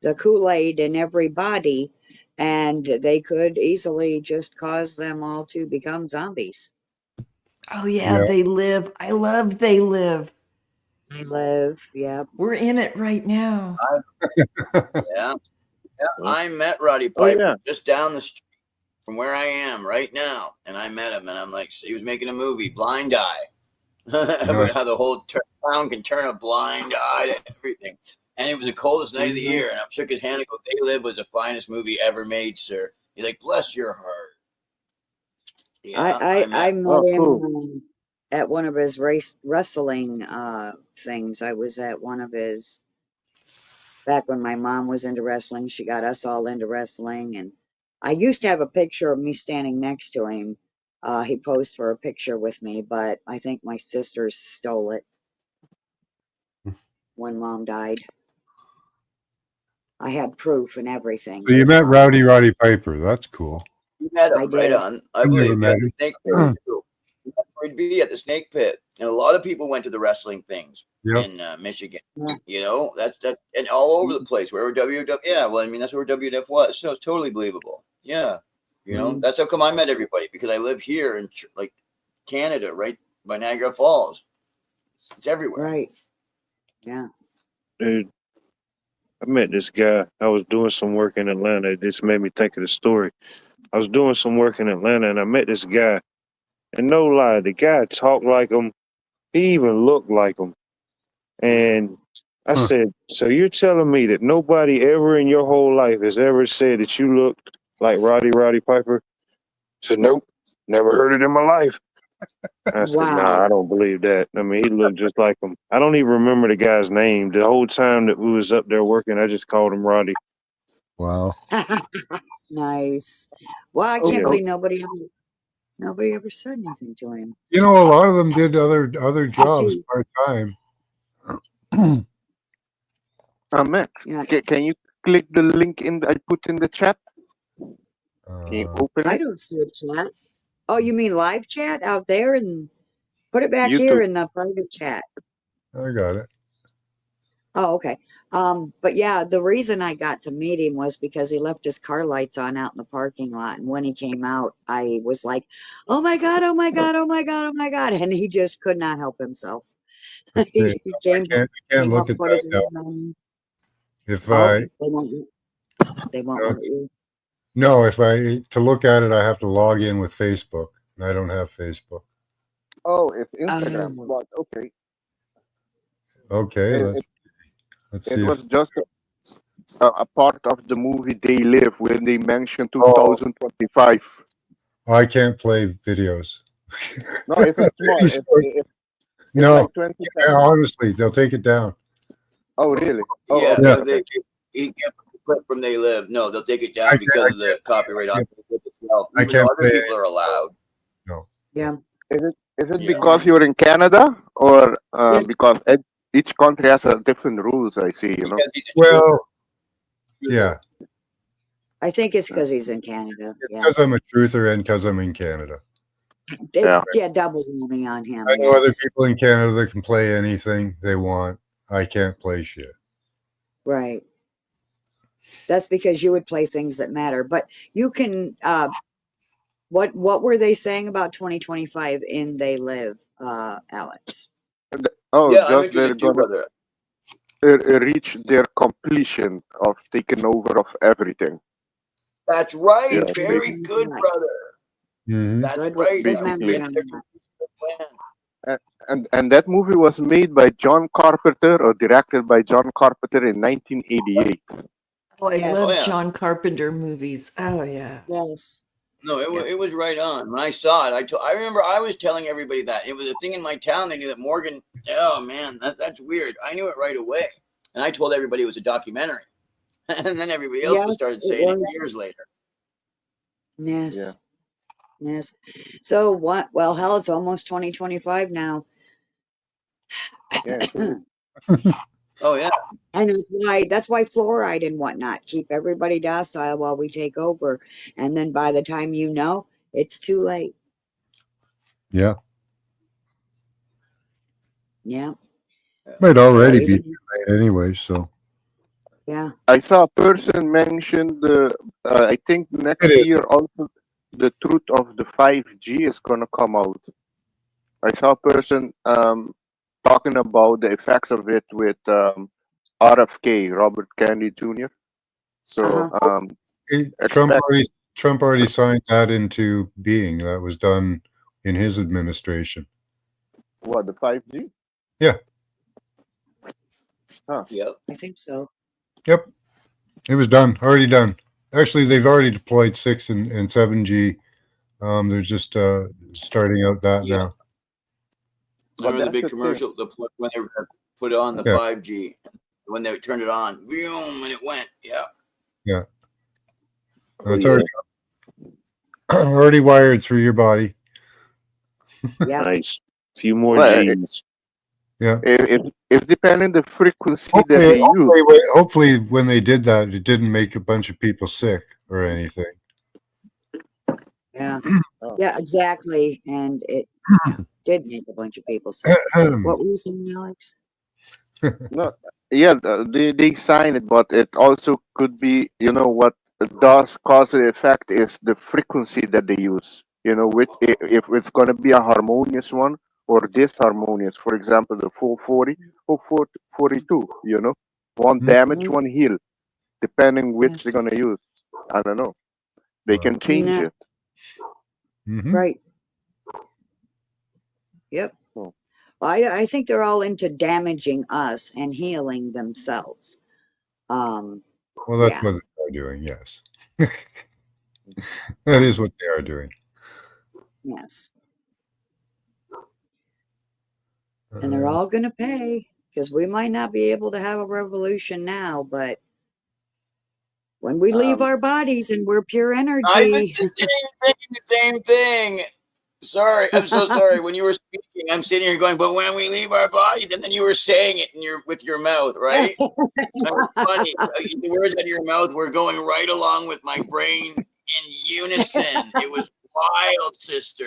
C: the Kool-Aid in every body, and they could easily just cause them all to become zombies.
B: Oh yeah,
A: Yeah.
B: They Live. I love They Live.
C: They live. Yep.
B: We're in it right now.
E: Yeah. I met Roddy
F: Oh,
E: Piper
F: yeah.
E: just down the street from where I am right now, and I met him, and I'm like, he was making a movie, Blind Eye, about how the whole town can turn a blind eye to everything. And it was the coldest night of the year, and I shook his hand and go, "They Live was the finest movie ever made, sir." He's like, "Bless your heart." Yeah,
C: I
E: met.
C: met
F: Oh,
C: him
F: cool.
C: at one of his wrestling things. I was at one of his back when my mom was into wrestling. She got us all into wrestling, and I used to have a picture of me standing next to him. He posed for a picture with me, but I think my sisters stole it when mom died. I had proof and everything,
A: So
C: but
A: you
C: it's
A: met
C: gone.
A: Roddy Piper. That's cool.
E: You met
C: I
E: him, right
C: did.
E: on. I
A: I never
E: believe. Yeah,
A: met
E: the
A: him.
E: snake pit too. That's where he'd be at the snake pit, and a lot of people went to the wrestling things
A: Yep.
E: in Michigan.
C: Yeah.
E: You know, that and all over the place. Wherever WW, yeah. Well, I mean, that's where WWF was, so it's totally believable. Yeah, you know,
C: Mhm.
E: that's how come I met everybody, because I live here in like Canada, right by Niagara Falls. It's everywhere.
C: Right. Yeah.
D: Dude, I met this guy. I was doing some work in Atlanta. It just made me think of the story. I was doing some work in Atlanta and I met this guy. And no lie, the guy talked like him. He even looked like him. And I
A: Huh.
D: said, so you're telling me that nobody ever in your whole life has ever said that you looked like Roddy Piper? I said, nope, never heard it in my life. I said, nah,
C: Wow.
D: I don't believe that. I mean, he looked just like him. I don't even remember the guy's name. The whole time that we was up there working, I just called him Roddy.
A: Wow.
C: Nice. Well, I
F: Oh,
C: can't
D: Yeah.
F: oh,
C: believe nobody ever said anything to him.
A: You know, a lot of them did other
C: Except
A: jobs
C: you.
A: part time.
F: Matt,
C: Yeah.
F: can you click the link I put in the chat? Can you open
C: I
F: it?
C: don't see a chat. Oh, you mean live chat out there, and put it back here
F: YouTube.
C: in the private chat.
A: I got it.
C: Oh, okay. But yeah, the reason I got to meet him was because he left his car lights on out in the parking lot. And when he came out, I was like, oh my God, oh my God, oh my God, oh my God. And he just could not help himself.
A: Let's see.
C: He
A: I can't
C: came
A: look
C: up,
A: at
C: put
A: that
C: his
A: now.
C: hand on.
A: If
C: Oh,
A: I
C: they won't
A: no,
C: let you.
A: no, if I to look at it, I have to log in with Facebook, and I don't have Facebook.
F: Oh, it's Instagram.
C: Oh,
F: But okay.
A: Okay,
F: It, it,
A: let's
F: it
A: see if
F: was just a part of the movie They Live when they mentioned
A: oh
F: 2025.
A: I can't play videos.
F: No, it's a small.
A: Very short.
F: It's
A: No,
F: like 20 seconds.
A: honestly, they'll take it down.
F: Oh, really? Oh,
E: Yeah,
F: okay,
A: Yeah,
F: okay.
E: he can't put the clip from They Live. No, they'll take it
A: I
E: down
A: can't.
E: because of the copyright on
A: I
E: the clip itself,
A: I
E: even though
A: can't
E: other
A: play.
E: people are allowed.
A: No, no.
C: yeah.
F: Is it
E: Yeah.
F: because
C: So,
F: you're in Canada or
C: yes,
F: because each country has a different rules? I see.
E: Because he's a truther.
A: Well, yeah,
C: I think it's because he's in Canada.
A: it's
C: Yeah.
A: because I'm a truther and because I'm in Canada.
F: Yeah.
C: Yeah, double whammy on him.
A: I know other
C: Yes.
A: people in Canada that can play anything they want. I can't play shit.
C: Right. That's because you would play things that matter. But you can what were they saying about 2025 in They Live, Alex?
F: Oh,
E: Yeah, I'm
F: just they're
E: interested too,
F: gonna
E: brother.
F: reach their completion of taking over of everything.
E: That's right.
F: Yeah,
C: In
E: Very good,
C: 2025.
E: brother.
A: Mm-hmm.
E: That's right.
C: Good
E: They're
C: memory
F: basically.
E: into
C: on
E: their
C: that.
E: completion plan.
F: And that movie was made by John Carpenter or directed by John Carpenter in 1988.
B: Oh, I
C: Yes.
E: Oh
B: love
E: yeah.
B: John Carpenter movies. Oh, yeah.
C: Yes.
E: No,
C: Yeah.
E: it was right on. When I saw it, I remember I was telling everybody that it was a thing in my town. They knew that Morgan. Oh man, that's weird. I knew it right away, and I told everybody it was a documentary, and then everybody else
C: Yes,
E: started
C: it
E: saying it
C: was.
E: years later.
F: Yeah.
C: Yes. Yes. So what? Well, hell, it's almost 2025 now.
F: Yeah, it is.
E: Oh yeah,
C: And that's why fluoride and whatnot keep everybody docile while we take over. And then by the time you know, it's too late.
A: Yeah,
C: Yeah.
A: might
C: So
A: already be too
C: even
A: late anyway. So
C: yeah.
F: I saw a person mention I think
A: it
F: next
A: is.
F: year also the truth of the 5G is gonna come out. I saw a person talking about the effects of it with RFK, Robert Kennedy Jr. So
C: Uh-huh.
A: Trump
F: expect
A: already signed that into being. That was done in his administration.
F: what, the 5G?
A: Yeah.
F: Huh.
E: yep.
C: I think so.
A: Yep. It was done. Already done. Actually, they've already deployed 6 and 7G They're just starting out that
E: Yeah.
A: now.
E: I
F: But
E: remember the
F: that's
E: big
F: the thing.
E: commercial when they put on the
A: Yeah.
E: 5G. When they turned it on, boom, and it went. Yeah.
A: Yeah.
F: Oh,
A: It's
F: yeah.
A: already wired through your body.
C: Yeah.
D: Nice. Few more
F: Well,
D: G's.
A: Yeah.
F: It's depending the frequency that they use.
A: Hopefully, when they did that, it didn't make a bunch of people sick or anything.
C: Yeah.
F: Oh.
C: Yeah, exactly. And it did make a bunch of people sick. What were you saying, Alex?
F: No, yeah, they sign it, but it also could be, what does cause the effect is the frequency that they use. Which if it's going to be a harmonious one or disharmonious. For example, the 440 or 442. One damage, one heal, depending which they're
C: Yes.
F: going to use. I don't know. They can change
C: Yeah.
F: it.
A: Mm-hmm.
C: Right. Yep.
F: Oh.
C: I think they're all into damaging us and healing themselves.
A: Well, that's
C: Yeah.
A: what they are doing. Yes, that is what they are doing.
C: Yes. And they're all going to pay, because we might not be able to have a revolution now, but when we leave our bodies and we're pure
E: I've been
C: energy.
E: thinking the same thing. Sorry, I'm so sorry. When you were speaking, I'm sitting here going, but when we leave our bodies, and then you were saying it with your mouth, right? It was funny. The words out of your mouth were going right along with my brain in unison. It was wild, sister.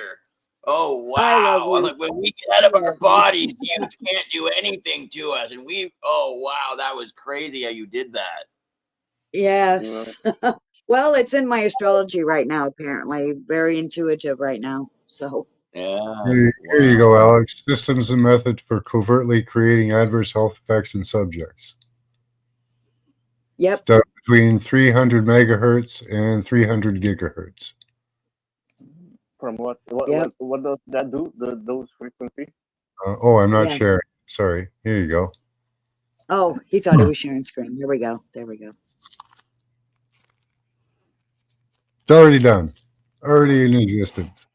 E: Oh
C: I love
E: wow! I'm
C: you.
E: like, when we get out of our bodies, you can't do anything to us. And oh wow, that was crazy how you did that.
C: Yes. Well, it's in my astrology right now, apparently. Very intuitive right now. So,
E: Yeah.
A: Here you go, Alex. Systems and methods for covertly creating adverse health effects in subjects.
C: yep.
A: Stuff between 300 megahertz and 300 gigahertz.
F: From what
C: Yep.
F: what does that do? Those frequency?
A: I'm not
C: Yeah.
A: sharing. Sorry. Here you go.
C: Oh, he thought he was sharing screen. There we go. There we go.
A: It's already done. Already in existence.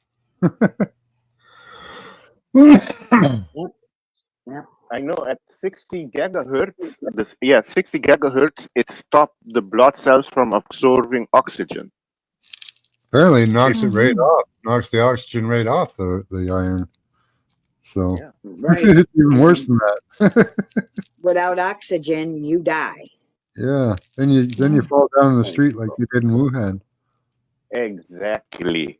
C: Yep.
F: I know at 60 gigahertz, 60 gigahertz, it stopped the blood cells from absorbing oxygen.
A: Apparently, it knocks it right off. Knocks the oxygen right off the iron. So
F: Yeah.
C: Right.
A: it's even worse than that.
C: Without oxygen, you die.
A: Yeah. Then you fall down the street like you did in Wuhan.
F: Exactly.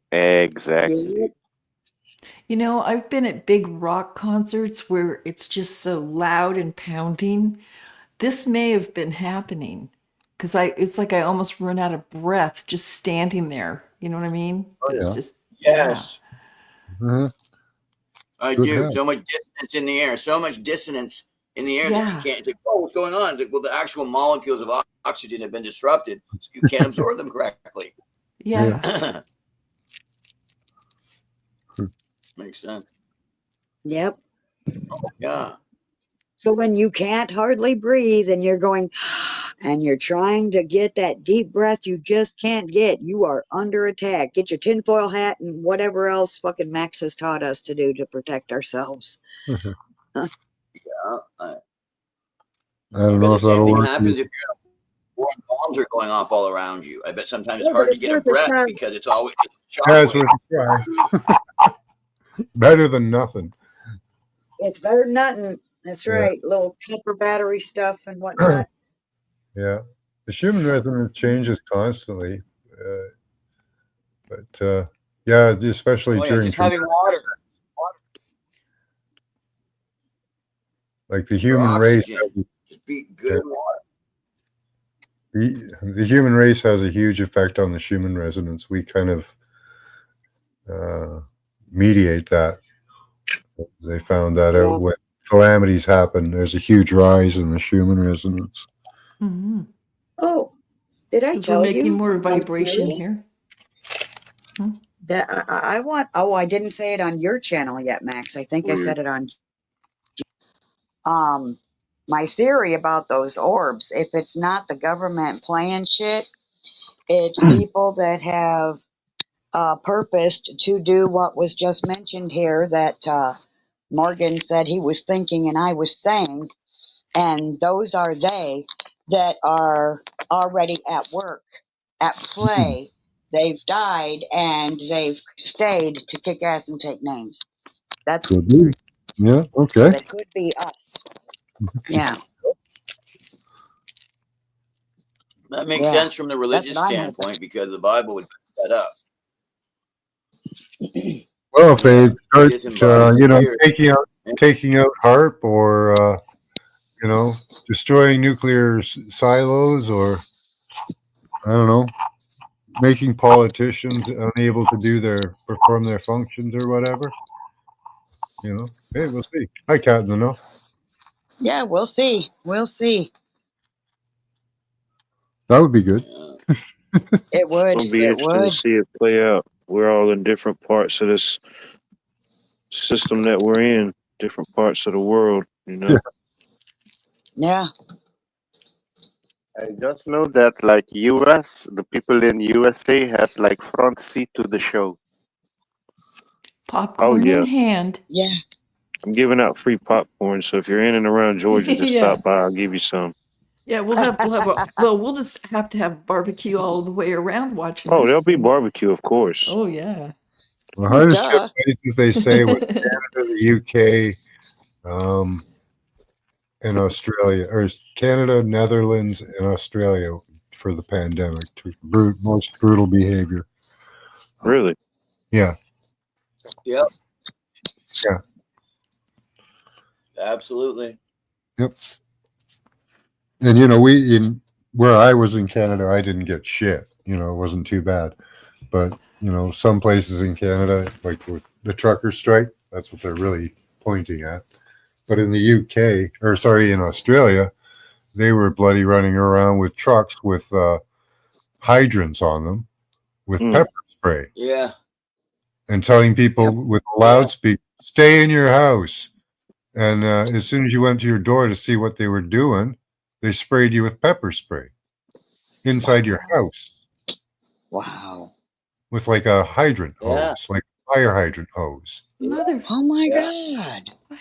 B: You know, I've been at big rock concerts where it's just so loud and pounding. This may have been happening because it's like I almost run out of breath just standing there. You know what I mean? But it's just
E: Yes.
A: Uh-huh.
E: I
A: Good
E: do.
A: health.
E: So much dissonance in the air. So much dissonance in the air that you can't. It's like, oh, what's going on? It's like, well, the actual molecules of oxygen have been disrupted. So you can't absorb them correctly.
B: Yeah.
E: Makes sense.
C: Yep.
E: Yeah.
C: So when you can't hardly breathe and you're going, and you're trying to get that deep breath you just can't get, you are under attack. Get your tinfoil hat and whatever else fucking Max has taught us to do to protect ourselves.
E: Yeah.
A: I don't know
E: The
A: if
E: same
A: that'll
E: thing
A: work.
E: happens if war bombs are going off all around you. I bet sometimes it's
C: Yeah, but
E: hard to
C: it's
E: get a
C: worth a
E: breath
C: try.
E: because it's always
A: Yeah, it's
E: shockwave.
A: worth a try. Better than nothing.
C: It's better than nothing. That's
A: Yeah.
C: right. Little pepper battery stuff and whatnot.
A: Yeah. The Schumann resonance changes constantly. But yeah, especially during
E: just having water.
A: Like the human race.
E: Just be good water.
A: The human race has a huge effect on the Schumann resonance. We kind of mediate that. They found that out when calamities happen. There's a huge rise in the Schumann resonance.
B: Mm-hmm.
C: Oh, did I tell
B: we're making
C: you?
B: more vibration here.
C: That I want. Oh, I didn't say it on your channel yet, Max. I think I said it on. My theory about those orbs. If it's not the government playing shit, it's people that have purposed to do what was just mentioned here that Morgan said he was thinking and I was saying, and those are they that are already at work, at play. They've died and they've stayed to kick ass and take names. That's
A: Could be. Yeah.
C: so
A: Okay.
C: they could be us. Yeah,
E: That makes
C: yeah.
E: sense from the
C: That's
E: religious
C: what I'm hoping.
E: standpoint because the Bible would back that up.
A: Well, if they start,
E: Disembodied spirit.
A: taking out HARP, or destroying nuclear silos, or I don't know, making politicians unable to perform their functions or whatever. Hey, we'll see. Hi, Cat in the Know.
C: Yeah, we'll see. We'll see.
A: That would be good.
E: Yeah.
C: It would.
D: It'll be
C: It
D: interesting to
C: would.
D: see it play out. We're all in different parts of this system that we're in, different parts of the world,
A: Yeah.
C: Yeah.
F: I just know that like US, the people in USA has like front seat to the show.
B: Popcorn
D: yeah.
B: in hand.
C: Yeah.
D: I'm giving out free popcorn, so if you're in and around Georgia, just
B: Yeah.
D: stop by. I'll give you some.
B: Yeah, we'll just have to have barbecue all the way around watching
D: Oh,
B: this
D: there'll be
B: thing.
D: barbecue, of course.
B: Oh yeah.
A: The hardest hit
C: Duh.
A: places they say was Canada, the UK, and Australia, or Canada, Netherlands, and Australia for the pandemic. Most brutal behavior.
D: Really?
A: Yeah.
E: Yep.
A: Yeah.
E: Absolutely.
A: Yep. And where I was in Canada, I didn't get shit. It wasn't too bad. But some places in Canada, like with the trucker strike, that's what they're really pointing at. But in the UK, in Australia, they were bloody running around with trucks with hydrants on them with pepper spray.
E: Yeah.
A: And telling people with a loudspeaker, stay in your house. And as soon as you went to your door to see what they were doing, they sprayed you with pepper spray inside your house.
C: Wow.
A: With like a hydrant
E: Yeah.
A: hose, like a fire hydrant hose.
B: Mother.
C: Oh my
E: Yeah.
C: God.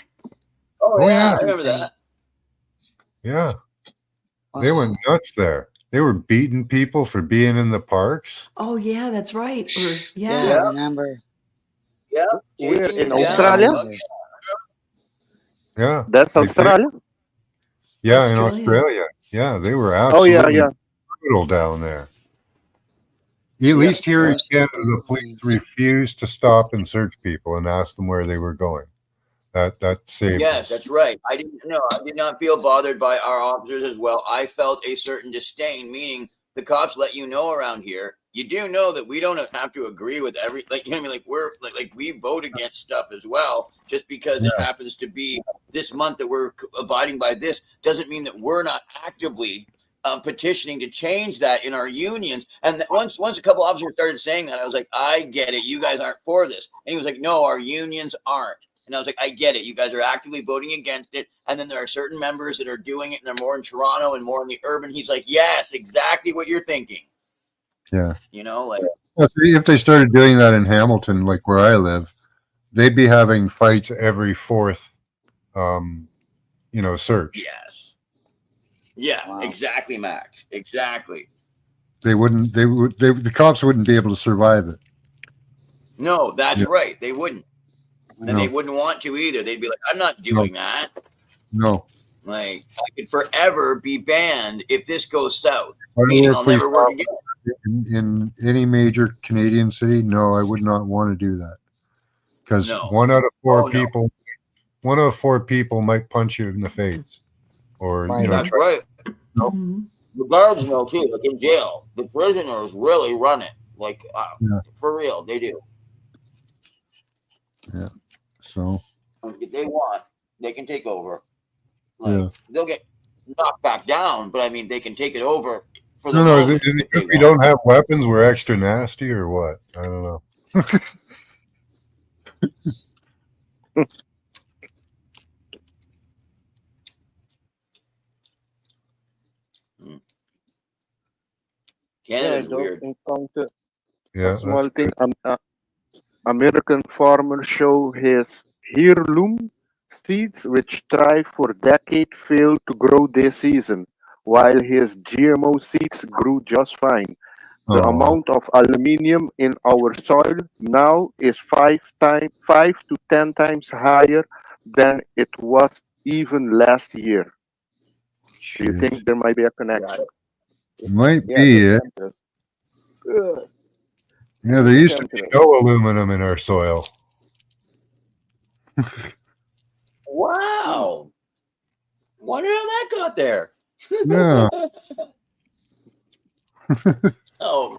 E: Oh, yeah.
A: yeah.
E: I remember that.
A: Yeah.
C: Wow.
A: They went nuts there. They were beating people for being in the parks.
B: Oh yeah, that's right. Or
C: Yeah,
B: yeah.
C: I remember.
E: Yeah.
F: We're
E: Taking
F: in
E: you down.
F: Australia?
E: Oh,
A: Yeah.
F: That's Australia?
A: Yeah, in
B: Australia.
A: Australia. Yeah, they were
F: Oh
A: absolutely
F: yeah.
A: brutal down there. At least here in
C: Worse
A: Canada,
C: than
A: the police
C: planes.
A: refused to stop and search people and ask them where they were going. That saved
E: Yes,
A: us.
E: that's right. I did not feel bothered by our officers as well. I felt a certain disdain, meaning the cops let you know around here. You do know that we don't have to agree with every, like, you know what I mean? Like, we're like we vote against stuff as well. Just because it happens to be this month that we're abiding by this doesn't mean that we're not actively petitioning to change that in our unions. And once a couple officers started saying that, I was like, I get it. You guys aren't for this. And he was like, no, our unions aren't. And I was like, I get it. You guys are actively voting against it. And then there are certain members that are doing it, and they're more in Toronto and more in the urban. He's like, yes, exactly what you're thinking.
A: Yeah.
E: Like.
A: If they started doing that in Hamilton, like where I live, they'd be having fights every fourth, search.
E: Yes. Yeah, wow. Exactly, Max. Exactly.
A: The cops wouldn't be able to survive it.
E: No, that's right. They wouldn't. And they wouldn't want to either. They'd be like, I'm not doing that.
A: No.
E: Like, I could forever be banned if this goes south. Meaning I'll never work again.
A: In any major Canadian city, no, I would not want to do that. Because one out of four people might punch you in the face. Or,
E: that's right. The guards know too, like in jail. The prisoners really run it. Like, for real, they do.
A: Yeah. So
E: if they want, they can take over. Like, they'll get knocked back down, but I mean, they can take it over for the moment.
A: Is it because we don't have weapons? We're extra nasty, or what? I don't know.
E: Canada's weird.
A: Yeah,
F: Small
A: that's
F: thing.
A: good.
F: American farmers show his heirloom seeds, which tried for decades, failed to grow this season, while his GMO seeds grew just fine. The
A: Oh,
F: amount of aluminium in our soil now is 5 to 10 times higher than it was even last year. Do you
A: jeez.
F: think there might be a
C: Right.
F: connection?
A: Might
F: Yeah, the
A: be it.
F: temperature. Ugh,
A: Yeah, there
F: the
A: used to be
F: temperature.
A: no aluminum in our soil.
E: Wow. Wonder how that got there.
A: Yeah,
E: Oh, man.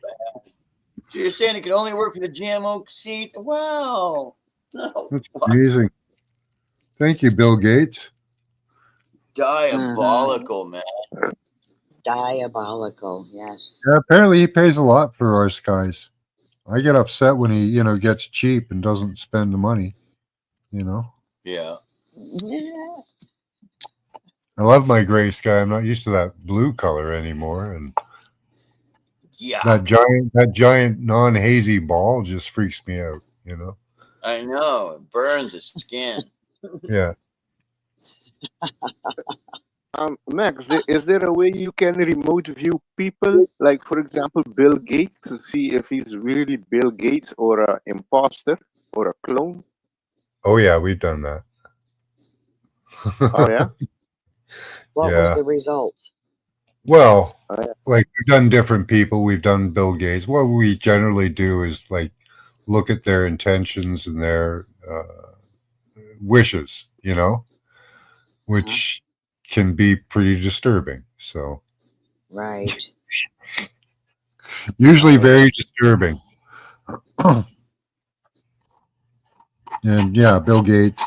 E: So you're saying it could only work with a GMO seed? Wow. No.
A: that's amazing. Thank you, Bill Gates.
E: Diabolical, man.
C: Diabolical. Yes.
A: Yeah, apparently he pays a lot for our skies. I get upset when he, gets cheap and doesn't spend the money, you know.
E: Yeah.
C: Yeah.
A: I love my gray sky. I'm not used to that blue color anymore. And
E: Yeah.
A: that giant non-hazy ball just freaks me out.
E: I know. It burns the skin.
A: Yeah.
F: Max, is there a way you can remote view people, like for example Bill Gates, to see if he's really Bill Gates or a imposter or a clone?
A: Oh yeah, we've done that.
F: Oh yeah.
C: What was
A: Yeah.
C: the result?
A: Well,
F: Oh, yeah.
A: like we've done different people. We've done Bill Gates. What we generally do is like look at their intentions and their wishes, which can be pretty disturbing. So
C: Right.
A: usually
C: Right.
A: very disturbing. And yeah, Bill Gates,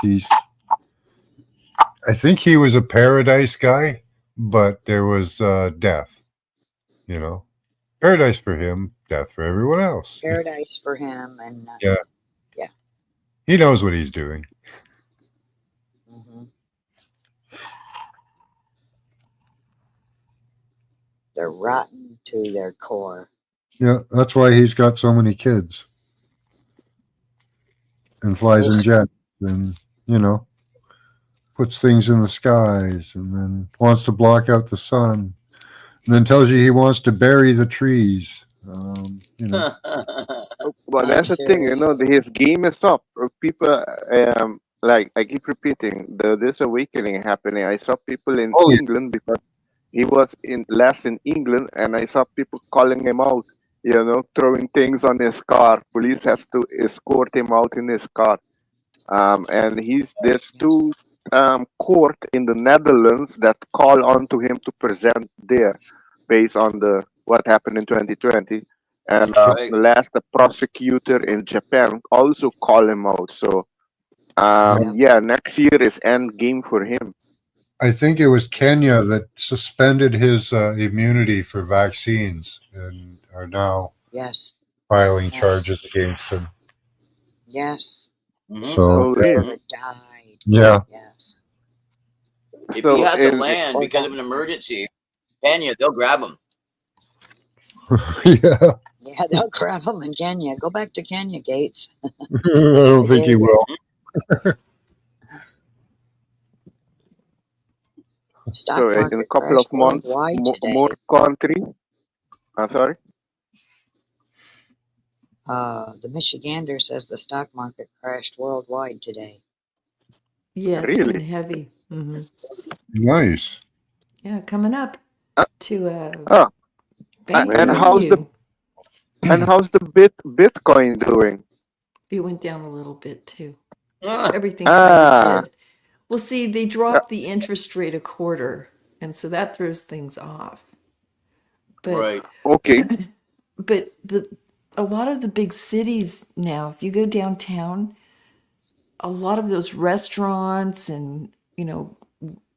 A: I think he was a paradise guy, but there was death, you know. Paradise for him, death for everyone else.
C: Paradise for him, and
A: Yeah.
C: yeah.
A: He knows what he's doing.
C: hmm They're rotten to their core.
A: Yeah, that's why he's got so many kids and flies in
C: Ugh.
A: jets and, puts things in the skies and then wants to block out the sun and then tells you he wants to bury the trees.
F: Well, that's the thing,
C: Seriously.
F: his game is up. People, like I keep repeating, this awakening happening. I saw people in
A: Oh, yeah.
F: England because he was last in England, and I saw people calling him out. Throwing things on his car. Police has to escort him out in his car. And there's two court in the Netherlands that call on to him to present there, based on what happened in 2020. And
E: Right.
F: last, the prosecutor in Japan also call him out. So next year is end game for him.
A: I think it was Kenya that suspended his immunity for vaccines and are now
C: Yes.
A: filing
C: Yes.
A: charges against him.
C: Yes.
A: So,
F: Oh, really?
C: That died.
A: yeah.
C: Yes.
E: If
F: So
E: he has to
F: in-
E: land
C: Or
E: because
C: that-
E: of an emergency, Kenya, they'll grab him.
A: Yeah.
C: Yeah, they'll grab them in Kenya. Go back to Kenya, Gates.
A: I don't think
C: There
A: he
C: you
A: will.
C: Stock
F: so in
C: market
F: a couple of
C: crashed
F: months,
C: worldwide today.
F: more country. Sorry.
C: The Michigander says the stock market crashed worldwide today.
B: Yeah, it's
F: Really?
B: been heavy. hmm
A: Nice.
B: Yeah, coming up
F: Uh,
B: to
F: and
B: bank
F: how's the
B: revenue.
F: Bitcoin doing?
B: It went down a little bit too.
E: Ah,
B: Everything kind of
F: Ah,
B: did. Well, see, they dropped the interest rate a quarter, and so that throws things off. But
E: right.
F: okay.
B: but a lot of the big cities now, if you go downtown, a lot of those restaurants and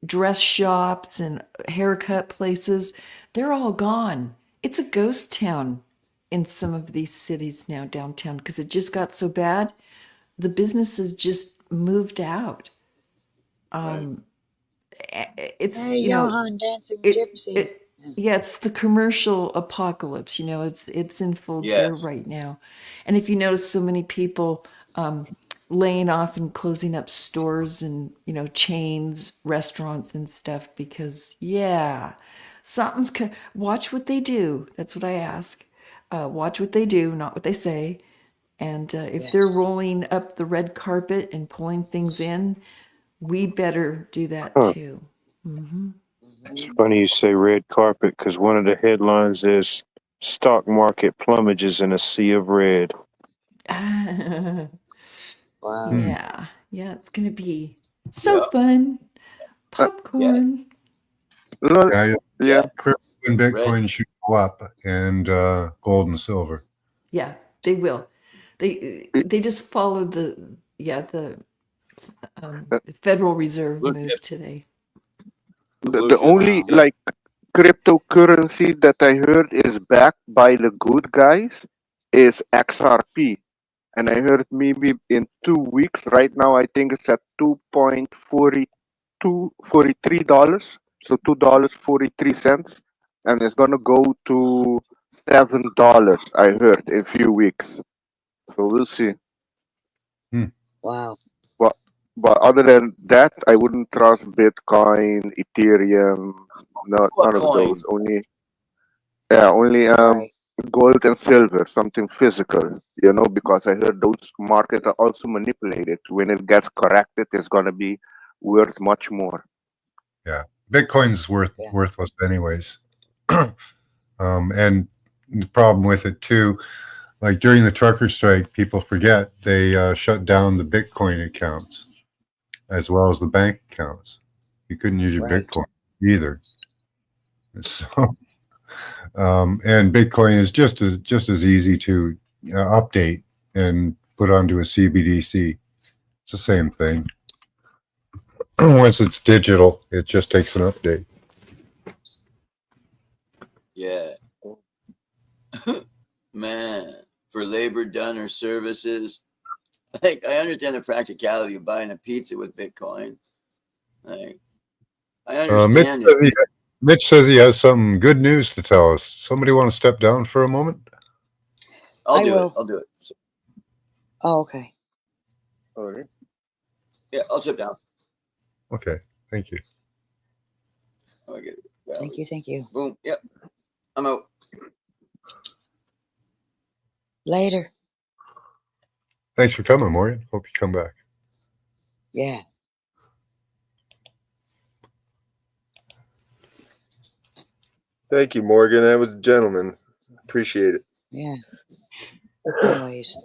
B: dress shops and haircut places, they're all gone. It's a ghost town in some of these cities now downtown because it just got so bad. The businesses just moved out.
E: Right.
B: It's
C: Hey, Johan, dancing
B: it,
C: gypsy.
B: it Yeah, it's the commercial apocalypse. You know, it's in full gear
E: Yes.
B: right now. And if you notice, so many people laying off and closing up stores and chains, restaurants and stuff because watch what they do. That's what I ask. Watch what they do, not what they say. And if they're
C: Yes.
B: rolling up the red carpet and pulling things in, we better do that
D: Huh.
B: too.
D: It's funny you say red carpet because one of the headlines is stock market plummages in a sea of red.
C: Wow.
A: Hmm.
B: Yeah, it's gonna be so
E: Yeah.
B: fun.
F: Uh,
E: Yeah.
B: Popcorn.
F: lol,
A: Yeah,
F: yeah.
E: Yeah.
A: crypto and
E: Red.
A: Bitcoin should go up, and gold and silver.
B: Yeah, they will. They just followed the Federal Reserve
E: Blue
B: move
E: chip.
B: today.
F: The
E: Blue chip.
F: only
E: Yeah.
F: cryptocurrency that I heard is backed by the good guys is XRP. And I heard maybe in 2 weeks, right now I think it's at $2.43. So $2.43. And it's gonna go to $7, I heard, in a few weeks. So we'll see.
C: Wow.
F: But other than that, I wouldn't trust Bitcoin, Ethereum,
E: What
F: none of those.
E: coin?
F: Only
C: Right.
F: gold and silver, something physical, because I heard those markets are also manipulated. When it gets corrected, it's gonna be worth much more.
A: Yeah, Bitcoin's
C: Yeah.
A: worthless anyways. And the problem with it too, like during the trucker strike, people forget they shut down the Bitcoin accounts as well as the bank accounts. You couldn't use your
C: Right.
A: Bitcoin either. So, and Bitcoin is just as easy to update and put onto a CBDC. It's the same thing. Once it's digital, it just takes an update.
E: Yeah. Man, for labor done or services. Like, I understand the practicality of buying a pizza with Bitcoin. Like, I
A: Mitch
E: understand it.
A: says Mitch says he has some good news to tell us. Somebody want to step down for a moment?
E: I'll
C: I
E: do it.
C: will.
E: I'll do it.
C: Oh, okay.
F: Sorry.
E: Yeah, I'll sit down.
A: Okay, thank you.
E: I'll get it.
C: Thank you. Thank you.
E: Boom. Yep. I'm out.
C: Later.
A: Thanks for coming, Morgan. Hope you come back.
C: Yeah.
G: Thank you, Morgan. That was a gentleman. Appreciate it.
C: Yeah. Always.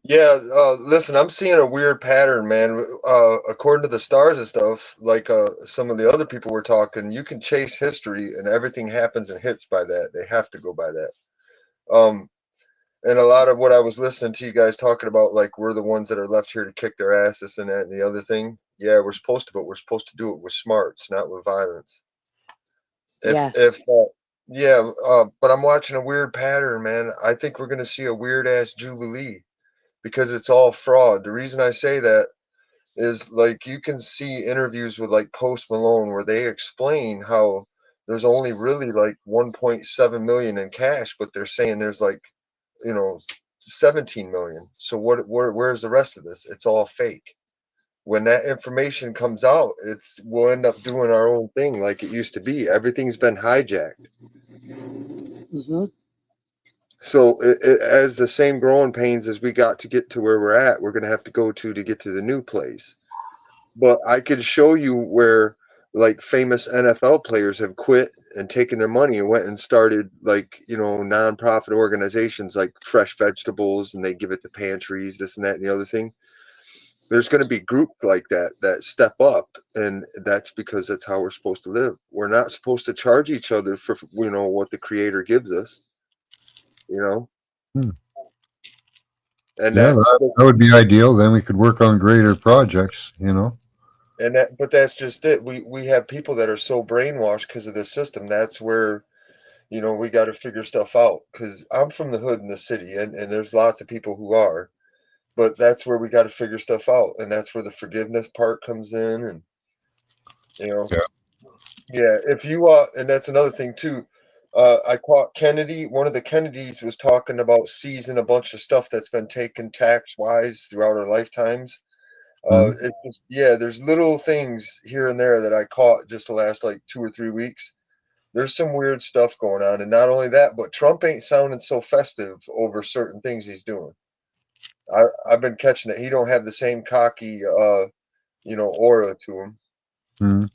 G: Yeah, listen, I'm seeing a weird pattern, man. According to the stars and stuff, like some of the other people were talking, you can chase history and everything happens and hits by that. They have to go by that. And a lot of what I was listening to you guys talking about, like we're the ones that are left here to kick their ass, this and that and the other thing. Yeah, we're supposed to, but we're supposed to do it with smarts, not with violence.
C: Yes.
G: Yeah, but I'm watching a weird pattern, man. I think we're gonna see a weird ass jubilee because it's all fraud. The reason I say that is like you can see interviews with like Post Malone where they explain how there's only really like 1.7 million in cash, but they're saying there's like, you know, 17 million. So where's the rest of this? It's all fake. When that information comes out, we'll end up doing our own thing like it used to be. Everything's been hijacked.
C: Mm-hmm.
G: So as the same growing pains as we got to get to where we're at, we're going to have to go to get to the new place. But I could show you where like famous NFL players have quit and taken their money and went and started like, nonprofit organizations like Fresh Vegetables, and they give it to pantries, this and that and the other thing. There's going to be groups like that step up, and that's because that's how we're supposed to live. We're not supposed to charge each other for what the creator gives us, you know.
A: Hmm.
G: And
A: Yeah,
G: that's
A: that would be ideal. Then we could work on greater projects,
G: but that's just it. We have people that are so brainwashed because of this system. That's where we got to figure stuff out, because I'm from the hood in the city, and there's lots of people who are, but that's where we got to figure stuff out, and that's where the forgiveness part comes in. And
A: Yeah.
G: Yeah, if you and that's another thing too. I caught Kennedy. One of the Kennedys was talking about seizing a bunch of stuff that's been taken tax wise throughout our lifetimes.
A: Mhm.
G: It's just, yeah, there's little things here and there that I caught just the last like 2 or 3 weeks. There's some weird stuff going on, and not only that, but Trump ain't sounding so festive over certain things he's doing. I've been catching it. He don't have the same cocky, aura to him.
A: Mhm.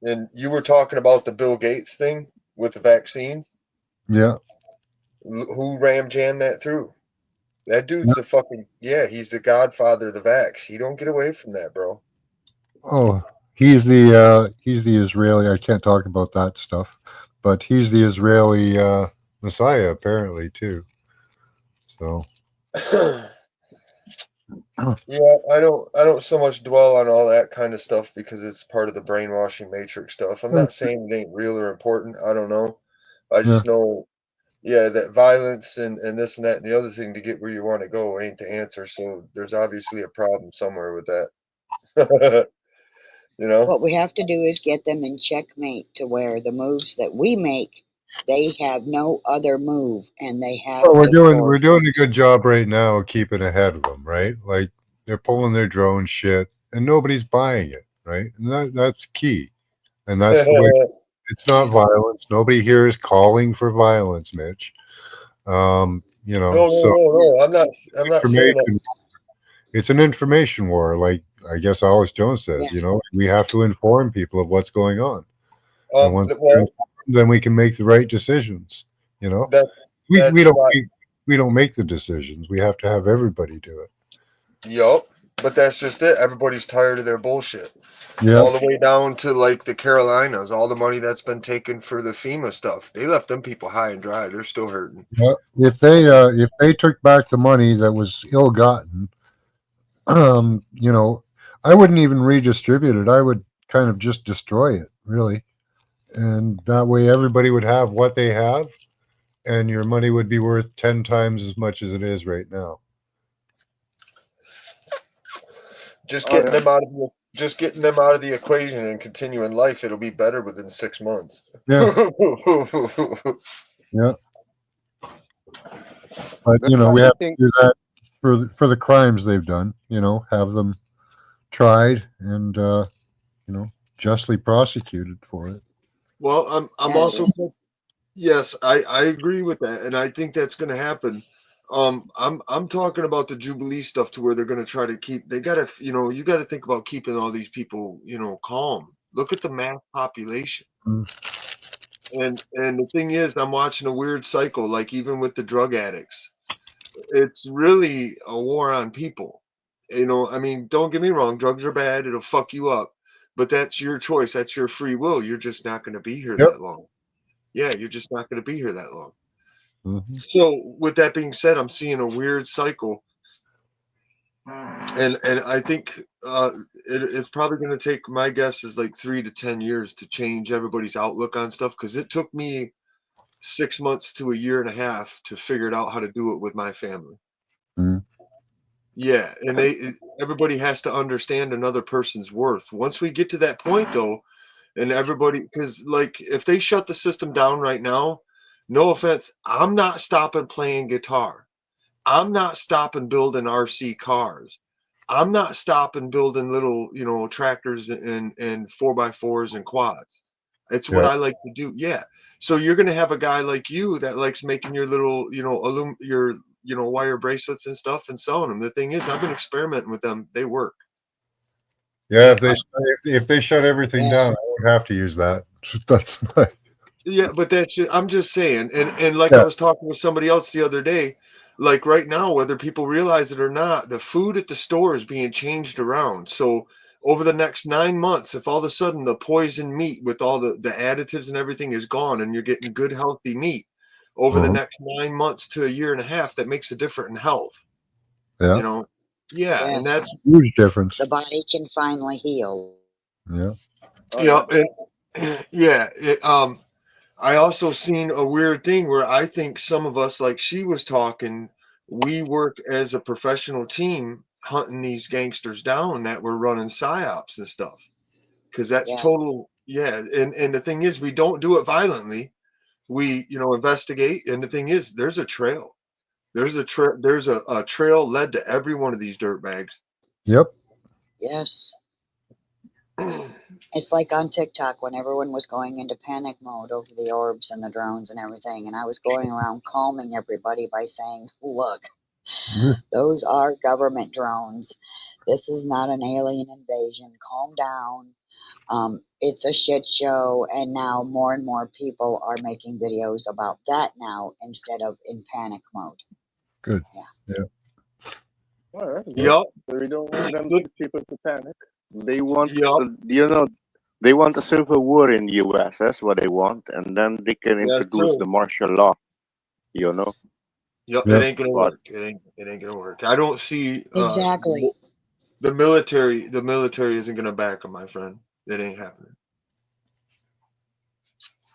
G: And you were talking about the Bill Gates thing with the vaccines.
A: Yeah.
G: Who ram jammed that through? That
A: Yeah.
G: dude's the fucking, yeah. He's the godfather of the vax. He don't get away from that, bro.
A: Oh, he's the Israeli. I can't talk about that stuff, but he's the Israeli Messiah apparently too. So
G: Yeah, I don't so much dwell on all that kind of stuff because it's part of the brainwashing matrix stuff. I'm not saying it ain't real or important. I don't know. I
A: yeah.
G: just know, yeah, that violence and this and that and the other thing to get where you want to go ain't the answer. So there's obviously a problem somewhere with that. You know?
C: What we have to do is get them in checkmate to where the moves that we make, they have no other move, and they have
A: Well, we're
C: to
A: doing
C: force
A: we're doing a
C: it.
A: good job right now of keeping ahead of them, right? Like they're pulling their drone shit, and nobody's buying it, right? And that's key, and that's the way. It's not
C: Yeah.
A: violence. Nobody here is calling for violence, Mitch.
G: No, no,
A: So
G: no, no. I'm not saying that.
A: information. It's an information war, like I guess Alice Jones says.
C: Yeah.
A: We have to inform people of what's going on, and once they're
G: Well,
A: informed, then we can make the right decisions. You know,
G: that's
A: we
G: that's
A: don't
G: why.
A: we don't make the decisions. We have to have everybody do it.
G: Yup. But that's just it. Everybody's tired of their bullshit.
A: Yeah.
G: All the way down to like the Carolinas, all the money that's been taken for the FEMA stuff. They left them people high and dry. They're still hurting.
A: Yeah. If they took back the money that was ill gotten, you know, I wouldn't even redistribute it. I would kind of just destroy it, really, and that way everybody would have what they have, and your money would be worth 10 times as much as it is right now.
G: Just
F: Oh
G: getting
F: yeah.
G: them out of the equation and continuing life, it'll be better within 6 months.
A: Yeah, yeah. But
F: That's why
A: we
F: I
A: have to
F: think.
A: do that for the crimes they've done. Have them tried and justly prosecuted for it.
G: Well, I'm also,
C: Yes.
G: yes, I agree with that, and I think that's going to happen. I'm talking about the Jubilee stuff to where they're going to try to keep. They got to, you got to think about keeping all these people, calm. Look at the mass population.
A: Mm.
G: And the thing is, I'm watching a weird cycle, like even with the drug addicts. It's really a war on people. I mean, don't get me wrong, drugs are bad, it'll fuck you up. But that's your choice, that's your free will. You're just not going to be here
A: Yep.
G: that long. Yeah, you're just not going to be here that long.
A: Hmm.
G: So, with that being said, I'm seeing a weird cycle, and I think it's probably going to take, my guess is like 3 to 10 years to change everybody's outlook on stuff because it took me 6 months to a year and a half to figure it out how to do it with my family.
A: Mm.
G: Yeah, and everybody has to understand another person's worth. Once we get to that point, though, and everybody, because like if they shut the system down right now, no offense, I'm not stopping playing guitar. I'm not stopping building RC cars. I'm not stopping building little, tractors and 4x4s and quads. It's what
A: Yeah.
G: I like to do. Yeah. So you're gonna have a guy like you that likes making your little, wire bracelets and stuff and selling them. The thing is, I've been experimenting with them. They work.
A: Yeah.
G: And
A: If they shut everything down,
C: Yes.
A: I won't have to use that. That's my
G: yeah, but I'm just saying, and like I
A: yeah.
G: was talking with somebody else the other day, like right now, whether people realize it or not, the food at the store is being changed around. So over the next 9 months, if all of a sudden the poison meat with all the additives and everything is gone, and you're getting good healthy meat over the
A: Uh-huh.
G: next 9 months to a year and a half, that makes a difference in health.
A: Yeah.
G: You know, yeah, and
C: Yes.
G: that's
A: Huge difference.
C: The body can finally heal.
A: Yeah.
F: Oh
G: yeah,
F: yeah.
G: yeah. I also seen a weird thing where I think some of us, like she was talking, we work as a professional team hunting these gangsters down that were running psyops and stuff. Because that's
C: Yeah.
G: total. Yeah, and the thing is, we don't do it violently. We, investigate, and the thing is, there's a trail. There's a trail led to every one of these dirt bags.
A: Yep.
C: Yes. It's like on TikTok when everyone was going into panic mode over the orbs and the drones and everything, and I was going around calming everybody by saying, look, those are government drones. This is not an alien invasion. Calm down. It's a shit show, and now more and more people are making videos about that now instead of in panic mode.
A: Good.
C: Yeah.
A: Yeah.
F: Well, that's good.
G: Yup.
F: So we don't want them
G: Good.
F: people to panic. They want,
G: Yup.
F: they want a civil war in the U.S. That's what they want, and then they can
G: Yes,
F: introduce
G: sir.
F: the martial law.
G: Yep.
A: Yeah.
G: It ain't gonna
F: But
G: work. It ain't gonna work. I don't see
C: Exactly.
G: the military. The military isn't gonna back them, my friend. It ain't happening.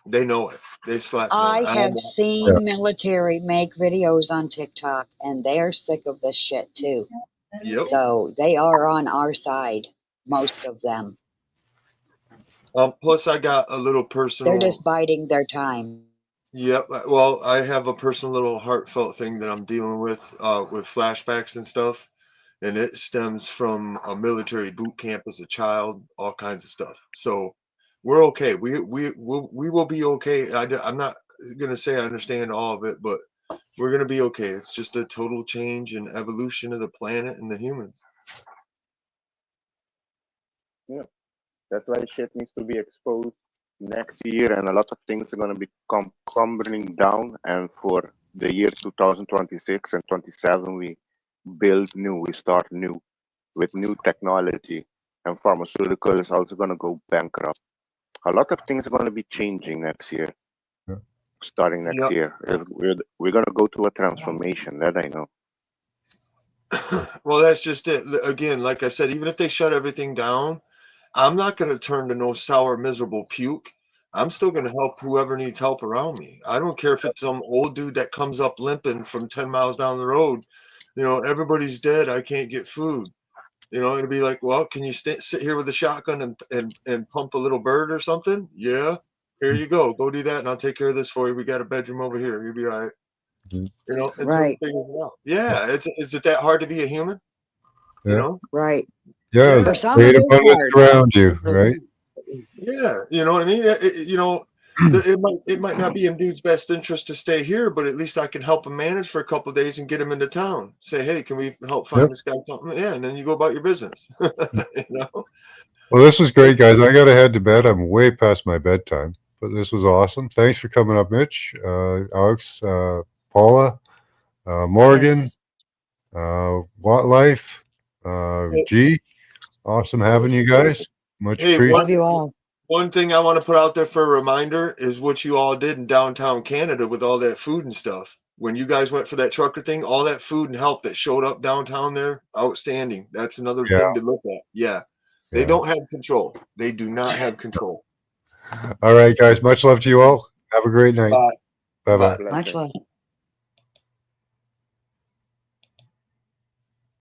G: They know it. They've slapped me on
C: I
G: it.
C: have seen military make videos on TikTok, and they're sick of this shit too.
G: Yep.
C: So they are on our side, most of them.
G: Plus, I got a little personal.
C: They're just biding their time.
G: Yep. Well, I have a personal little heartfelt thing that I'm dealing with flashbacks and stuff, and it stems from a military boot camp as a child, all kinds of stuff. So we're okay. We will be okay. I'm not gonna say I understand all of it, but we're gonna be okay. It's just a total change and evolution of the planet and the humans.
F: yeah, that's why shit needs to be exposed next year, and a lot of things are going to be crumbling down. And for the year 2026 and 27, we build new, we start new with new technology, and pharmaceutical is also going to go bankrupt. A lot of things are going to be changing next year.
A: Yeah.
F: Starting next
G: Yep.
F: year, we're going to go through a transformation. That I know.
G: Well, that's just it. Again, like I said, even if they shut everything down, I'm not going to turn to no sour, miserable puke. I'm still going to help whoever needs help around me. I don't care if it's some old dude that comes up limping from 10 miles down the road. Everybody's dead. I can't get food. It'll be like, well, can you sit here with a shotgun and pump a little bird or something? Yeah. Here you go. Go do that, and I'll take care of this for you. We got a bedroom over here. You'll be all right. Until
C: Right.
G: we figure it out. Yeah. Is it that hard to be a human?
A: Yeah.
C: Right.
A: Yeah.
C: For some,
A: Great
C: it is
A: abundance
C: hard.
A: around you, right?
G: Yeah, you know what I mean. It might not be in dude's best interest to stay here, but at least I can help him manage for a couple of days and get him into town. Say, hey, can we help find
A: Yep.
G: this guy something? Yeah, and then you go about your business.
A: Well, this was great, guys. I got to head to bed. I'm way past my bedtime, but this was awesome. Thanks for coming up, Mitch, Alex, Paula, Morgan,
C: Yes.
A: Watt Life, G. Awesome having you guys. Much
G: Hey,
A: appreciated.
C: Love you all.
G: one thing I want to put out there for a reminder is what you all did in downtown Canada with all that food and stuff. When you guys went for that trucker thing, all that food and help that showed up downtown there, outstanding. That's another
A: Yeah.
G: thing to look at. Yeah. They
A: Yeah.
G: don't have control. They do not have control.
A: All right, guys. Much love to you all. Have a great night.
G: Bye.
A: Bye bye.
F: Blessing.
C: Much love.